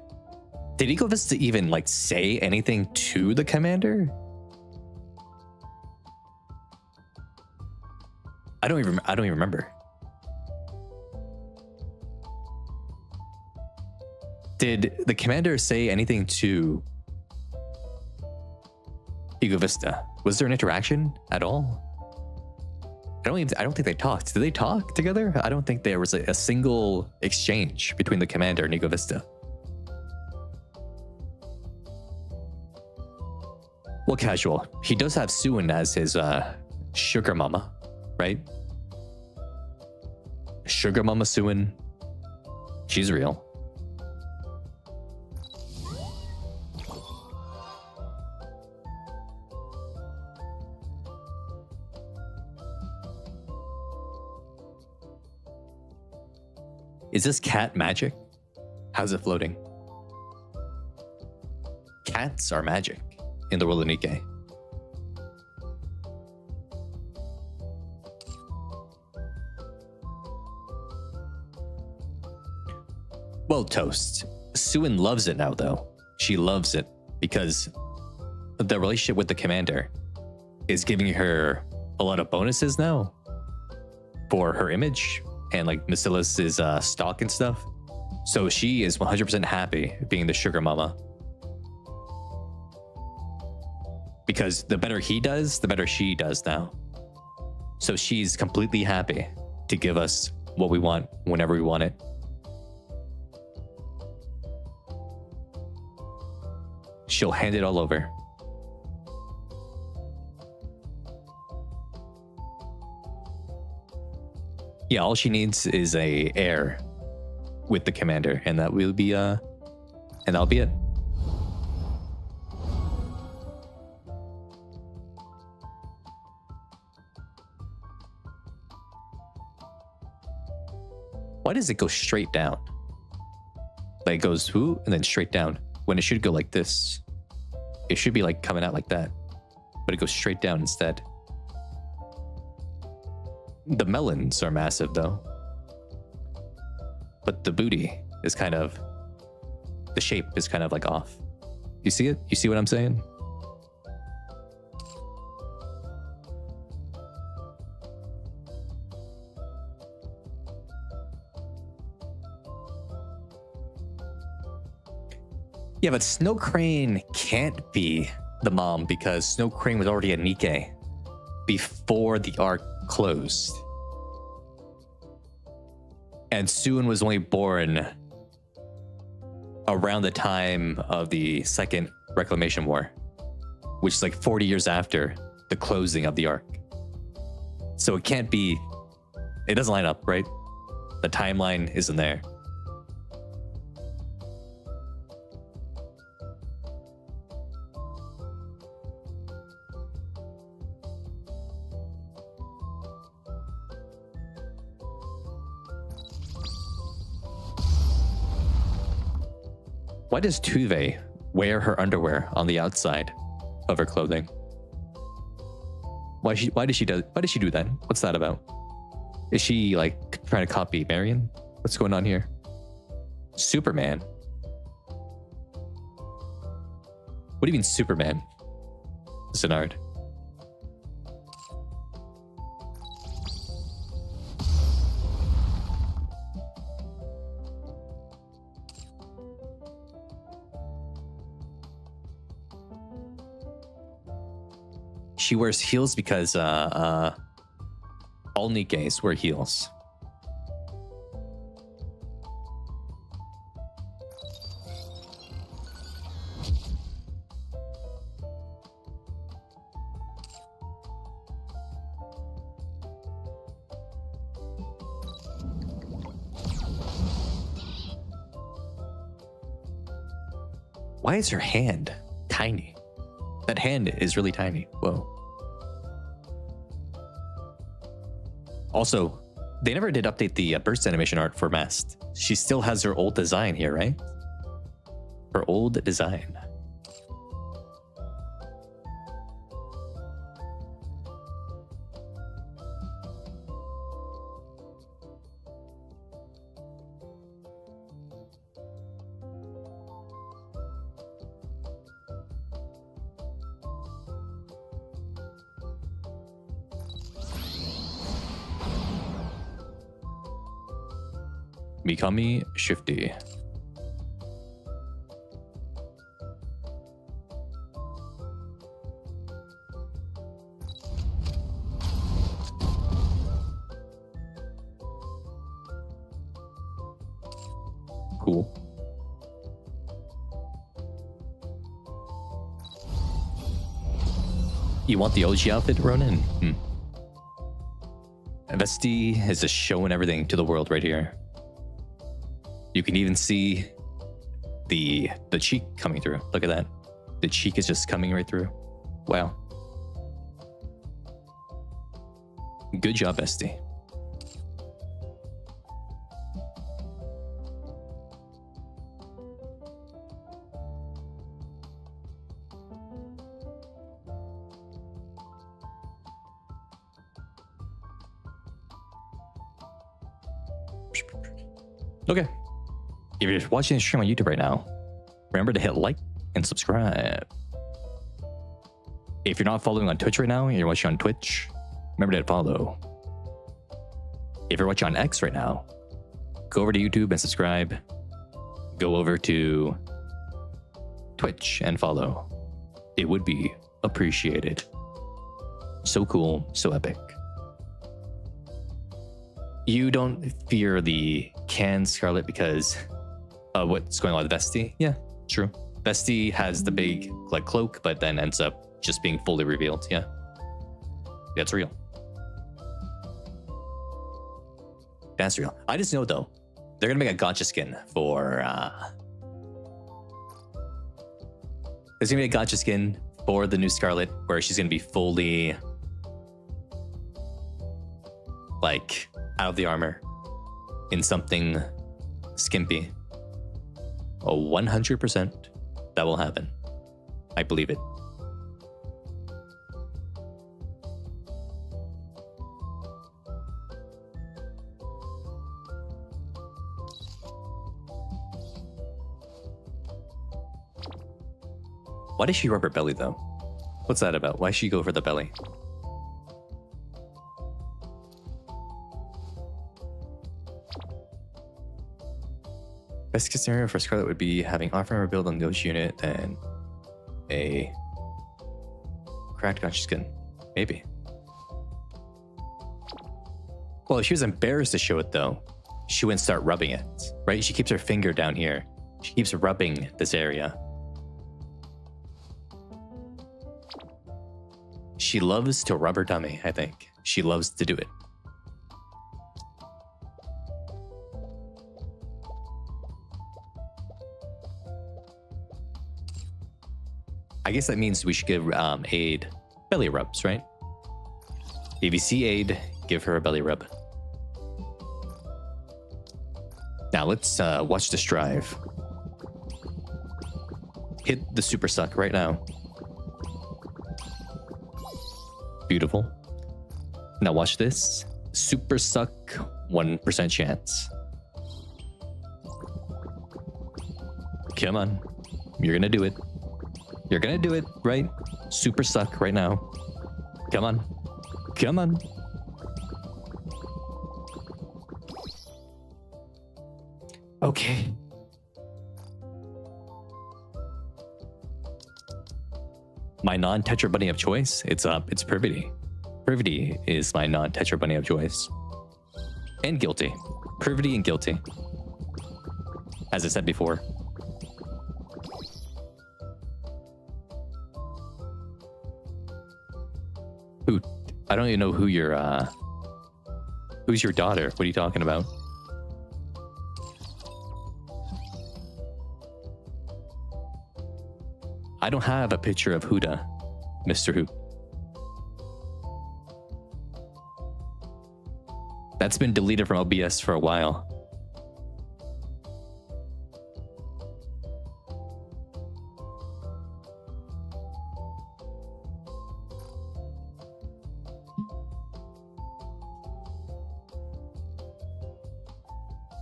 Did Ecovista even like say anything to the commander? I don't even remember. Did the commander say anything to Ecovista? Was there an interaction at all? I don't think they talked. Did they talk together? I don't think there was a single exchange between the commander and Ecovista. Well, casual. He does have Suin as his sugar mama, right? Sugar mama Suin. She's real. Is this cat magic? How's it floating? Cats are magic in the world of Nikke. Well, toast. Suin loves it now, though. She loves it because the relationship with the commander is giving her a lot of bonuses now for her image and like Macilas' stock and stuff. So she is 100% happy being the sugar mama. Because the better he does, the better she does now. So she's completely happy to give us what we want whenever we want it. She'll hand it all over. Yeah, all she needs is a heir with the commander, and that will be and that'll be it. Why does it go straight down? Like it goes whoo and then straight down when it should go like this. It should be like coming out like that, but it goes straight down instead. The melons are massive though, but the booty is kind of, the shape is kind of like off. You see it? You see what I'm saying? Yeah, but Snow Crane can't be the mom because Snow Crane was already a Nikke before the arc closed. And Suin was only born around the time of the Second Reclamation War, which is like 40 years after the closing of the arc. So it can't be, it doesn't line up, right? The timeline isn't there. Why does Tuve wear her underwear on the outside of her clothing? Why does she do that? What's that about? Is she like trying to copy Marion? What's going on here? Superman? What do you mean Superman? Zenard. She wears heels because all Nikkes wear heels. Why is her hand tiny? That hand is really tiny. Whoa. Also, they never did update the burst animation art for Mast. She still has her old design here, right? Her old design. Mikami Shifty. Cool. You want the OG outfit, Ronin? Vesti is just showing everything to the world right here. You can even see the cheek coming through. Look at that. The cheek is just coming right through. Wow. Good job, Bestie. Okay. If you're watching the stream on YouTube right now, remember to hit like and subscribe. If you're not following on Twitch right now and you're watching on Twitch, remember to hit follow. If you're watching on X right now, go over to YouTube and subscribe. Go over to Twitch and follow. It would be appreciated. So cool, so epic. You don't fear the canned Scarlet because of what's going on with Vesti? Yeah, true. Vesti has the big like cloak, but then ends up just being fully revealed. Yeah, that's real. That's real. I just know though, they're gonna make a gotcha skin for. There's gonna be a gotcha skin for the new Scarlet where she's gonna be fully like out of the armor. in something skimpy. 100% that will happen. I believe it. Why does she rub her belly though? What's that about? Why should she go for the belly? Best case scenario for Scarlet would be having off-armor build on Ghost unit and a cracked conscious skin. Maybe. Well, if she was embarrassed to show it though, she wouldn't start rubbing it, right? She keeps her finger down here. She keeps rubbing this area. She loves to rub her tummy, I think. She loves to do it. I guess that means we should give Aid belly rubs, right? If you see Aid, give her a belly rub. Now let's watch this drive. Hit the super suck right now. Beautiful. Now watch this. Super suck, 1% chance. Come on. You're gonna do it. You're gonna do it, right? Super suck right now. Come on. Come on. Okay. My non-Tetra bunny of choice, it's Privity. Privity is my non-Tetra bunny of choice. And Guilty. Privity and Guilty. As I said before. Who? I don't even know who your, who's your daughter? What are you talking about? I don't have a picture of Huda, Mr. Who. That's been deleted from OBS for a while.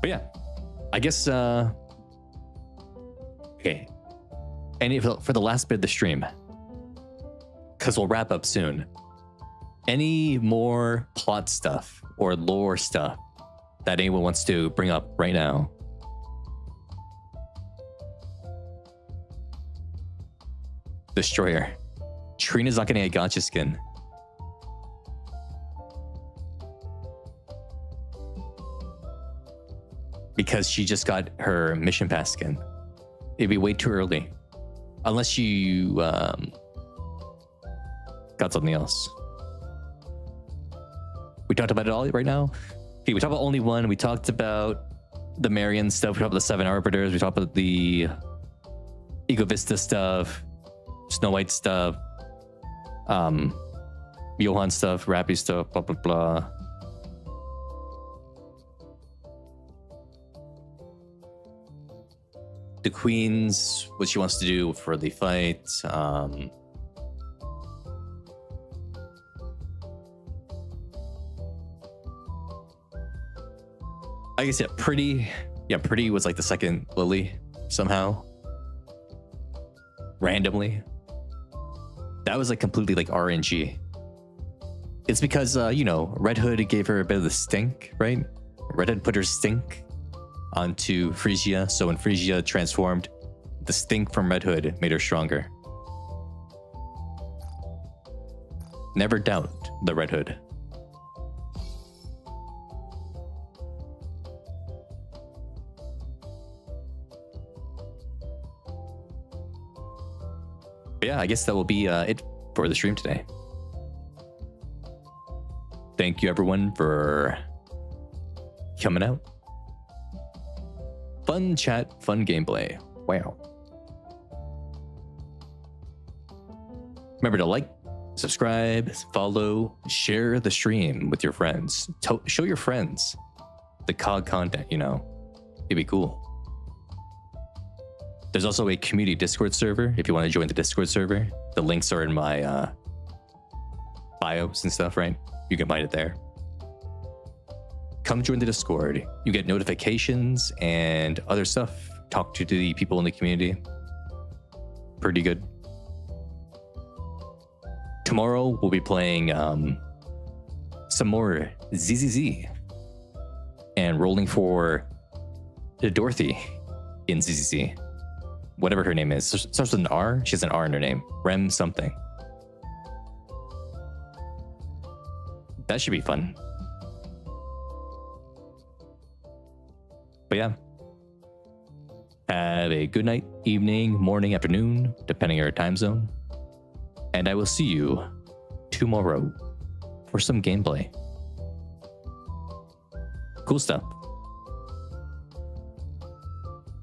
But yeah, I guess, okay. And for the last bit of the stream, because we'll wrap up soon, any more plot stuff or lore stuff that anyone wants to bring up right now? Destroyer. Trina's not getting a gotcha skin. Because she just got her mission pass skin. It'd be way too early. Unless you got something else. We talked about it all right now. Okay, we talked about only one. We talked about the Marion stuff. We talked about the 7 Arbiters. We talked about the Ego Vista stuff, Snow White stuff, Johan stuff, Rappy stuff, blah blah blah. The Queen's, what she wants to do for the fight. I guess, yeah, Pretty. Yeah, Pretty was like the second Lily somehow. Randomly. That was like completely like RNG. It's because, you know, Red Hood gave her a bit of the stink, right? Red Hood put her stink onto Frisia, so when Frisia transformed, the stink from Red Hood made her stronger. Never doubt the Red Hood. But yeah, I guess that will be it for the stream today. Thank you everyone for coming out. Fun chat, fun gameplay. Wow. Remember to like, subscribe, follow, share the stream with your friends. Show your friends. the COG content, you know, it'd be cool. There's also a community Discord server if you want to join the Discord server. The links are in my bios and stuff, right? You can find it there. Come join the Discord. You get notifications and other stuff. Talk to the people in the community. Pretty good. Tomorrow we'll be playing some more ZZZ and rolling for Dorothy in ZZZ. Whatever her name is. Starts with an R. She has an R in her name. Rem something. That should be fun. But yeah. Have a good night, evening, morning, afternoon, depending on your time zone. And I will see you tomorrow for some gameplay. Cool stuff.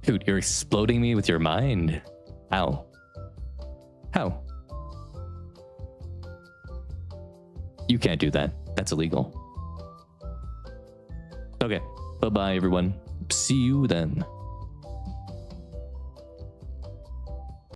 Dude, you're exploding me with your mind. How? How? You can't do that. That's illegal. Okay. Bye-bye, everyone. See you then.